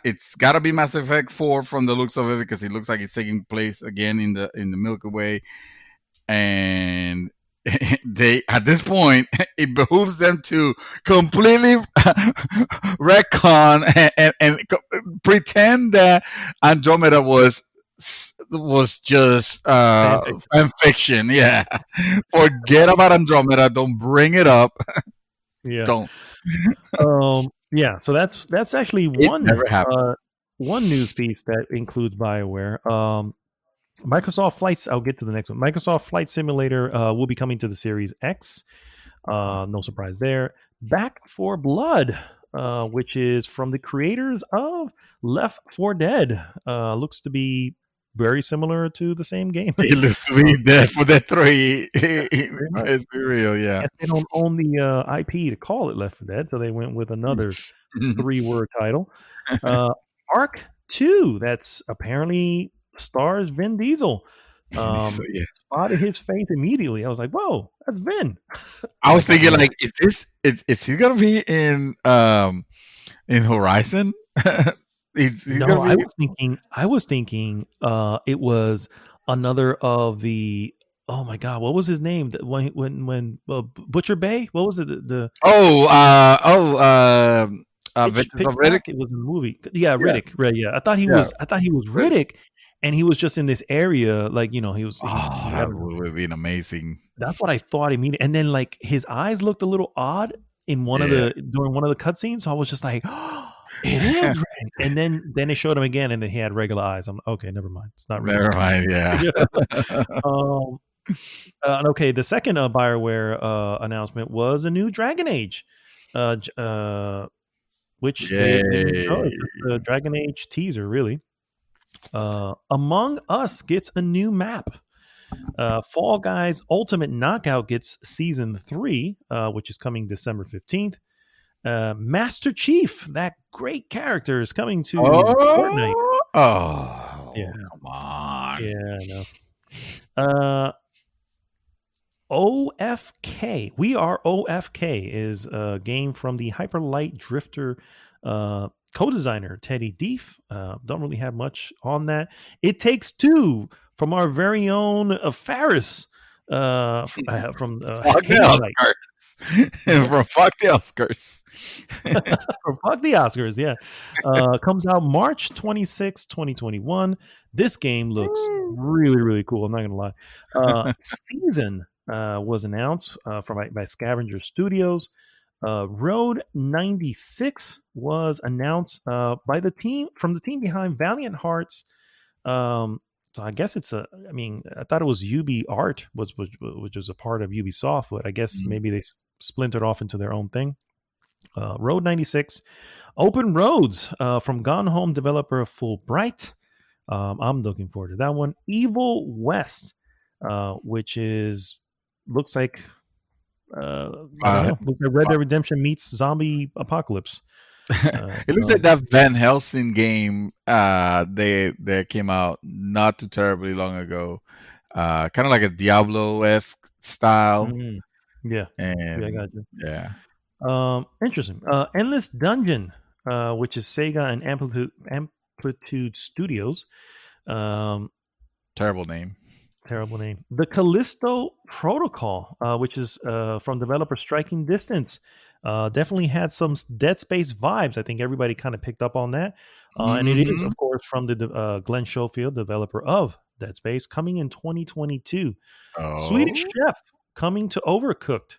It's got to be Mass Effect 4 from the looks of it because it looks like it's taking place again in the Milky Way, and. They at this point it behooves them to completely retcon and pretend that Andromeda was just fan fiction. Yeah, forget about Andromeda. Don't bring it up.
Yeah,
don't.
Yeah, so that's actually one news piece that includes BioWare. Microsoft Flights, I'll get to the next one. Microsoft Flight Simulator will be coming to the Series X. No surprise there. Back 4 Blood, which is from the creators of Left 4 Dead. Looks to be very similar to the same game.
It looks to be Dead for Dead 3. Let's be real, yeah.
They don't own the IP to call it Left 4 Dead, so they went with another 3-word title. Arc 2, that's apparently... stars Vin Diesel. Spotted his face immediately. I was like, "Whoa, that's Vin."
I was thinking, like, is he gonna be in Horizon? He's
No,
gonna be.
I was thinking it was another of the, oh my god, what was his name? When Butcher Bay, what was it? The
Vengeance
Pitch
of Riddick.
Black, it was a movie. Yeah,
Yeah,
Riddick. Right, yeah.
yeah.
I thought he was
Riddick.
Riddick, and he was just in this area, like,
Oh,
he
that
had a,
would have been amazing.
that's what I thought immediately. And then like his eyes looked a little odd in
Yeah.
during one of the cutscenes. So I was just like, oh, it is Riddick. And then they showed him again, and then he had regular eyes. I'm okay, never mind. It's not Riddick.
Never mind. Yeah.
um, and okay, the second Bioware announcement was a new Dragon Age, which they didn't show. It's just the Dragon Age teaser, really. Among Us gets a new map. Fall Guys Ultimate Knockout gets season 3, which is coming December 15th. Master Chief, that great character, is coming to Fortnite.
Oh,
Yeah,
come on.
yeah, I know. OFK, We Are OFK is a game from the Hyper Light Drifter co-designer Teddy Deef. Don't really have much on that. It Takes Two from our very own Faris from
Fuck the
Hazelight.
Oscars. From fuck the Oscars.
From Fuck the Oscars, yeah. Comes out March 26, 2021. This game looks really, really cool. I'm not going to lie. Season was announced by Scavenger Studios. Road 96 was announced by the team behind Valiant Hearts. So I guess it's I thought it was UB Art which was a part of Ubisoft, but I guess maybe they splintered off into their own thing. Road 96, Open Roads from Gone Home developer Fulbright. I'm looking forward to that one. Evil West, which looks like I don't know. Looks like Red Dead Redemption meets Zombie Apocalypse.
It looks like that Van Helsing game they came out not too terribly long ago. Kind of like a Diablo-esque style.
Yeah.
And
I got you.
Yeah.
Interesting. Endless Dungeon, which is Sega and Amplitude Studios.
Terrible name.
The Callisto Protocol, which is from developer Striking Distance. Definitely had some Dead Space vibes. I think everybody kind of picked up on that. And it is, of course, from the Glenn Schofield, developer of Dead Space, coming in 2022. Swedish Chef coming to Overcooked.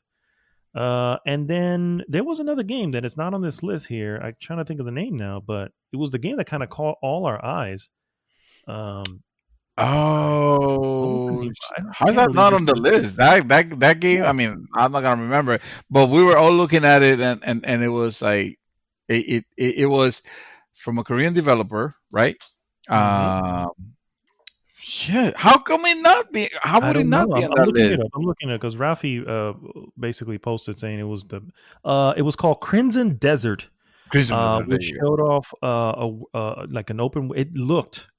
And then there was another game that is not on this list here. I'm trying to think of the name now, but it was the game that kind of caught all our eyes.
How's that not on the list? That game. Yeah. I mean, I'm not gonna remember, but we were all looking at it, and it was like it was from a Korean developer, right? Shit, how come it not be? How would it not be on that list?
I'm looking it up because Ralphie basically posted saying it was it was called Crimson Desert. Which showed off like an open. It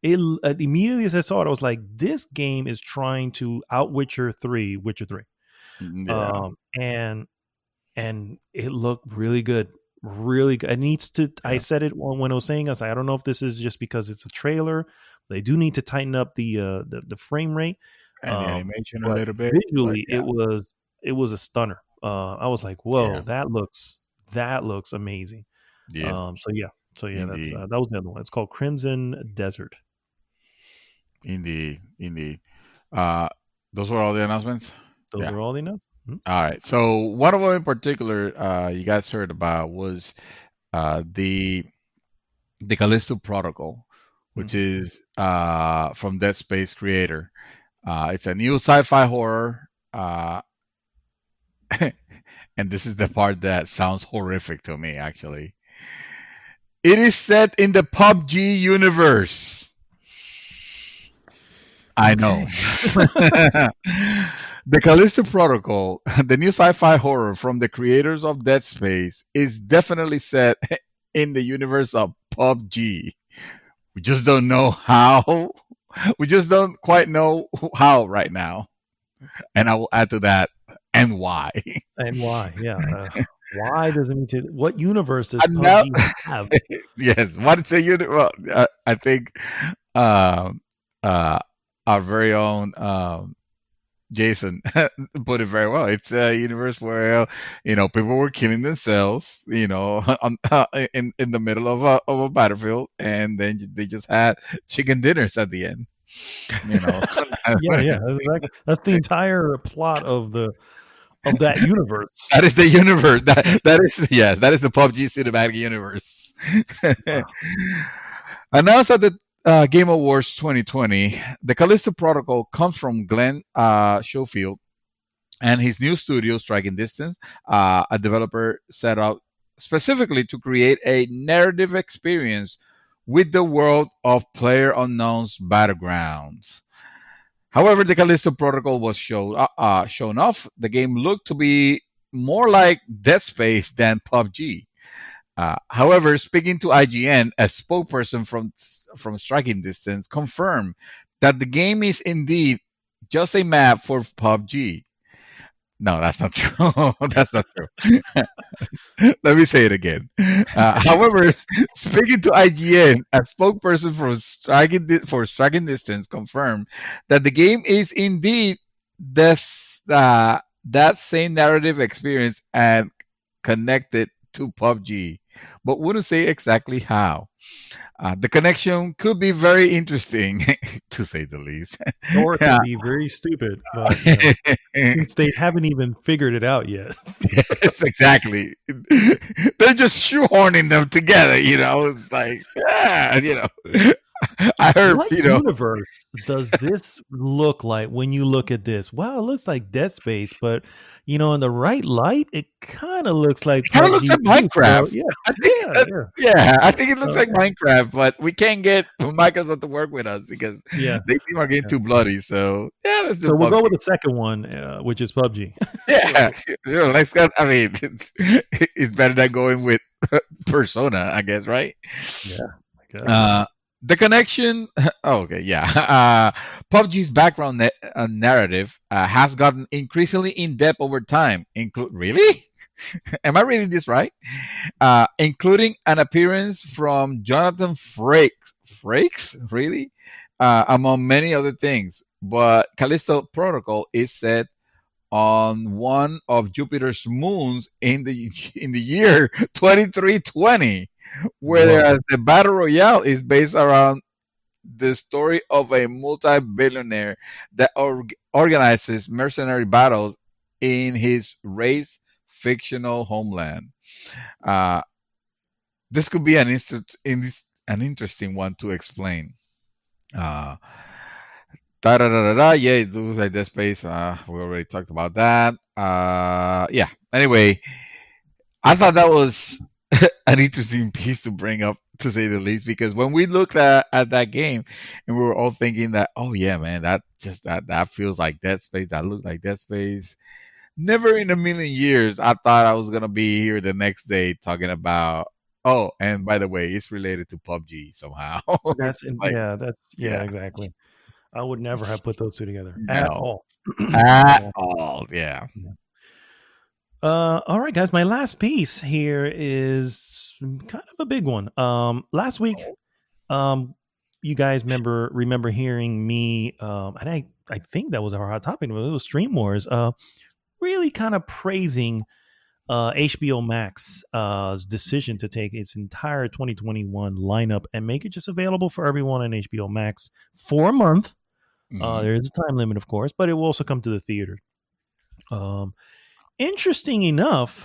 immediately as I saw it, I was like, "This game is trying to out Witcher 3,
Yeah.
And it looked really good, really good. It needs to. Yeah. I said it when I was saying us. I don't know if this is just because it's a trailer. They do need to tighten up the frame rate
and the animation a little bit.
Visually, yeah. it was a stunner. I was like, "Whoa, yeah. that looks amazing."
Yeah.
So that's that was the other one. It's called Crimson Desert.
Indeed. Those were all the announcements.
Those were all the announcements.
Mm-hmm. All right. So one of them in particular, you guys heard about was the Callisto Protocol, which is from Dead Space creator. It's a new sci-fi horror. And this is the part that sounds horrific to me, actually. It is set in the PUBG universe. I know. The Callisto Protocol, the new sci-fi horror from the creators of Dead Space, is definitely set in the universe of PUBG. We just don't know how. We just don't quite know how right now. And I will add to that, and why.
And why, yeah. Why does it need to? What universe does
And now,
PUBG have?
yes, what say you? Well, I think um, uh, our very own Jason put it very well. It's a universe where people were killing themselves, in the middle of a battlefield, and then they just had chicken dinners at the end. You know,
Yeah. That's the entire plot of that universe.
that is the universe. That is, yeah, that is the PUBG cinematic universe.
Wow.
Announced at the Game Awards 2020, the Callisto Protocol comes from Glenn Schofield and his new studio, Striking Distance, a developer set out specifically to create a narrative experience with the world of PlayerUnknown's Battlegrounds. However, the Callisto Protocol was shown off. The game looked to be more like Dead Space than PUBG. However, speaking to IGN, a spokesperson from Striking Distance confirmed that the game is indeed just a map for PUBG. No, that's not true. That's not true. Let me say it again. However, speaking to IGN, a spokesperson for Striking Distance confirmed that the game is indeed that same narrative experience and connected to PUBG, but wouldn't say exactly how. The connection could be very interesting, to say the least.
Or it could be very stupid, but since they haven't even figured it out yet.
Yes, exactly. They're just shoehorning them together, It's like, I heard,
What universe does this look like when you look at this? Wow, it looks like Dead Space, but in the right light, it kind of looks like
it kind of looks like Minecraft.
So,
I think it looks like Minecraft, but we can't get Microsoft to work with us because they seem are getting too bloody. So let's do
so we'll
PUBG.
go with the second one, which is PUBG.
Yeah, I mean, it's better than going with Persona, I guess, right?
Yeah, I guess.
The connection. Okay, yeah. PUBG's background narrative has gotten increasingly in depth over time. Really? Am I reading this right? Including an appearance from Jonathan Frakes. Frakes, really? Among many other things. But Callisto Protocol is set on one of Jupiter's moons in the year 2320. Whereas the battle royale is based around the story of a multi-billionaire that organizes mercenary battles in his race fictional homeland. This could be an interesting one to explain. Yeah, it looks like Dead Space. We already talked about that. Yeah. Anyway, I thought that was an interesting piece to bring up, to say the least, because when we looked at that game and we were all thinking that, oh yeah, man, that feels like Dead Space, that looked like Dead Space. Never in a million years I thought I was gonna be here the next day talking about, oh, and by the way, it's related to PUBG somehow.
That's
like,
exactly. I would never have put those two together
at
all.
At all, yeah.
All right, guys. My last piece here is kind of a big one. Last week, you guys remember hearing me, and I think that was our hot topic. It was Stream Wars. Really kind of praising HBO Max's decision to take its entire 2021 lineup and make it just available for everyone on HBO Max for a month. There is a time limit, of course, but it will also come to the theater. Interesting enough,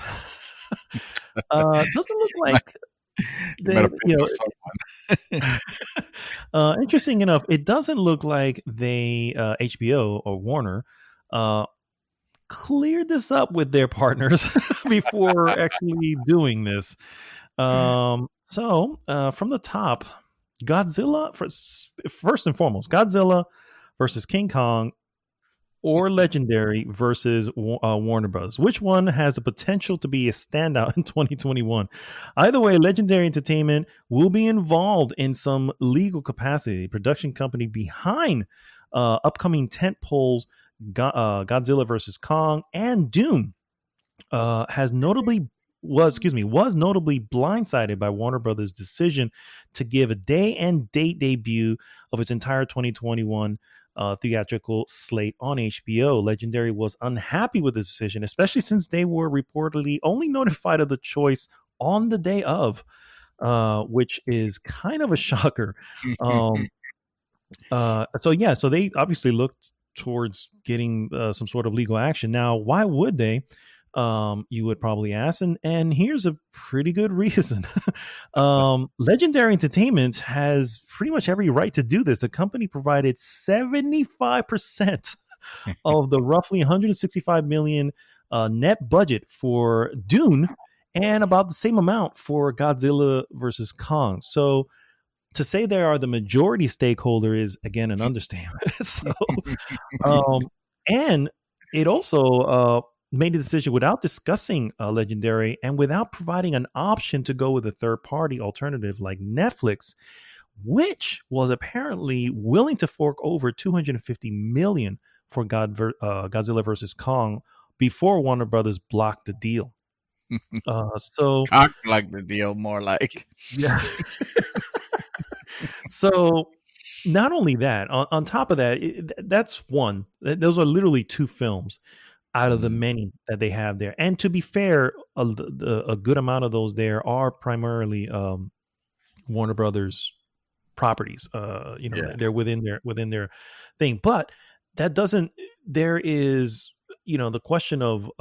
doesn't look like interesting enough, it doesn't look like they HBO or Warner cleared this up with their partners before actually doing this. So from the top, Godzilla, first and foremost, Godzilla versus King Kong, or Legendary versus Warner Bros. Which one has the potential to be a standout in 2021? Either way, Legendary Entertainment will be involved in some legal capacity. Production company behind upcoming tentpoles Godzilla versus Kong and Doom has notably was notably blindsided by Warner Brothers' decision to give a day and date debut of its entire 2021 theatrical slate on HBO. Legendary was unhappy with the decision, especially since they were reportedly only notified of the choice on the day of, which is kind of a shocker. So they obviously looked towards getting some sort of legal action. Now, why would they? You would probably ask, and here's a pretty good reason. Legendary Entertainment has pretty much every right to do this. The company provided 75% of the roughly 165 million net budget for Dune, and about the same amount for Godzilla versus Kong. So to say they are the majority stakeholder is again an understatement. So, and it also made a decision without discussing Legendary and without providing an option to go with a third party alternative like Netflix, which was apparently willing to fork over 250 million for Godzilla versus Kong before Warner Brothers blocked the deal. So
Cock like the deal, more like.
yeah. So not only that, on top of that, that's one. Those are literally two films out of the many that they have there. And to be fair, a good amount of those there are primarily Warner Brothers properties. They're within their thing. But that doesn't. There is the question of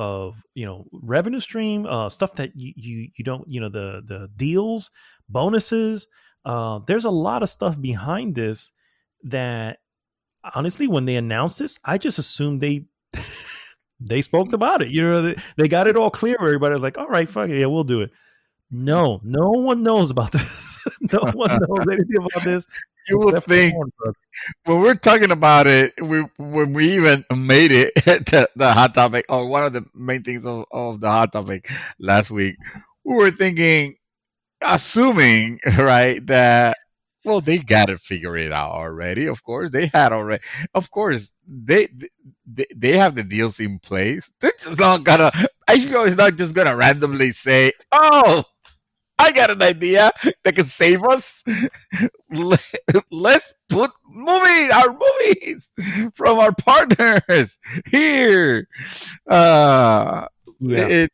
revenue stream, stuff that you don't, the deals, bonuses. There's a lot of stuff behind this that honestly, when they announced this, I just assumed they spoke about it. They got it all clear. Everybody was like, all right, fuck it. Yeah, we'll do it. No one knows about this. No one knows anything about this.
You would think when we're talking about it, when we even made it to the hot topic, or one of the main things of the hot topic last week, we were thinking, assuming, right, that, well, they got to figure it out already. Of course, they had already. Of course, they have the deals in place. They're just not gonna. HBO is not just gonna randomly say, "Oh, I got an idea that can save us. Let's put our movies from our partners here."
It's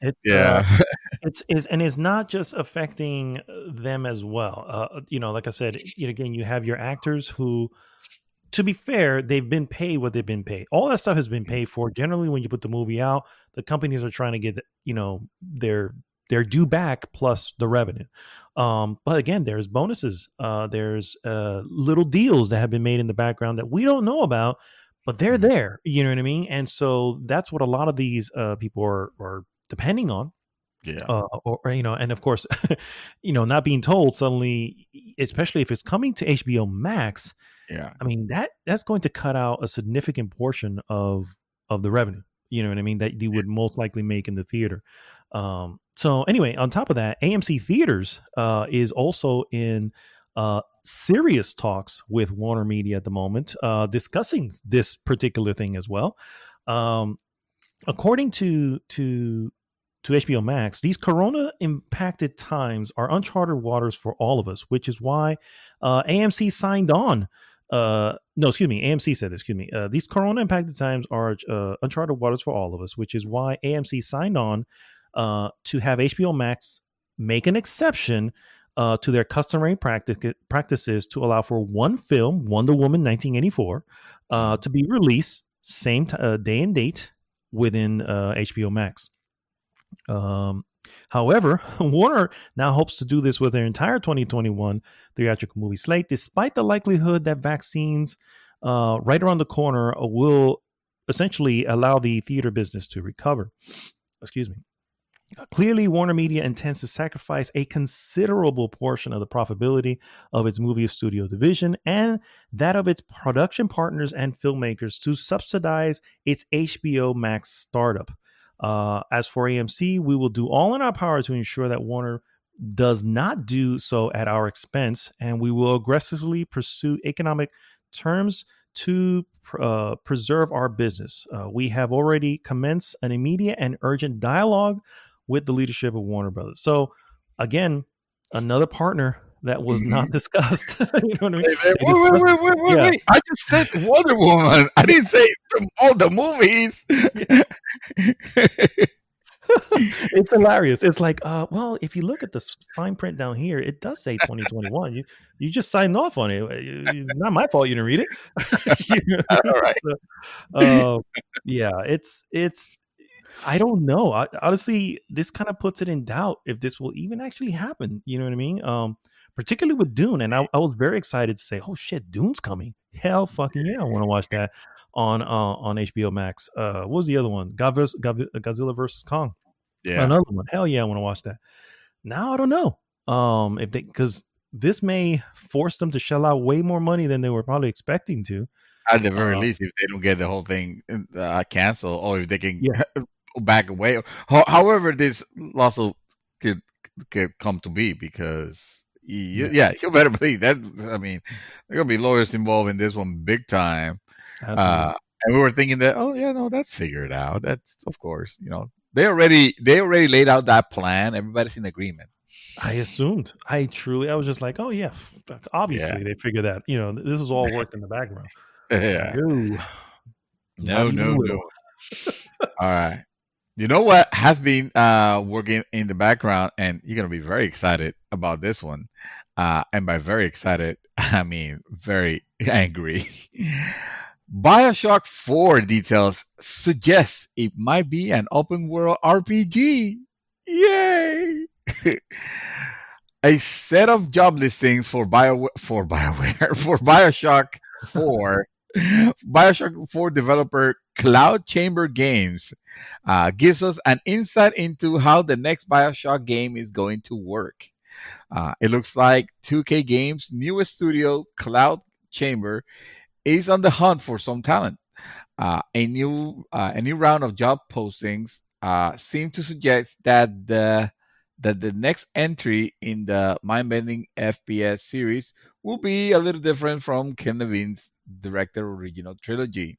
not just affecting them as well. Like I said, again, you have your actors who, to be fair, they've been paid what they've been paid. All that stuff has been paid for. Generally, when you put the movie out, the companies are trying to get their due back plus the revenue. But again, there's bonuses. There's little deals that have been made in the background that we don't know about, but they're there. You know what I mean? And so that's what a lot of these people are depending on.
Yeah.
And of course, not being told suddenly, especially if it's coming to HBO Max.
Yeah.
I mean, that's going to cut out a significant portion of the revenue. You know what I mean? That you would most likely make in the theater. So anyway, on top of that, AMC Theaters is also in serious talks with Warner Media at the moment, discussing this particular thing as well. According to HBO Max, these corona-impacted times are uncharted waters for all of us, which is why AMC signed on. AMC said, these corona-impacted times are uncharted waters for all of us, which is why AMC signed on to have HBO Max make an exception to their customary practices to allow for one film, Wonder Woman 1984, to be released same day and date within HBO Max. However, Warner now hopes to do this with their entire 2021 theatrical movie slate, despite the likelihood that vaccines right around the corner will essentially allow the theater business to recover. Excuse me. Clearly, Warner Media intends to sacrifice a considerable portion of the profitability of its movie studio division and that of its production partners and filmmakers to subsidize its HBO Max startup. As for AMC, we will do all in our power to ensure that Warner does not do so at our expense, and we will aggressively pursue economic terms to preserve our business. We have already commenced an immediate and urgent dialogue with the leadership of Warner Brothers. So again, another partner that was not discussed. You know what I mean? They discussed,
Wait. I just said Wonder Woman. I didn't say from all the movies.
It's hilarious. It's like, well, if you look at the fine print down here, it does say 2021. You just signed off on it. It's not my fault you didn't read it. You know what I mean?
All right.
So, yeah, it's. I don't know. Honestly, this kind of puts it in doubt if this will even actually happen. You know what I mean? Particularly with Dune, and I was very excited to say, "Oh shit, Dune's coming! Hell, fucking yeah, I want to watch that on HBO Max." What was the other one? Godzilla versus Kong.
Yeah.
Another one. Hell yeah, I want to watch that. Now I don't know. If they, because this may force them to shell out way more money than they were probably expecting to.
At the very least, if they don't get the whole thing canceled, or if they can
Yeah.
back away. However, this lawsuit could come to be, because you better believe that. I mean, there are gonna be lawyers involved in this one big time.
Absolutely.
And we were thinking that, oh yeah, no, that's figured out. That's, of course, they already laid out that plan. Everybody's in agreement.
I assumed. I was just like, oh yeah, obviously they figured that. This was all worked in the background.
Yeah.
No.
All right. You know what has been working in the background, and you're gonna be very excited about this one. And by very excited, I mean very angry. BioShock 4 details suggest it might be an open world RPG. Yay! A set of job listings for BioShock 4. BioShock 4 developer Cloud Chamber Games gives us an insight into how the next BioShock game is going to work. It looks like 2K Games' newest studio, Cloud Chamber, is on the hunt for some talent. A new round of job postings seem to suggest that the next entry in the mind-bending FPS series will be a little different from Ken Levine's directed original trilogy.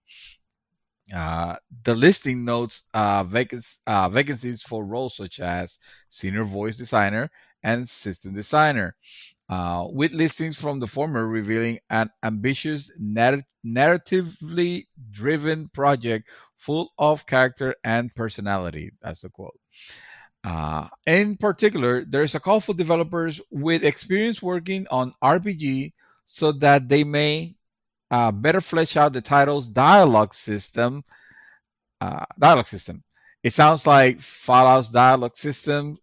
The listing notes vacancies for roles such as senior voice designer and system designer, with listings from the former revealing an ambitious, narratively driven project full of character and personality. That's the quote. In particular, there is a call for developers with experience working on RPG so that they may better flesh out the title's dialogue system. It sounds like Fallout's dialogue system.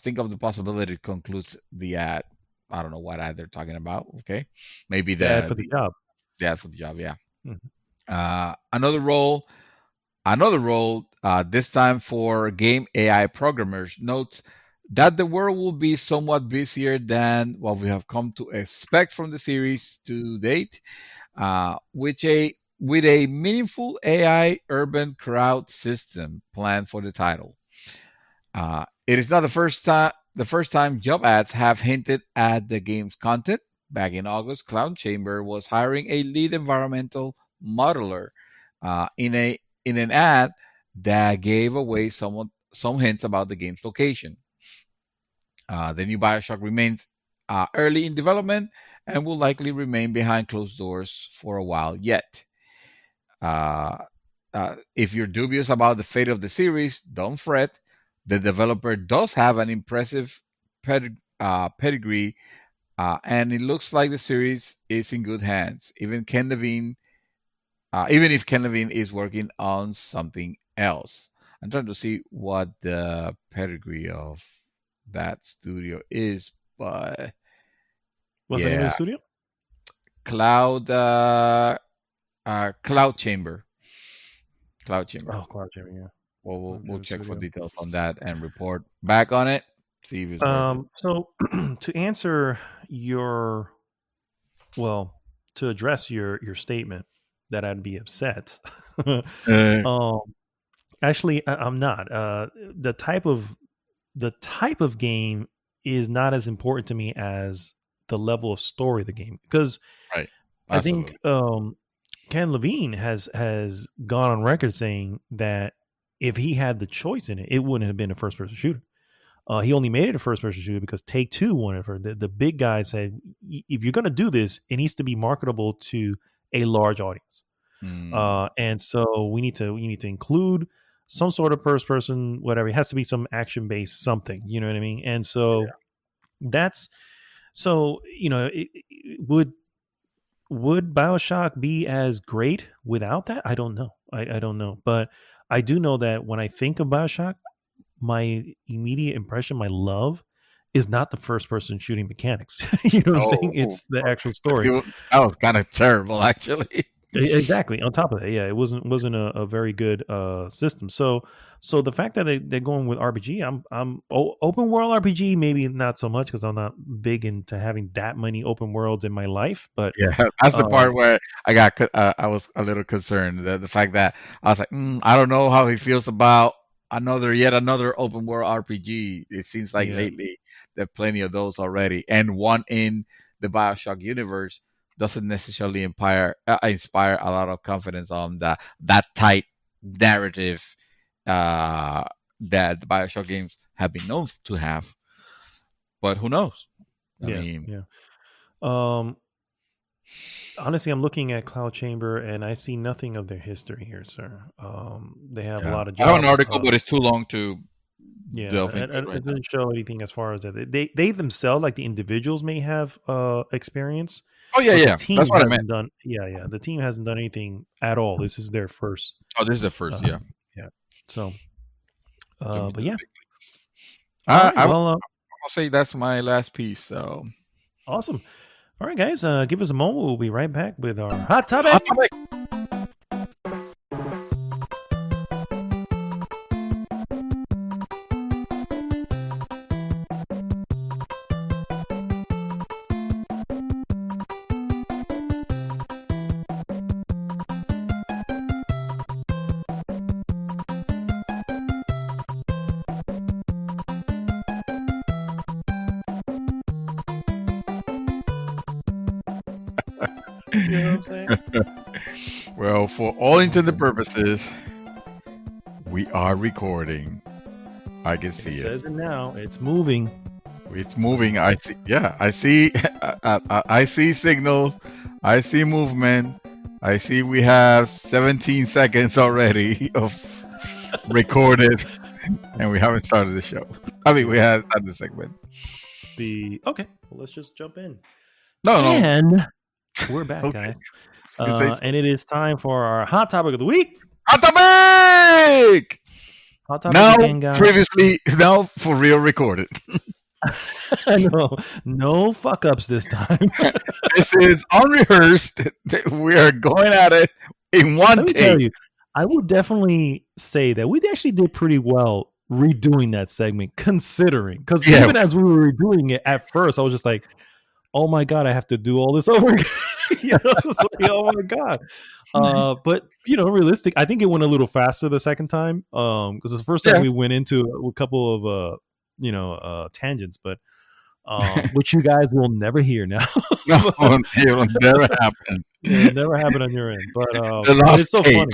Think of the possibility it concludes the ad. I don't know what ad they're talking about. Okay, maybe
the ad for the job.
The ad for the job. Yeah.
Mm-hmm.
Another role. This time for game AI programmers, notes that the world will be somewhat busier than what we have come to expect from the series to date, with a meaningful AI urban crowd system planned for the title. It is not the first time job ads have hinted at the game's content. Back in August, Cloud Chamber was hiring a lead environmental modeler in an ad that gave away some hints about the game's location. The new BioShock remains early in development and will likely remain behind closed doors for a while yet. If you're dubious about the fate of the series, don't fret. The developer does have an impressive pedigree, and it looks like the series is in good hands. Even if Ken Levine is working on something else. I'm trying to see what the pedigree of that studio is, but
what's the name of the studio?
Cloud Chamber. Cloud Chamber.
Oh, Cloud Chamber, yeah.
Well, we'll check for details on that and report back on it. See if it's
so to answer to address your statement that I'd be upset. Actually, I'm not. The type of game is not as important to me as the level of story of the game, because
right.
I think Ken Levine has gone on record saying that if he had the choice in it, it wouldn't have been a first person shooter. He only made it a first person shooter because Take Two wanted for the big guy said, if you're going to do this, it needs to be marketable to a large audience. And so we need to include some sort of first person, whatever. It has to be some action based something, you know what I mean? And so that's so, you know, would BioShock be as great without that? I don't know. I don't know. But I do know that when I think of BioShock, my immediate impression, my love, is not the first person shooting mechanics. You know what I'm saying? It's the actual story.
That was kind of terrible, actually.
Exactly. On top of that, yeah, it wasn't a very good system. So the fact that they're going with RPG, I'm open world RPG, maybe not so much because I'm not big into having that many open worlds in my life. But
yeah, that's the part where I was a little concerned. The fact that I was like, I don't know how he feels about yet another open world RPG. It seems like lately there are plenty of those already, and one in the BioShock universe doesn't necessarily inspire a lot of confidence on that tight narrative that the BioShock games have been known to have. But who knows? I mean,
honestly, I'm looking at Cloud Chamber and I see nothing of their history here, sir. They have a lot of jobs.
I have an article, but it's too long to delve into.
It doesn't show anything as far as that. They themselves, like the individuals, may have experience.
Oh yeah. That's what I meant.
The team hasn't done anything at all. This is their first.
Oh, this is the first. Yeah.
So, but yeah.
I'll say that's my last piece. So
awesome. All right, guys. Give us a moment. We'll be right back with our hot topic. You know what I'm saying?
Well, for all intended purposes, we are recording. I can see it.
It says it now. It's moving.
It's moving. I see. Yeah, I see. I see signals. I see movement. I see we have 17 seconds already of recorded, and we haven't started the show. I mean, we have started the segment.
Okay. Well, let's just jump in.
No.
We're back, guys. And it is time for our hot topic of the week.
Hot topic!
Hot topic
now,
again, guys.
Now for real recorded.
No fuck ups this time.
This is unrehearsed. We are going at it in one
Let me tell you, I will definitely say that we actually did pretty well redoing that segment, considering. Because even as we were redoing it at first, I was just like, oh my God, I have to do all this over again. Oh my God. But, realistic, I think it went a little faster the second time. Because the first time we went into a couple of, tangents, but which you guys will never hear now.
No, it will never happen.
It'll never happen on your end. But it's so funny.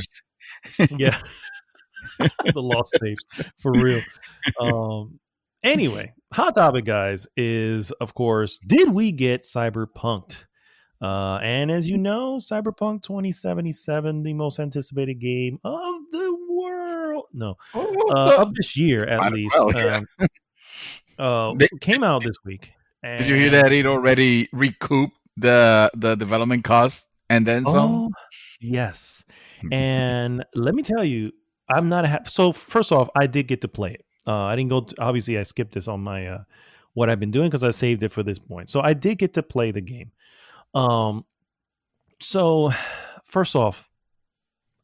Yeah. The lost tapes, for real. Anyway, hot topic, guys, is, of course, did we get Cyberpunked? And as you know, Cyberpunk 2077, the most anticipated game of the world. No, of this year, at least. Came out this week.
Did you hear that it already recouped the development cost and then some?
Yes. And let me tell you, I'm not so first off, I did get to play it. I didn't go obviously I skipped this on my what I've been doing because I saved it for this point. So I did get to play the game. So first off,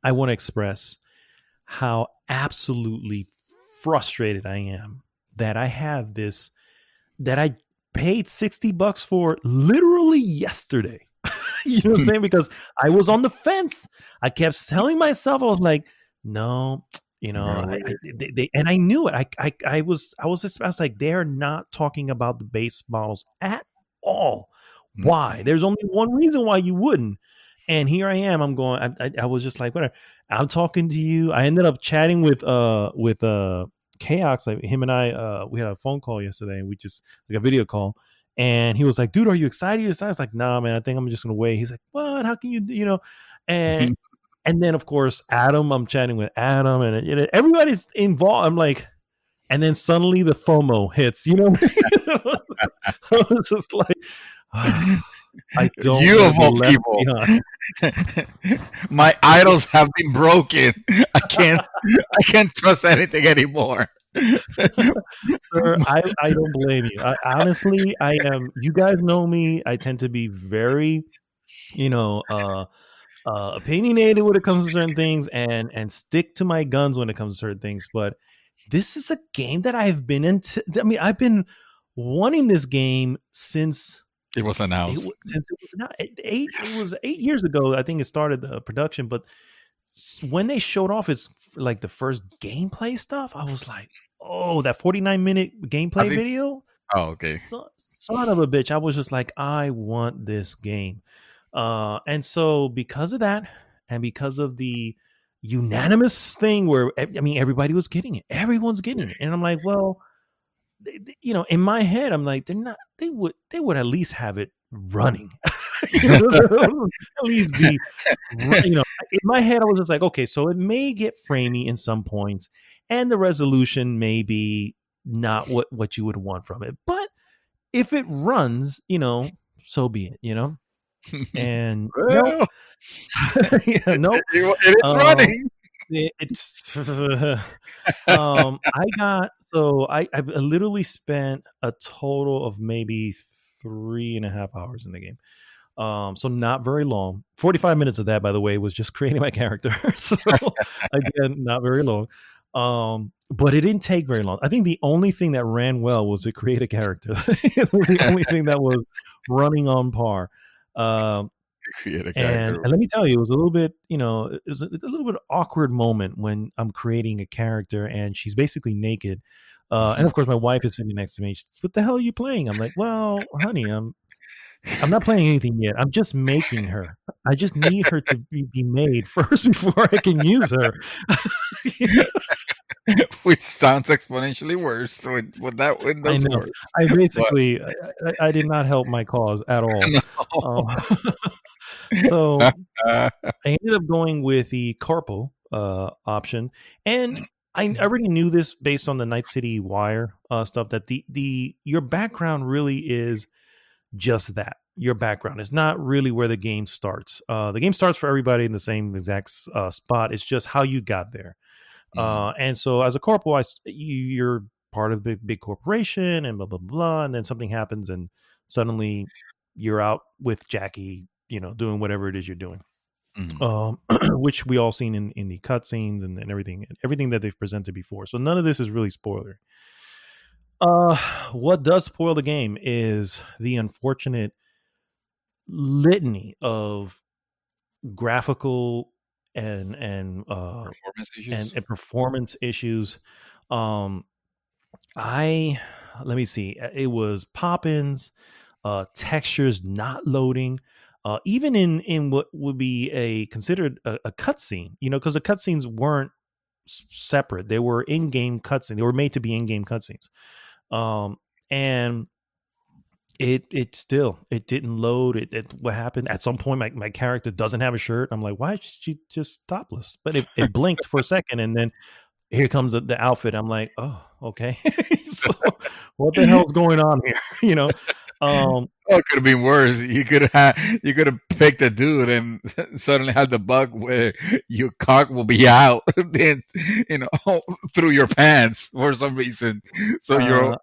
I want to express how absolutely frustrated I am that I have this that I paid $60 for literally yesterday. You know what I'm saying? Because I was on the fence. I kept telling myself, I was like, no, and I knew it. I was like, they're not talking about the base models at all. Why? There's only one reason why you wouldn't. And here I am. I'm going. I was just like, whatever. I'm talking to you. I ended up chatting with Chaos. Like him and I, we had a phone call yesterday, and we just like a video call. And he was like, "Dude, are you excited? You excited?" I was like, "Nah, man. I think I'm just gonna wait." He's like, "What? How can you? You know?" And and then of course Adam. I'm chatting with Adam, and you know, everybody's involved. I'm like, and then suddenly the FOMO hits. You know, I was just like. I don't
You
want
of
to be
all
left
people.
behind.
My idols have been broken. I can't trust anything anymore.
Sir, I don't blame you. Honestly, I am. You guys know me. I tend to be very, you know, opinionated when it comes to certain things, and stick to my guns when it comes to certain things. But this is a game that I've been into. I mean, I've been wanting this game since
It was announced.
since it was not eight. It was 8 years ago. I think it started the production, but when they showed off its like the first gameplay stuff, I was like, "Oh, that 49-minute gameplay video!
Oh, okay.
Son of a bitch!" I was just like, "I want this game," and so because of that, and because of the unanimous thing where I mean everybody was getting it, everyone's getting it, and I'm like, well, you know, in my head, I'm like, they're not. They would at least have it running. You know, at least be, you know, in my head, I was just like, okay, so it may get framey in some points, and the resolution may be not what you would want from it. But if it runs, you know, so be it, you know. And
Well,
yeah, nope.
it is running.
It's I literally spent a total of maybe 3.5 hours in the game. So not very long. 45 minutes of that, by the way, was just creating my character. So again, not very long. But it didn't take very long. I think the only thing that ran well was to create a character. It was the only thing that was running on par.
Create a
And
character.
let me tell you, it was a little bit, you know, it was a little bit awkward moment when I'm creating a character and she's basically naked. And of course, my wife is sitting next to me. She says, "What the hell are you playing?" I'm like, "Well, honey, I'm not playing anything yet. I'm just making her. I just need her to be made first before I can use her."
Which sounds exponentially worse with that
I
Windows
know.
word.
I basically, I did not help my cause at all.
No.
So I ended up going with the Carpo option, and I already knew this based on the Night City Wire stuff that the your background really is just that. Your background is not really where the game starts. The game starts for everybody in the same exact spot. It's just how you got there. And so as a corporal, you're part of a big corporation and blah, blah, blah. And then something happens and suddenly you're out with Jackie, you know, doing whatever it is you're doing. Which we all seen in the cutscenes and everything that they've presented before. So none of this is really spoiler. What does spoil the game is the unfortunate litany of graphical and
Performance issues.
and performance issues. I let me see. It was pop-ins, textures not loading. Even in what would be considered a cutscene, you know, because the cutscenes weren't separate; they were in-game cutscenes. They were made to be in-game cutscenes, and it didn't load. What happened at some point? My character doesn't have a shirt. I'm like, why is she just topless? But it blinked for a second, and then here comes the outfit. I'm like, oh, okay. So what the hell's going on here? You know.
Oh, it could have been worse. You could have picked a dude and suddenly had the bug where your cock will be out, then you know, through your pants for some reason. So you're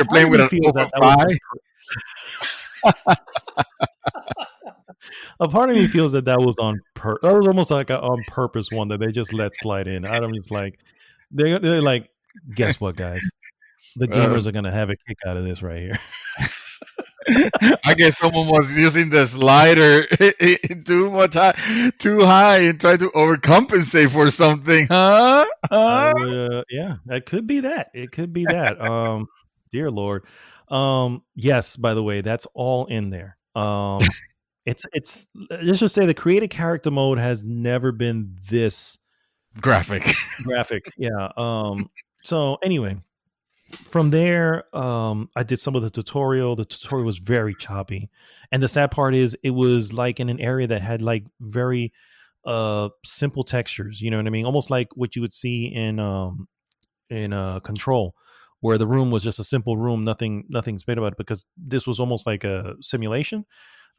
playing with an open thigh.
A part of me feels that was on that was almost like an on purpose one that they just let slide in. I'm just like, they're like, guess what, guys? The gamers are gonna have a kick out of this right here.
I guess someone was using the slider too high, and tried to overcompensate for something, huh?
Yeah, that could be that. It could be that. Dear Lord. Yes, by the way, that's all in there. It's let's just say the create a character mode has never been this
graphic.
Yeah. So anyway, from there, I did some of the tutorial. The tutorial was very choppy, and the sad part is it was like in an area that had like very simple textures. You know what I mean? Almost like what you would see in Control, where the room was just a simple room, nothing's made about it, because this was almost like a simulation.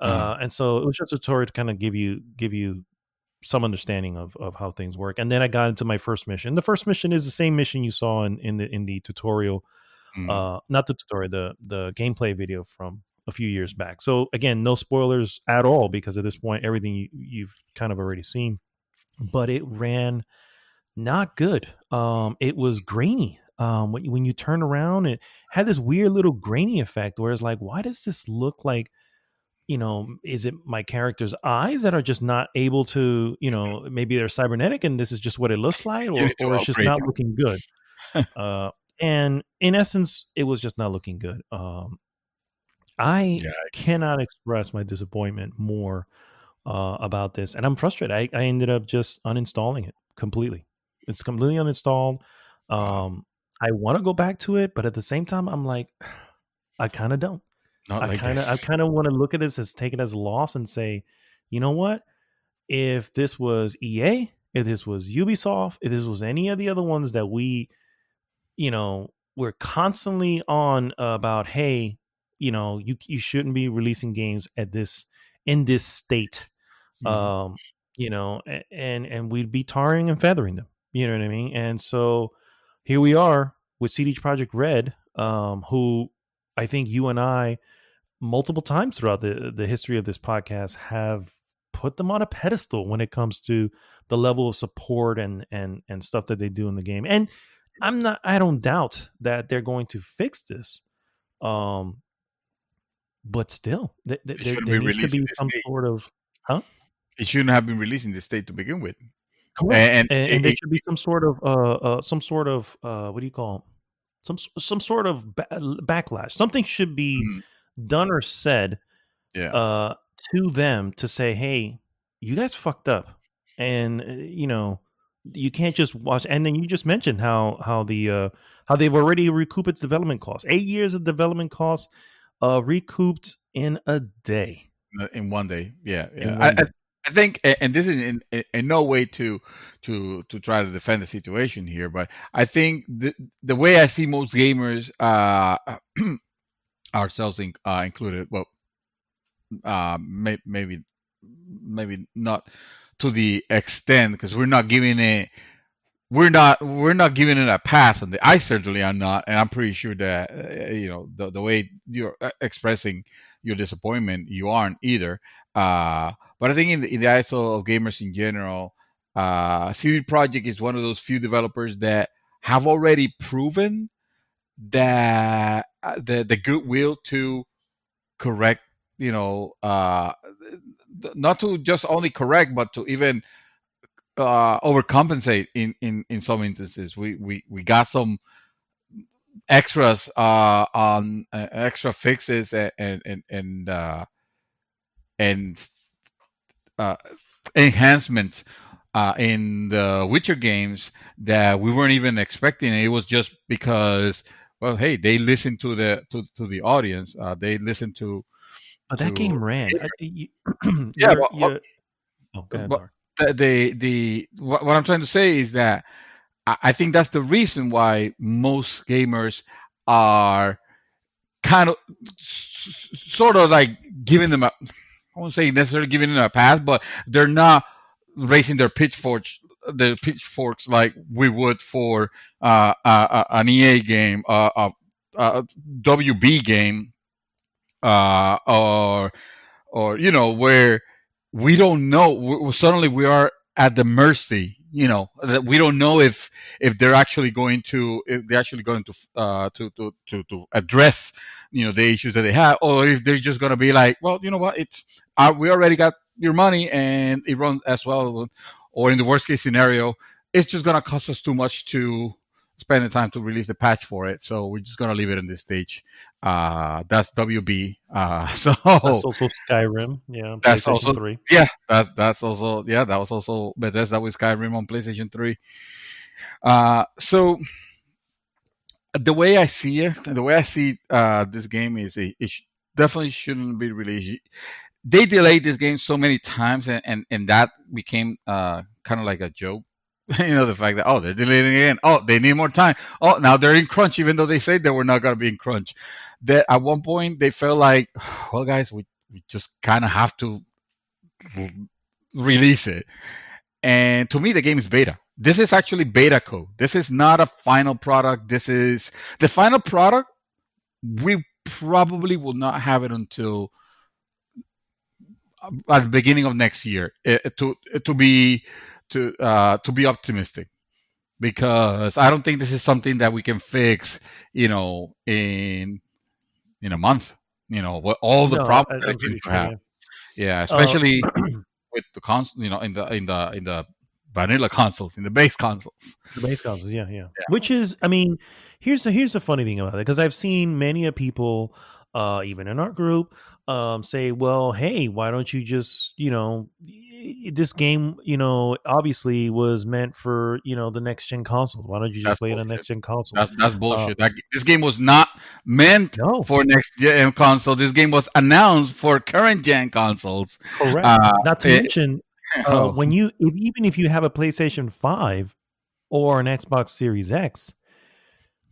And so it was just a tutorial to kind of give you some understanding of how things work. And then I got into my first mission. The first mission is the same mission you saw in the tutorial, not the tutorial, the gameplay video from a few years back. So again, no spoilers at all, because at this point everything you've kind of already seen. But it ran not good. It was grainy. When you turn around, it had this weird little grainy effect where it's like, why does this look like, is it my character's eyes that are just not able to, maybe they're cybernetic and this is just what it looks like, or it's just not looking good. And in essence, it was just not looking good. I cannot express my disappointment more about this, and I'm frustrated. I ended up just uninstalling it completely. It's completely uninstalled. I want to go back to it, but at the same time, I'm like, I kind of don't. I kind of want to look at this as take it as a loss and say, you know what? If this was EA, if this was Ubisoft, if this was any of the other ones that we're constantly on about, hey, you shouldn't be releasing games in this state, and we'd be tarring and feathering them. You know what I mean? And so here we are with CD Projekt Red, who I think you and I multiple times throughout the history of this podcast have put them on a pedestal when it comes to the level of support and stuff that they do in the game. And I don't doubt that they're going to fix this. But still, there needs to be some sort of,
It shouldn't have been released in this state to begin with.
Correct. And there should be some sort of what do you call it? Some sort of backlash. Something should be done or said to them to say, hey, you guys fucked up, and you can't just watch. And then you just mentioned how they've already recouped its development costs. 8 years of development costs recouped in a day.
In one day. I think, and this is in no way to try to defend the situation here, but I think the way I see most gamers, ourselves included, well, maybe not to the extent, because we're not giving it a pass on the. I certainly am not, and I'm pretty sure that the way you're expressing your disappointment, you aren't either. But I think in the eyes of gamers in general, CD Projekt is one of those few developers that have already proven that the goodwill to correct, not to just only correct, but to even overcompensate in some instances. We got some extras on extra fixes and enhancements in the Witcher games that we weren't even expecting. It was just because, well, hey, they listened to the audience. They listened to.
But that game ran.
What I'm trying to say is that I think that's the reason why most gamers are kind of sort of like giving them I won't say necessarily giving them a pass, but they're not raising their pitchforks like we would for an EA game, a WB game, or where we don't know. Suddenly we are at the mercy. That we don't know if they're actually going to to address the issues that they have, or if they're just going to be like, well, you know what, it's we already got your money and it runs as well, or in the worst case scenario, it's just going to cost us too much to spend the time to release the patch for it. So we're just gonna leave it in this stage. That's WB. So
That's also Skyrim. Yeah,
that's
PlayStation
also
3.
that's also that was also Bethesda with Skyrim on PlayStation 3. So the way I see this game is definitely shouldn't be released. They delayed this game so many times, and that became kind of like a joke. The fact that they're delaying it again. Oh, they need more time. Oh, now they're in crunch, even though they said they were not gonna be in crunch. That at one point they felt like, well, guys, we just kind of have to release it. And to me, the game is beta. This is actually beta code. This is not a final product. This is the final product. We probably will not have it until at the beginning of next year. To be optimistic, because I don't think this is something that we can fix, in a month. What all the
No,
problems that
I'm
it seems
pretty
to
sure.
have.
Yeah.
Yeah, especially with the console, in the vanilla consoles, in the base consoles.
The base consoles, yeah. Which is, I mean, here's the funny thing about it, because I've seen many of people, even in our group, say, well, hey, why don't you just, this game, obviously was meant for, the next gen console. Why don't you just
That's
play it on
bullshit.
next gen console?
That's bullshit. This game was not meant
No,
for next gen console. This game was announced for current gen consoles.
correct. Not to mention,
Oh,
even if you have a PlayStation 5 or an Xbox Series X,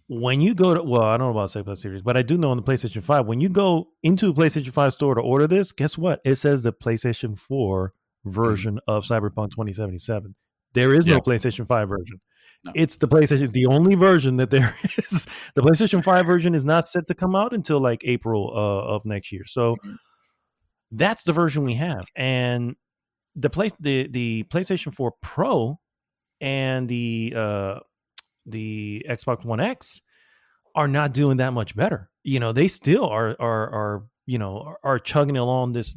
when you go to, well, I don't know about Xbox Series, but I do know on the PlayStation 5, when you go into a PlayStation 5 store to order this, guess what? It says the PlayStation 4 version of Cyberpunk 2077. There is no
yeah,
PlayStation 5 version.
no.
It's the only version that there is. The PlayStation 5 version is not set to come out until like April of next year. So that's the version we have. And the PlayStation 4 Pro and the Xbox One X are not doing that much better. They still are chugging along this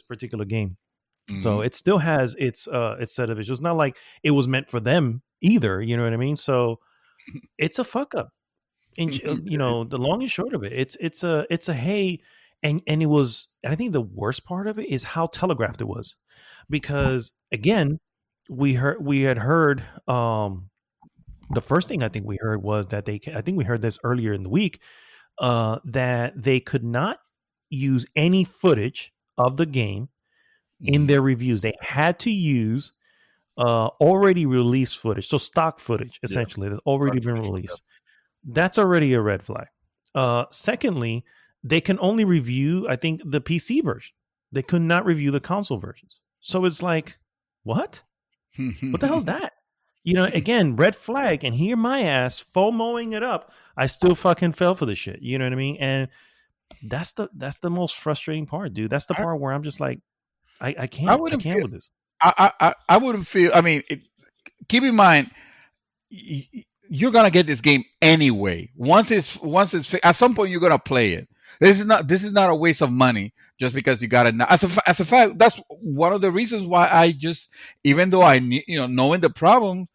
particular game. So it still has its set of issues. It's not like it was meant for them either. You know what I mean? So it's a fuck up. And the long and short of it, it's a hey, and it was. And I think the worst part of it is how telegraphed it was, because again, we had heard. The first thing I think we heard was that I think we heard this earlier in the week, that they could not use any footage of the game in their reviews. They had to use already released footage, so stock footage essentially that's already been released. That's already a red flag. Secondly, they can only review, I think, the PC version. They could not review the console versions. So it's like, what? What the hell's that? Again, red flag, and here my ass FOMOing it up. I still fucking fell for the shit. You know what I mean? And that's the most frustrating part, dude. That's the part where I'm just like, I can't with this.
I wouldn't feel. I mean, keep in mind, you're gonna get this game anyway. Once it's at some point you're gonna play it. This is not a waste of money just because you got it now. As a fact, that's one of the reasons why I just, even though I knowing the problem,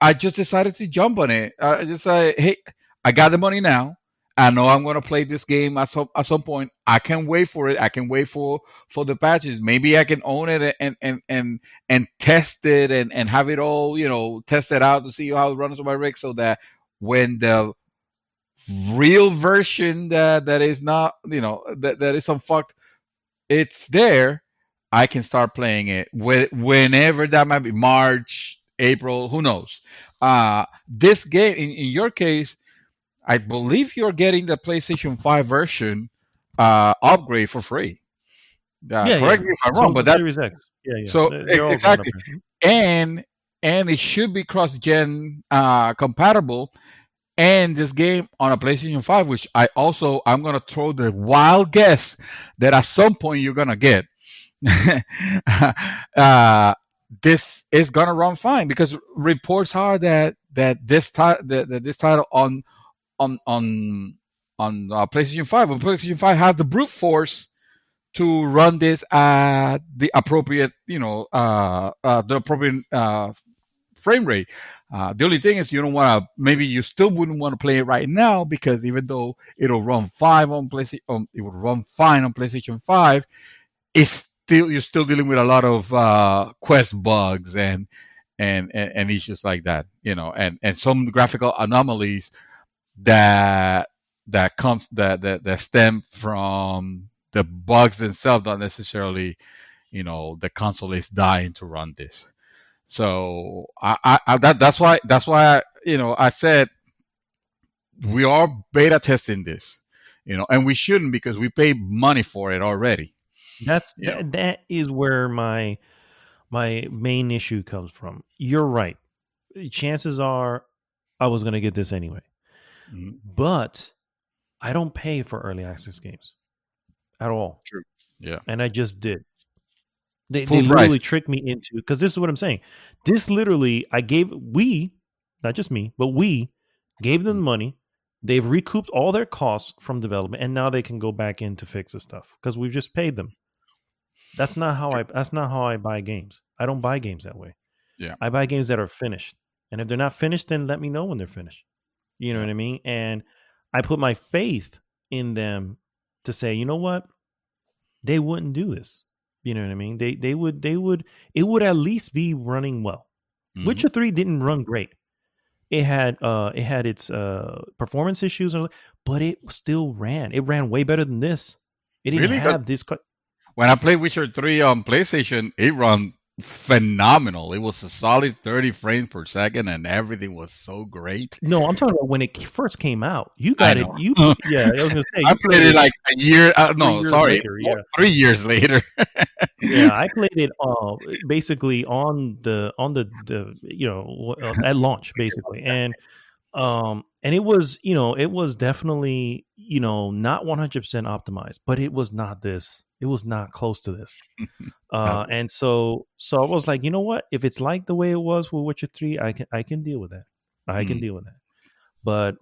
I just decided to jump on it. I just say, hey, I got the money now. I know I'm gonna play this game at some point. I can wait for it. I can wait for the patches. Maybe I can own it and test it and have it all tested out to see how it runs on my rig, so that when the real version that is not that is unfucked, it's there, I can start playing it whenever that might be, March, April, who knows. This game, in your case, I believe you're getting the PlayStation 5 version upgrade for free. Correct me if I'm wrong, but that's
Series X. Yeah.
So
They're all
exactly,
going up
and it should be cross-gen compatible. And this game on a PlayStation 5, which I'm gonna throw the wild guess that at some point you're gonna get. This is gonna run fine, because reports are that this title on PlayStation 5, when PlayStation 5 had the brute force to run this at the appropriate frame rate. The only thing is you don't want to. Maybe you still wouldn't want to play it right now because even though it'll run five on PlayStation, it would run fine on PlayStation 5. It's still you're still dealing with a lot of Quest bugs and issues like that, and some graphical anomalies that that stem from the bugs themselves, not necessarily the console is dying to run this. So that's why I said we are beta testing this, and we shouldn't because we pay money for it already.
That is where my main issue comes from. You're right. Chances are I was going to get this anyway. Mm-hmm. But I don't pay for early access games at all.
True. Yeah.
And I just did. They literally tricked me into, because this is what I'm saying. This literally, not just me, but we gave them money. They've recouped all their costs from development, and now they can go back in to fix the stuff because we've just paid them. That's not how I buy games. I don't buy games that way.
Yeah.
I buy games that are finished. And if they're not finished, then let me know when they're finished. You know what I mean? And I put my faith in them to say, you know what? They wouldn't do this. You know what I mean? They would it would at least be running well. Mm-hmm. Witcher 3 didn't run great. It had its performance issues, but it still ran. It ran way better than this. It didn't have this.
When I played Witcher 3 on PlayStation, it ran phenomenal. It was a solid 30 frames per second, and everything was so great.
No, I'm talking about when it first came out. You got it. Yeah, I was gonna say.
I played it like a year. No, sorry, later, 3 years later.
Yeah, I played it basically on the at launch basically, and it was definitely not 100% optimized, but it was not this. It was not close to this. And so I was like, you know what? If it's like the way it was with Witcher 3, I can deal with that. I can deal with that.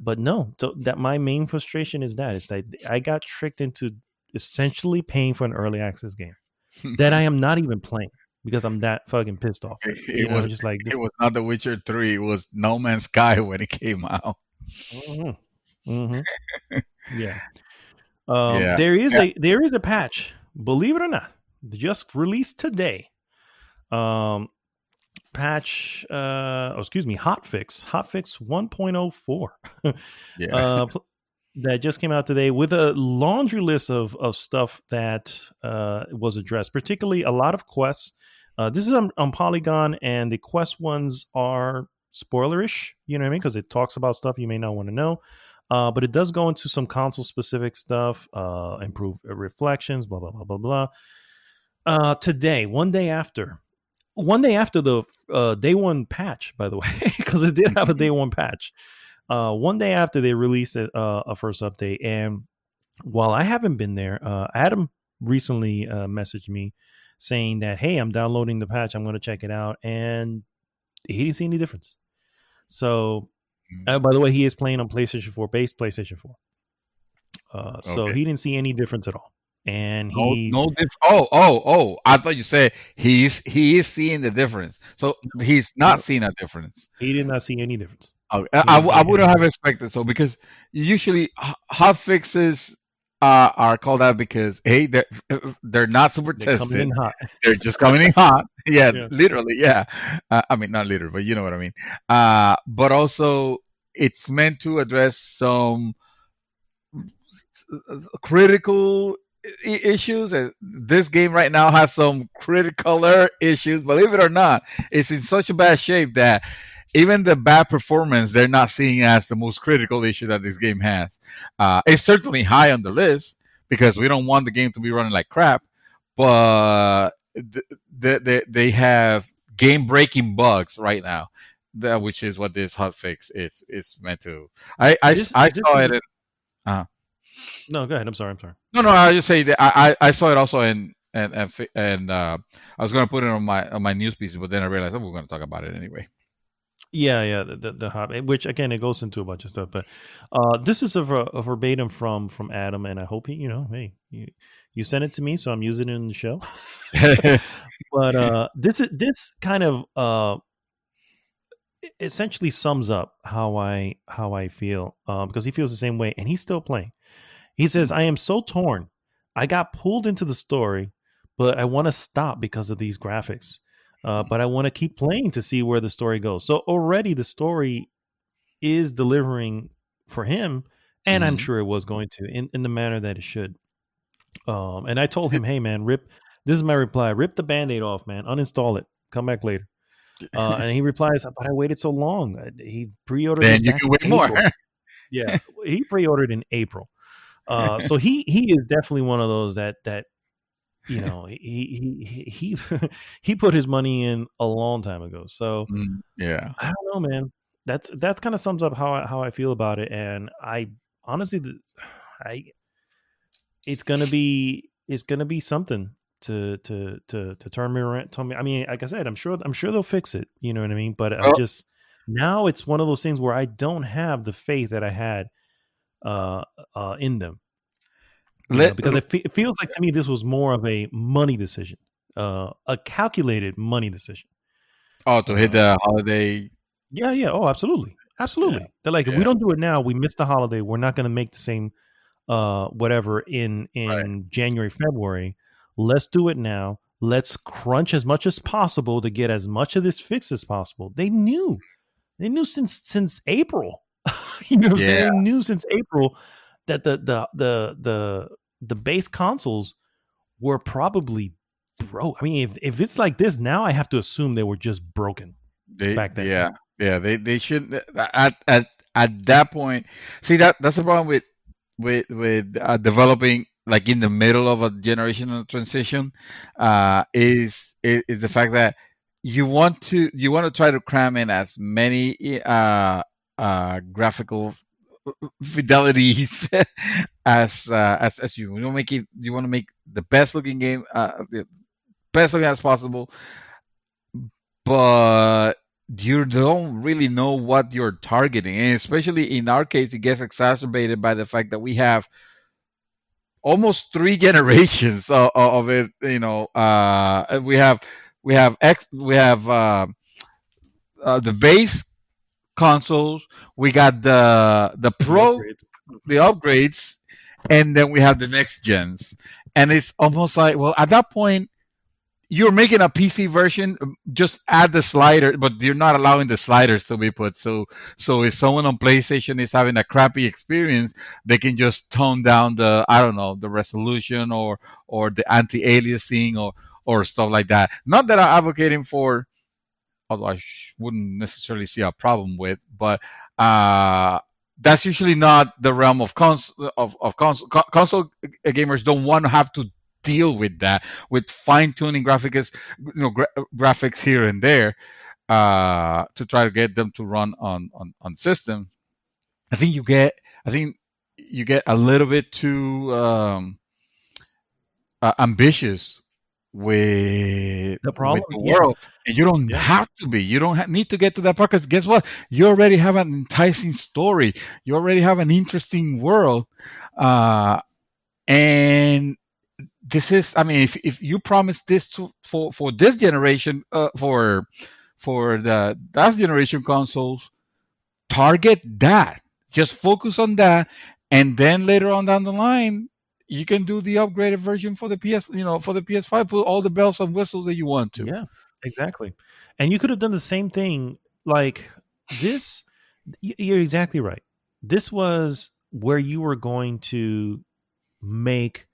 But no, so that my main frustration is that it's like I got tricked into essentially paying for an early access game that I am not even playing because I'm that fucking pissed off.
It was just like it was not The Witcher 3. It was No Man's Sky when it came out.
Mm-hmm. Mm-hmm. Yeah. There is a patch, believe it or not, just released today. Hotfix 1.04. That just came out today with a laundry list of stuff that was addressed, particularly a lot of quests. This is on Polygon, and the quest ones are spoilerish, you know what I mean? Because it talks about stuff you may not want to know. But it does go into some console-specific stuff, improve reflections, blah, blah, blah, blah, blah. Today, one day after the day one patch, by the way, because it did have a day one patch. One day after they released a first update, and while I haven't been there, Adam recently messaged me saying that, hey, I'm downloading the patch, I'm going to check it out, and he didn't see any difference. So... by the way, he is playing on PlayStation 4, base PlayStation 4. So he didn't see any difference at all. And he
no difference. Oh! I thought you said he is seeing the difference. So he's not seeing a difference.
He did not see any difference.
Okay. I wouldn't have expected so because usually hot fixes are called out because they're not super tested. Coming in hot. They're just coming in hot. Yeah, literally. Yeah. I mean, not literally, but you know what I mean. But also it's meant to address some critical issues. This game right now has some critical issues. Believe it or not, it's in such a bad shape that even the bad performance they're not seeing as the most critical issue that this game has. It's certainly high on the list because we don't want the game to be running like crap, but they have game-breaking bugs right now, which is what this hotfix is meant to. I saw it.
No, go ahead. I'm sorry.
No. I just say that I saw it also and I was going to put it on my news pieces, but then I realized we're going to talk about it anyway.
Yeah, the hot, which again it goes into a bunch of stuff, but this is a verbatim from Adam, and I hope hey, you sent it to me, so I'm using it in the show. But this kind of essentially sums up how I feel, because he feels the same way and he's still playing. He says, "I am so torn. I got pulled into the story, but I want to stop because of these graphics. But I want to keep playing to see where the story goes." So already the story is delivering for him, and I'm
Mhm.
sure it was going to in the manner that it should. And I told him, "Hey man, rip." This is my reply: "Rip the Band-Aid off, man. Uninstall it. Come back later." And he replies, "But I waited so long. He pre-ordered this
Then you
back
can
in
wait more.
April." Yeah, he pre-ordered in April. So he is definitely one of those that he he put his money in a long time ago. So
Yeah.
I don't know, man. That's kind of sums up how I feel about it. And I honestly, I it's gonna be something to turn me around. Tell me, I mean, like I said, I'm sure they'll fix it. You know what I mean? But I'm
Well,
just now it's one of those things where I don't have the faith that I had uh in them.
let
Because it feels like to me this was more of a money decision, a calculated money decision.
oh, to hit
Uh,
the holiday.
yeah, yeah. Oh, absolutely,
Yeah.
absolutely. They're like, if we
Yeah.
don't do it now, we miss the holiday. We're not going to make the same whatever
Right.
in January, February. Let's do it now. Let's crunch as much as possible to get as much of this fixed as possible. They knew since April. You know what I'm saying?
Yeah.
They knew since April that the base consoles were probably broke. I mean, if it's like this now, I have to assume they were just broken back then.
Yeah. Yeah. They shouldn't at that point. See, that's the problem with developing like in the middle of a generational transition. Is the fact that you want to try to cram in as many graphical fidelities as you want to make it. You want to make the best looking game, the best looking as possible, but you don't really know what you're targeting. And especially in our case, it gets exacerbated by the fact that we have almost three generations of it. We have the base consoles, we got the
The
pro,
upgrades.
the upgrades, and then we have the next gens. And it's almost like, well, at that point, you're making a PC version, just add the slider, but you're not allowing the sliders to be put. So if someone on PlayStation is having a crappy experience, they can just tone down the, I don't know, the resolution or the anti-aliasing or stuff like that. Not that I'm advocating for, although I wouldn't necessarily see a problem with, but that's usually not the realm of console gamers. Don't want to have to deal with that, with fine tuning graphics, graphics here and there, to try to get them to run on system. I think you get I think you get a little bit too ambitious
The
with
problem,
the
yeah,
world, and you don't
yeah,
have to be. You don't need to get to that part, because guess what? You already have an enticing story. You already have an interesting world, and this is. I mean, if you promise this for this generation, for the last generation consoles, target that. Just focus on that, and then later on down the line, you can do the upgraded version for the for the PS5. Put all the bells and whistles that you want to.
yeah, exactly. And you could have done the same thing. Like this, you're exactly right. This was where you were going to make,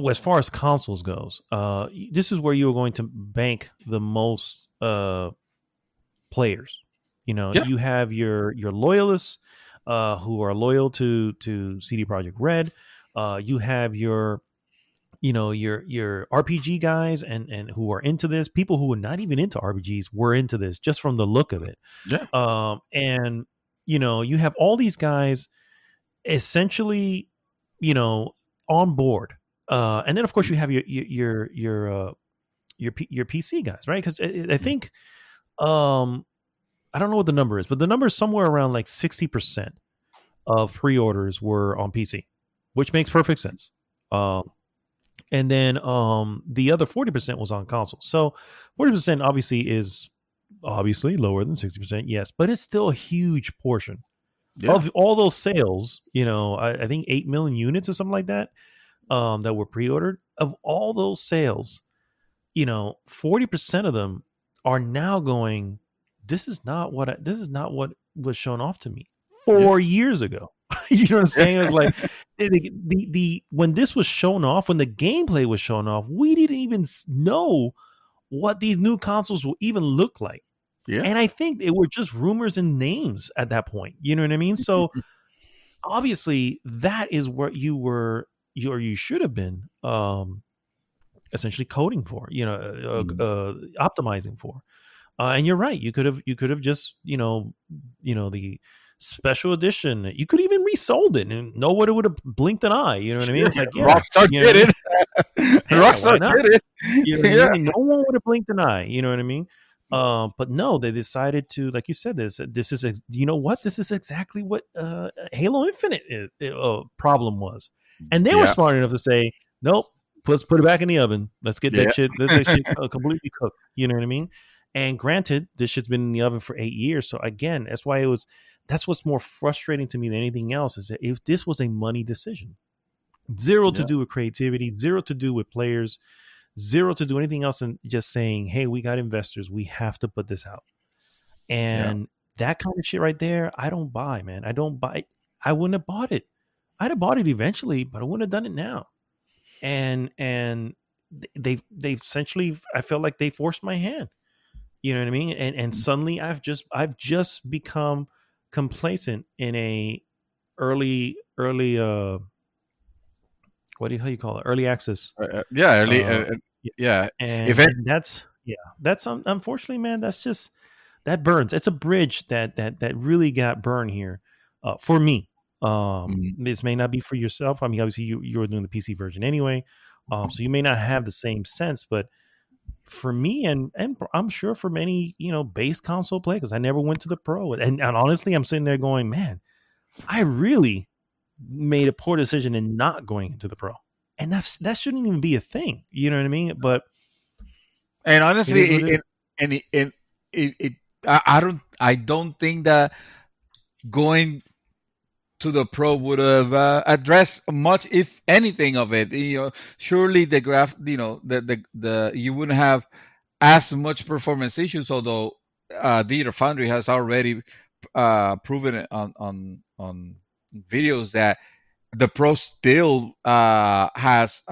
as far as consoles goes. This is where you were going to bank the most players. You know,
Yeah,
you have your loyalists who are loyal to CD Projekt Red. You have your RPG guys and who are into this. People who are not even into RPGs were into this just from the look of it.
yeah,
And you have all these guys essentially, on board. And then of course you have your PC guys, right? Because I think I don't know what the number is, but the number is somewhere around like 60% of pre-orders were on PC, which makes perfect sense. And then the other 40% was on console. So 40% obviously is obviously lower than 60%, yes, but it's still a huge portion
Yeah.
of all those sales. I think 8 million units or something like that, that were pre-ordered. Of all those sales, 40% of them are now going, this is not what was shown off to me
Yeah.
4 years ago. You know what I'm saying? It's like the when this was shown off, when the gameplay was shown off, we didn't even know what these new consoles will even look like.
Yeah.
And I think they were just rumors and names at that point. You know what I mean? So obviously that is what you should have been essentially coding for, optimizing for. And you're right. You could have just, the special edition. You could even resold it and know what it would have blinked an eye. You know what I mean? It's like, yeah,
Rockstar did it. Rockstar did it.
You know what I mean? No one would have blinked an eye. You know what I mean? But no, they decided to, like you said, this is, you know what? This is exactly what Halo Infinite problem was. And they were smart enough to say, nope, let's put it back in the oven. Let's get that shit completely cooked. You know what I mean? And granted, this shit's been in the oven for 8 years. So again, that's what's more frustrating to me than anything else, is that if this was a money decision, zero to do with creativity, zero to do with players, zero to do anything else, and just saying, hey, we got investors, we have to put this out. And that kind of shit right there, I don't buy, man. I don't buy. I wouldn't have bought it. I'd have bought it eventually, but I wouldn't have done it now. And they essentially, I felt like they forced my hand. You know what I mean? And suddenly I've just become complacent in a early how do you call it? Early access.
And
that's unfortunately, man, that burns. It's a bridge that really got burned here for me. This may not be for yourself. I mean, obviously you're doing the PC version anyway, so you may not have the same sense, but for me, and I'm sure for many, base console play, because I never went to the pro, and honestly, I'm sitting there going, man, I really made a poor decision in not going into the pro, and that shouldn't even be a thing. You know what I mean? But
honestly, I don't think that going to the pro would have addressed much, if anything, of it. Surely the graph, the you wouldn't have as much performance issues. Although Digital Foundry has already proven it on videos that the pro still has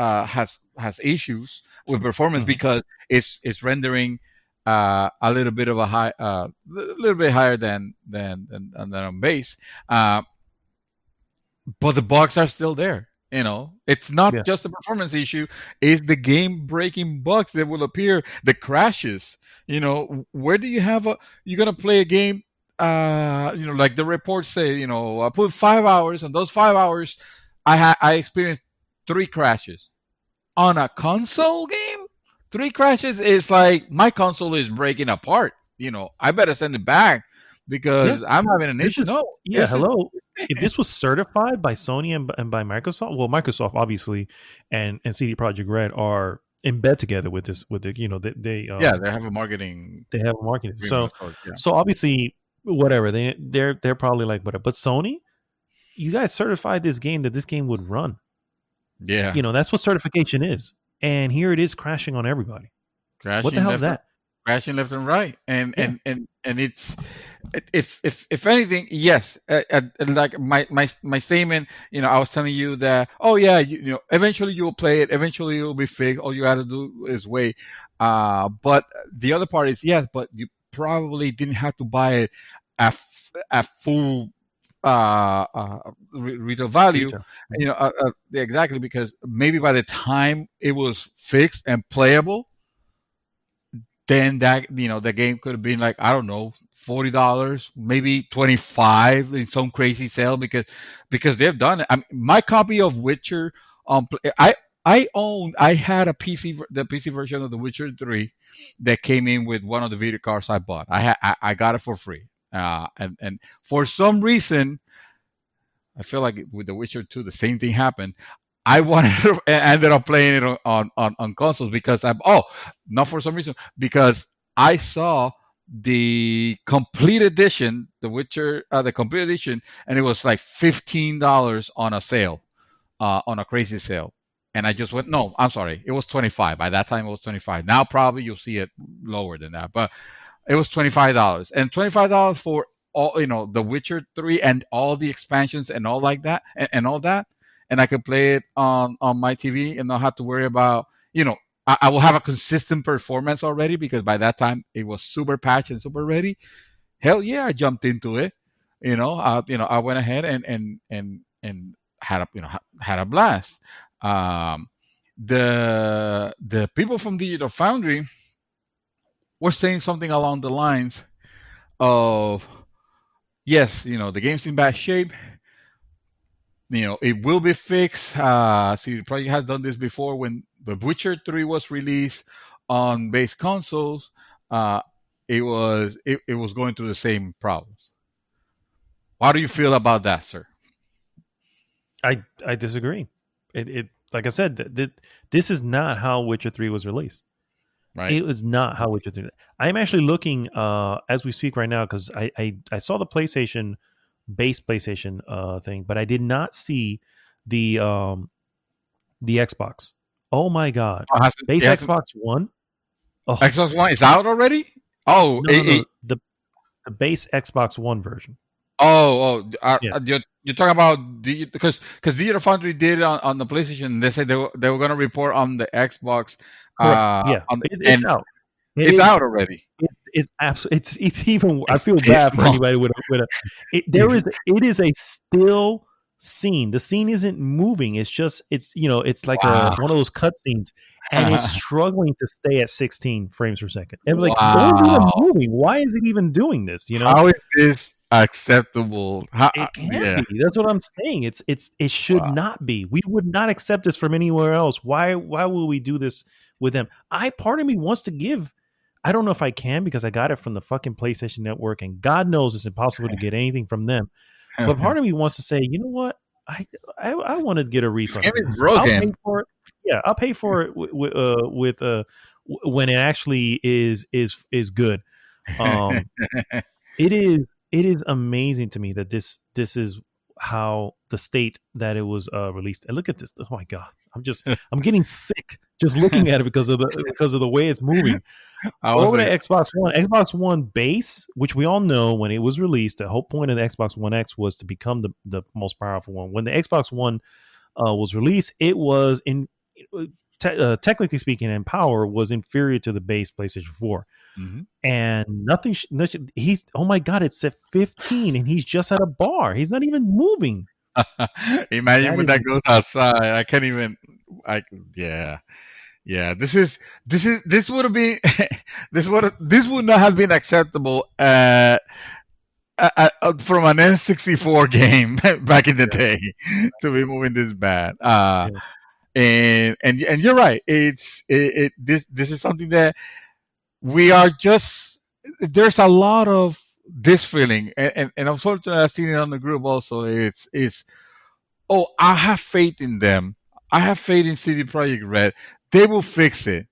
issues with performance, because it's rendering a little bit of a little bit higher than on base. But the bugs are still there. It's not just a performance issue; it's the game-breaking bugs that will appear, the crashes. Where do you have you're gonna play a game? Like the reports say, I put 5 hours. On those 5 hours, I experienced 3 crashes. On a console game, 3 crashes is like my console is breaking apart. I better send it back because I'm having an issue.
If this was certified by Sony and by Microsoft, well, Microsoft obviously and CD Projekt Red are in bed together with this. With the they
have a marketing.
They have a marketing. So obviously, whatever they're probably like, but Sony, you guys certified this game that this game would run.
Yeah,
that's what certification is, and here it is crashing on everybody. What the hell is that?
Crashing left and right, and it's, if anything, yes, like my statement, I was telling you that, eventually you'll play it, eventually it'll be fixed, all you got to do is wait. But the other part is, yes, but you probably didn't have to buy it at full retail value. Exactly, because maybe by the time it was fixed and playable, then that the game could have been like, I don't know, $40, maybe $25 in some crazy sale, because they've done it. My copy of Witcher, I had the PC version of The Witcher 3 that came in with one of the video cards I bought. I got it for free, and for some reason, I feel like with The Witcher 2 the same thing happened. I ended up playing it on consoles, because not for some reason, because I saw the complete edition, The Witcher, the complete edition, and it was like $15 on a sale, on a crazy sale. And I just went, no, I'm sorry, it was 25. By that time, it was 25. Now probably you'll see it lower than that, but it was $25, and $25 for all, The Witcher 3 and all the expansions and all like that, and all that, and I could play it on my TV and not have to worry about, I will have a consistent performance already because by that time it was super patched and super ready. Hell yeah, I jumped into it. I went ahead and had a blast. Um, the people from Digital Foundry were saying something along the lines of, yes, the game's in bad shape. It will be fixed. See, the project has done this before. When The Witcher 3 was released on base consoles, it was going through the same problems. How do you feel about that, sir?
I disagree. It like I said, this is not how Witcher 3 was released. Right. It was not how Witcher 3. I'm actually looking as we speak right now because I saw the base PlayStation thing, but I did not see the Xbox. Oh my God! Base Xbox One.
Oh. Xbox One is out already. Oh,
no. The base Xbox One version.
Yeah. You're talking about because Digital Foundry did it on the PlayStation. They said they were going to report on the Xbox.
Yeah, it's out.
It's out already.
It's absolutely. It's even. I feel bad for anybody with a. It is a still scene. The scene isn't moving. It's just. It's like one of those cut scenes, and it's struggling to stay at 16 frames per second. And like, no one's even moving. Why is it even doing this?
How is this acceptable?
It can't be. That's what I'm saying. It should not be. We would not accept this from anywhere else. Why will we do this with them? Part of me wants to give. I don't know if I can because I got it from the fucking PlayStation Network, and God knows it's impossible to get anything from them. But part of me wants to say, you know what? I want to get a refund. I'll pay for it. Yeah, I'll pay for it with when it actually is good. It is amazing to me that this is how the state that it was released. And look at this. Oh my God. I'm getting sick just looking at it because of the way it's moving. Over the Xbox One base, which we all know when it was released, the whole point of the Xbox One X was to become the most powerful one. When the Xbox One was released, it was technically speaking, in power was inferior to the base PlayStation 4. Mm-hmm. And nothing. He's oh my God! It's at 15, and he's just at a bar. He's not even moving.
Imagine when that goes outside. I can't even. Yeah. This would have been. this would not have been acceptable from an N64 game back in the day to be moving this bad. And you're right. This is something that we are just. There's a lot of this feeling, and unfortunately, I've seen it on the group also. I have faith in them. I have faith in CD Projekt Red. They will fix it.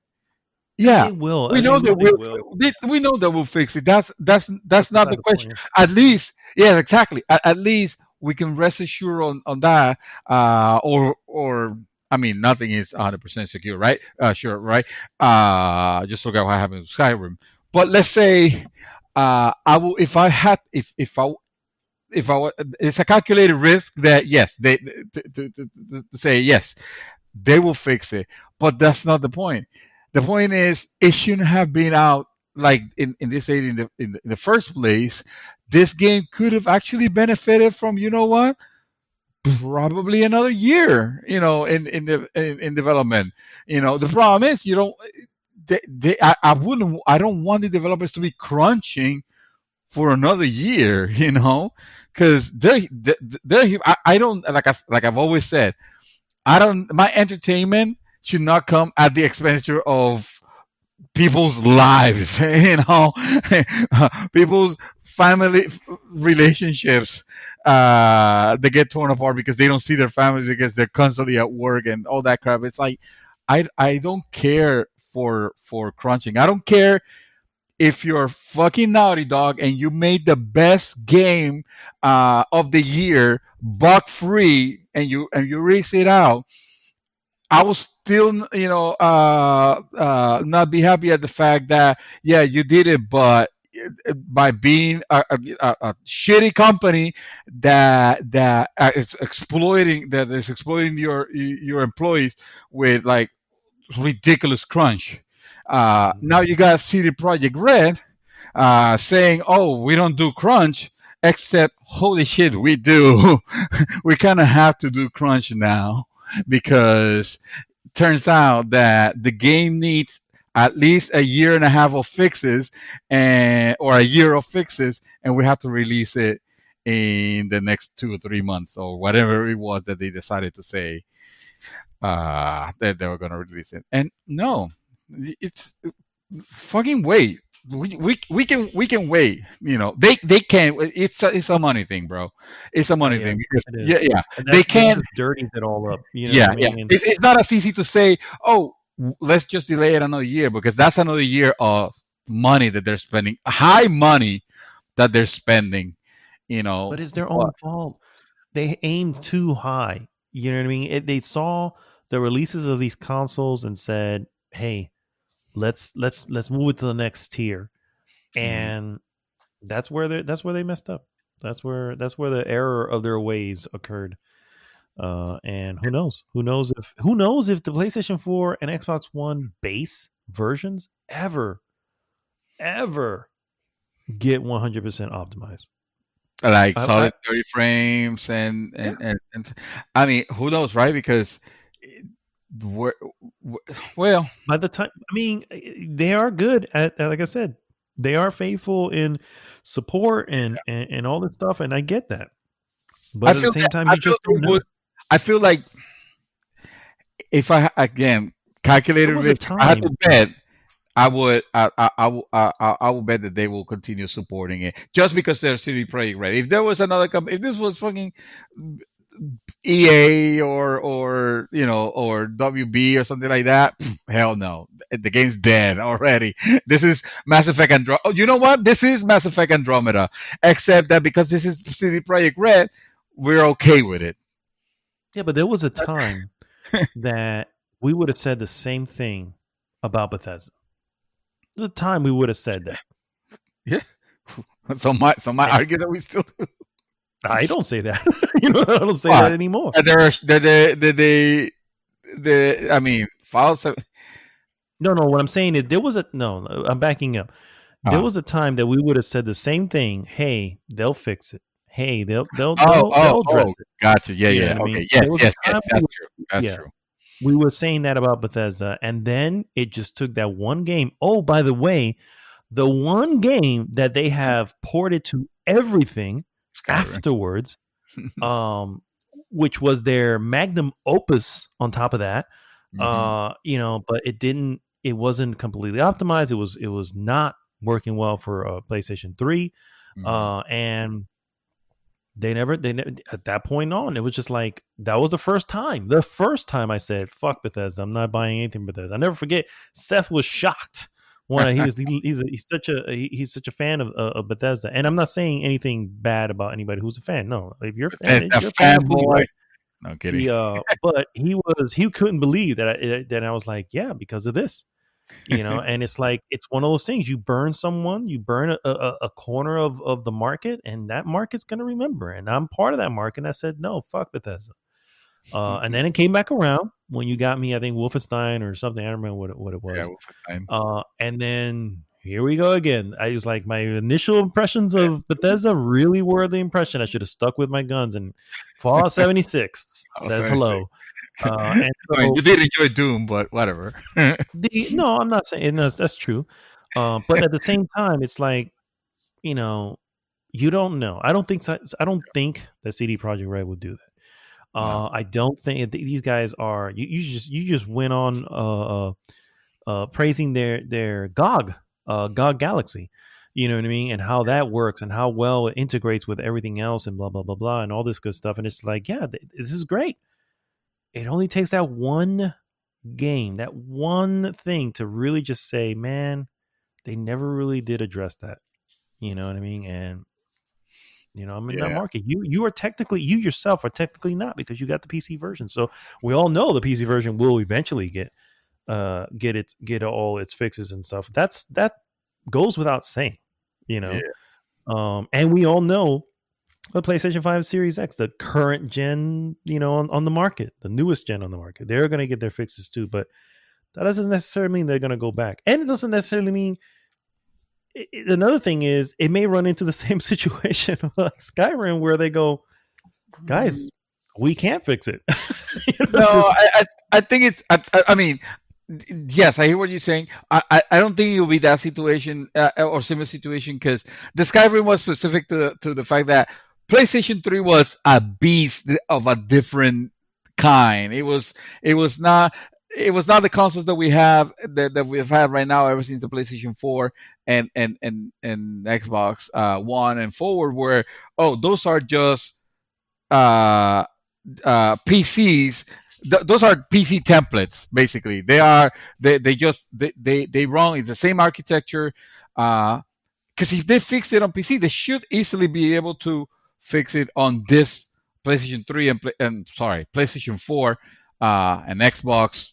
Yeah,
they will.
We know they will. We know they will fix it. That's not the question. At least, yeah, exactly. At least we can rest assured on that. Or I mean, nothing is 100% secure, right? Sure, right? Just look at what happened with Skyrim. But let's say I will. If I it's a calculated risk that yes, they to say yes, they will fix it. But that's not the point. The point is it shouldn't have been out like in this state in the first place. This game could have actually benefited from probably another year in development. The problem is I don't want the developers to be crunching for another year, because I don't like I've always said, my entertainment should not come at the expenditure of people's lives, people's family relationships they get torn apart because they don't see their families because they're constantly at work and all that crap. It's like I don't care for crunching. I don't care if you're fucking Naughty Dog and you made the best game of the year bug free and you release it out, I will still, not be happy at the fact that yeah, you did it, but by being a shitty company that is exploiting your employees with like ridiculous crunch. Now you got CD Project Red saying, "Oh, we don't do crunch." Except, holy shit, we do. We kind of have to do crunch now because turns out that the game needs at least a year and a half of fixes and or a year of fixes, and we have to release it in the next 2 or 3 months or whatever it was that they decided to say that they were going to release it. And no, it's fucking wait. We can wait. They can. It's a money thing, bro. It's a money thing because yeah.
And
They can't.
dirties it all up. You know
Yeah,
what I
yeah.
mean?
It's not as easy to say, oh, let's just delay it another year because that's another year of money that they're spending, high money that they're spending.
But it's their own fault. They aimed too high. You know what I mean? They saw the releases of these consoles and said, "Hey, let's move it to the next tier," and that's where they messed up. That's where the error of their ways occurred. And who knows? Who knows if the PlayStation 4 and Xbox One base versions ever get 100% optimized?
Like solid 30 frames and I mean, who knows, right? Because well,
by the time, I mean, they are good at, like I said, they are faithful in support and all this stuff, and I get that. But at the same time, you just don't know.
I feel like if I again calculated risk, if I had to bet, I would bet that they will continue supporting it just because they're CD Projekt Red. If there was another company, if this was fucking EA or WB or something like that, hell no, the game's dead already. This is Mass Effect Andromeda. Oh, you know what? This is Mass Effect Andromeda, except that because this is CD Projekt Red, we're okay with it.
Yeah, but there was a time that we would have said the same thing about Bethesda. The time we would have said that.
Yeah. So might argue that we still do.
I don't say that. I don't say that anymore.
I mean, files.
No. What I'm saying is there was I'm backing up. There was a time that we would have said the same thing. Hey, they'll fix it. Hey, they'll address it.
Gotcha. Yeah. Okay.
I mean?
Yes. That's true. That's true.
We were saying that about Bethesda, and then it just took that one game. Oh, by the way, the one game that they have ported to everything afterwards, which was their magnum opus on top of that. But it wasn't completely optimized. It was not working well for PlayStation 3. And they never at that point on, it was just like, that was the first time I said, fuck Bethesda, I'm not buying anything Bethesda. I never forget, Seth was shocked when he's such a fan of Bethesda. And I'm not saying anything bad about anybody who's a fan. No, if you're a fan, you're a fanboy.
No kidding.
But he couldn't believe that I was like, yeah, because of this. And it's like, it's one of those things. You burn someone, you burn a corner of the market, and that market's going to remember. And I'm part of that market. And I said, no, fuck Bethesda. And then it came back around when you got me, I think Wolfenstein or something. I don't remember what it was.
Yeah, Wolfenstein.
And then here we go again. I was like, my initial impressions of Bethesda really were the impression. I should have stuck with my guns. And Fallout 76 says hello. And so,
you did enjoy Doom, but whatever.
No, I'm not saying that's true. But at the same time, it's like, you don't know. I don't think that CD Projekt Red would do that. I don't think these guys are. You just went on praising their GOG Galaxy. You know what I mean? And how that works and how well it integrates with everything else and blah blah blah blah and all this good stuff. And it's like, yeah, this is great. It only takes that one game, that one thing to really just say, man, they never really did address that. You know what I mean? And I'm in that market. You are technically, you yourself are technically not, because you got the PC version. So we all know the PC version will eventually get all its fixes and stuff. That goes without saying, and we all know the PlayStation 5 Series X, the current gen, on the market, the newest gen on the market, they're going to get their fixes too. But that doesn't necessarily mean they're going to go back, and it doesn't necessarily mean. Another thing is, it may run into the same situation like Skyrim, where they go, guys, we can't fix it.
I think it's. I mean, yes, I hear what you're saying. I don't think it will be that situation or similar situation, because the Skyrim was specific to the fact that PlayStation 3 was a beast of a different kind. It was not the consoles that we have that we've had right now ever since the PlayStation 4 and Xbox One and forward, where those are just PCs. Those are PC templates, basically. They run. It's the same architecture. Because if they fix it on PC, they should easily be able to fix it on this PlayStation 3 and PlayStation 4 and Xbox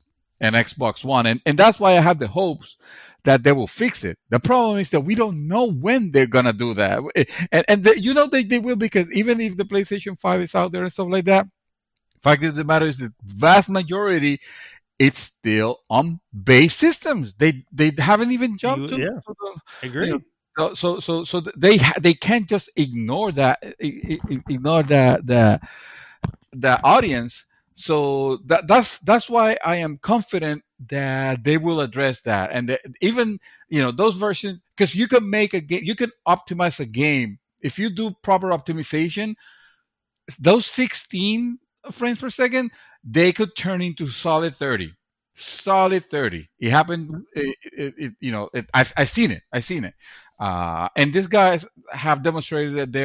One, and that's why I have the hopes that they will fix it. The problem is that we don't know when they're gonna do that, and they will, because even if the PlayStation 5 is out there and stuff like that, fact of the matter is the vast majority, it's still on base systems. They haven't even jumped to.
Yeah, I agree.
So they can't just ignore that, the audience. So that's why I am confident that they will address that, and even those versions, because you can make a game, you can optimize a game if you do proper optimization. Those 16 frames per second, they could turn into solid 30. It happened. I've seen it. And these guys have demonstrated that they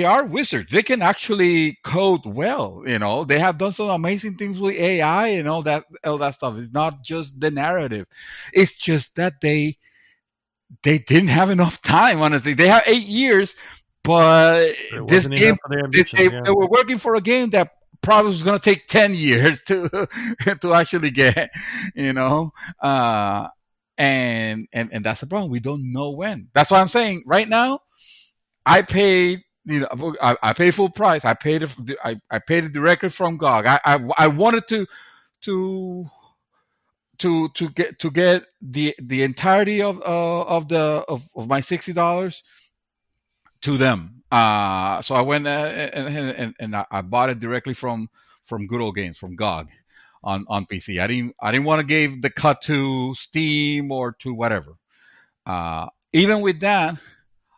are wizards. They can actually code well. They have done some amazing things with AI and all that stuff. It's not just the narrative. It's just that they didn't have enough time. Honestly, they have 8 years, but this game, they were working for a game that probably was going to take 10 years to actually get. And that's the problem. We don't know when. That's why I'm saying right now, I paid, I paid full price. I paid it directly from GOG. I wanted to get the entirety of my $60 to them. So I went and I bought it directly from Good Old Games, from GOG on PC. I didn't want to give the cut to Steam or to whatever. Even with that,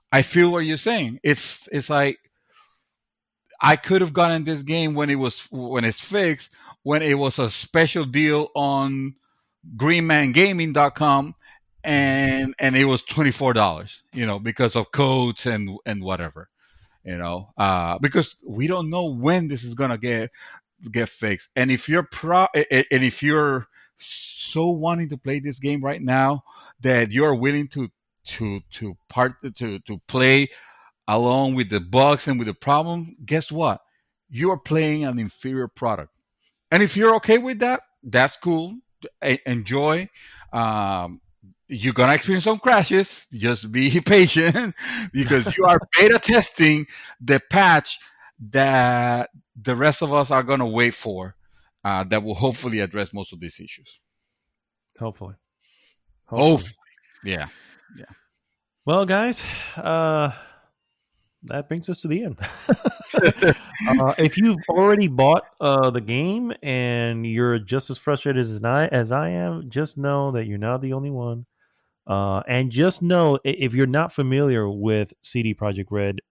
I feel what you're saying. It's like I could have gotten this game when it's fixed, when it was a special deal on greenmangaming.com, and it was $24, because of codes and whatever, because we don't know when this is gonna get fixed. And if you're if you're so wanting to play this game right now that you're willing to play along with the bugs and with the problem, guess what? You are playing an inferior product. And if you're okay with that, that's cool. Enjoy. You're gonna experience some crashes. Just be patient, because you are beta testing the patch that the rest of us are gonna wait for, that will hopefully address most of these issues.
Hopefully.
Yeah.
Well, guys, that brings us to the end. If you've already bought the game and you're just as frustrated as I am, just know that you're not the only one. And just know, if you're not familiar with CD Projekt Red,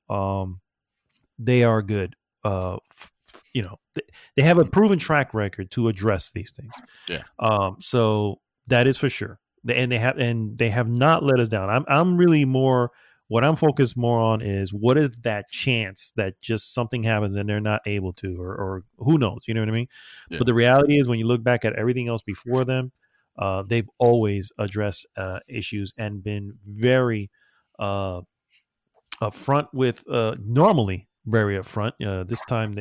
they are good. They have a proven track record to address these things.
Yeah.
So that is for sure. And they have not let us down. I'm really more, what I'm focused more on is, what is that chance that just something happens and they're not able to, or who knows, you know what I mean? Yeah. But the reality is, when you look back at everything else before them, they've always addressed issues and been very upfront with normally very upfront. This time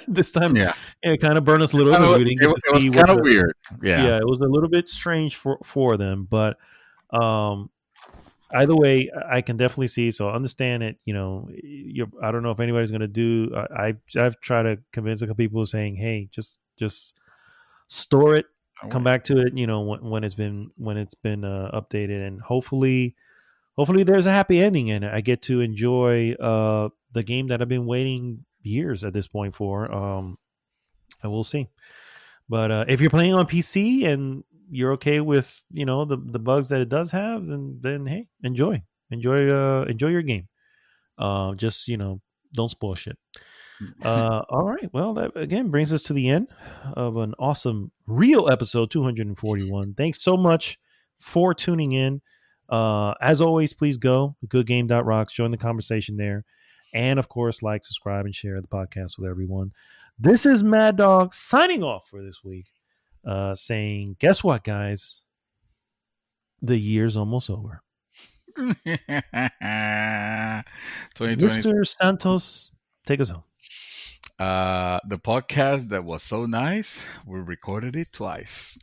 this time it kind of burned us a little because we didn't get to see.
It was kind of weird.
Yeah, it was a little bit strange for them, but either way, I can definitely see. So I understand it. I don't know if anybody's going to do. I've tried to convince a couple people saying, "Hey, just store it, come back to it." When it's been updated, and hopefully there's a happy ending in it. I get to enjoy the game that I've been waiting years at this point for. And we'll see. But if you're playing on PC and you're okay with the bugs that it does have, then hey, enjoy your game. Just don't spoil shit. All right, well, that again brings us to the end of an awesome real episode 241. Thanks so much for tuning in. As always, please go goodgame.rocks, join the conversation there, and of course, like, subscribe, and share the podcast with everyone. This is Mad Dog signing off for this week, saying, guess what, guys? The year's almost over. Mr. Santos, take us home.
The podcast that was so nice, we recorded it twice.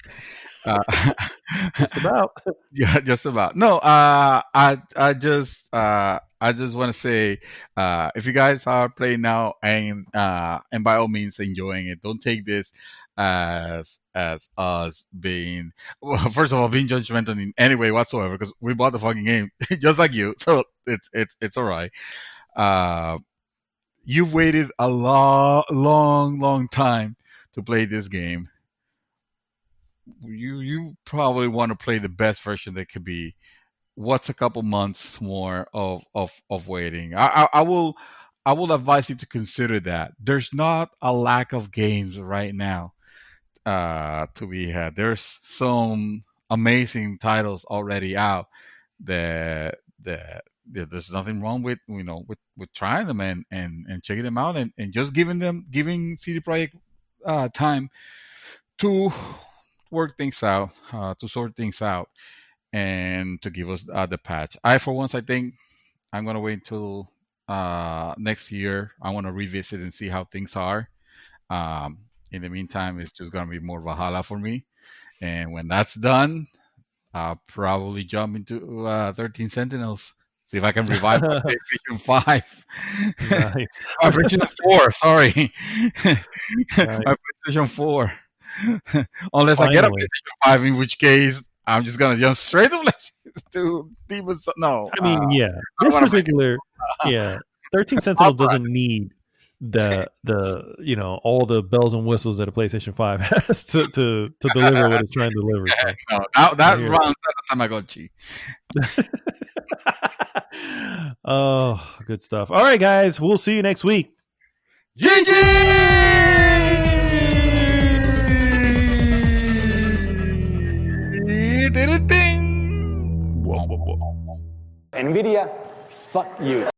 Just about.
Yeah, just about. No, I just want to say, if you guys are playing now and by all means enjoying it, don't take this as us being, well, first of all, being judgmental in any way whatsoever, because we bought the fucking game just like you, so it's all right. You've waited a long time to play this game. You probably want to play the best version that could be. What's a couple months more of waiting? I will advise you to consider that. There's not a lack of games right now to be had. There's some amazing titles already out that there's nothing wrong with with trying them and checking them out and just giving CD Projekt time to work things out, to sort things out, and to give us the patch. For once, I think I'm gonna wait until next year. I want to revisit and see how things are. In the meantime, it's just gonna be more Valhalla for me, and when that's done, I'll probably jump into 13 Sentinels. See if I can revive my PlayStation 5.
Nice.
My PlayStation 4, sorry. Nice. My PlayStation 4. Unless
Finally.
I get a PlayStation 5, in which case I'm just gonna jump straight to Demon's. No.
I mean, yeah. This particular, 13 Sentinels doesn't need the all the bells and whistles that a PlayStation 5 has to deliver what it's trying to deliver. So.
No, that runs at the Tamagotchi.
Oh, good stuff. All right, guys, we'll see you next week.
GG! Did a thing.
NVIDIA, fuck you.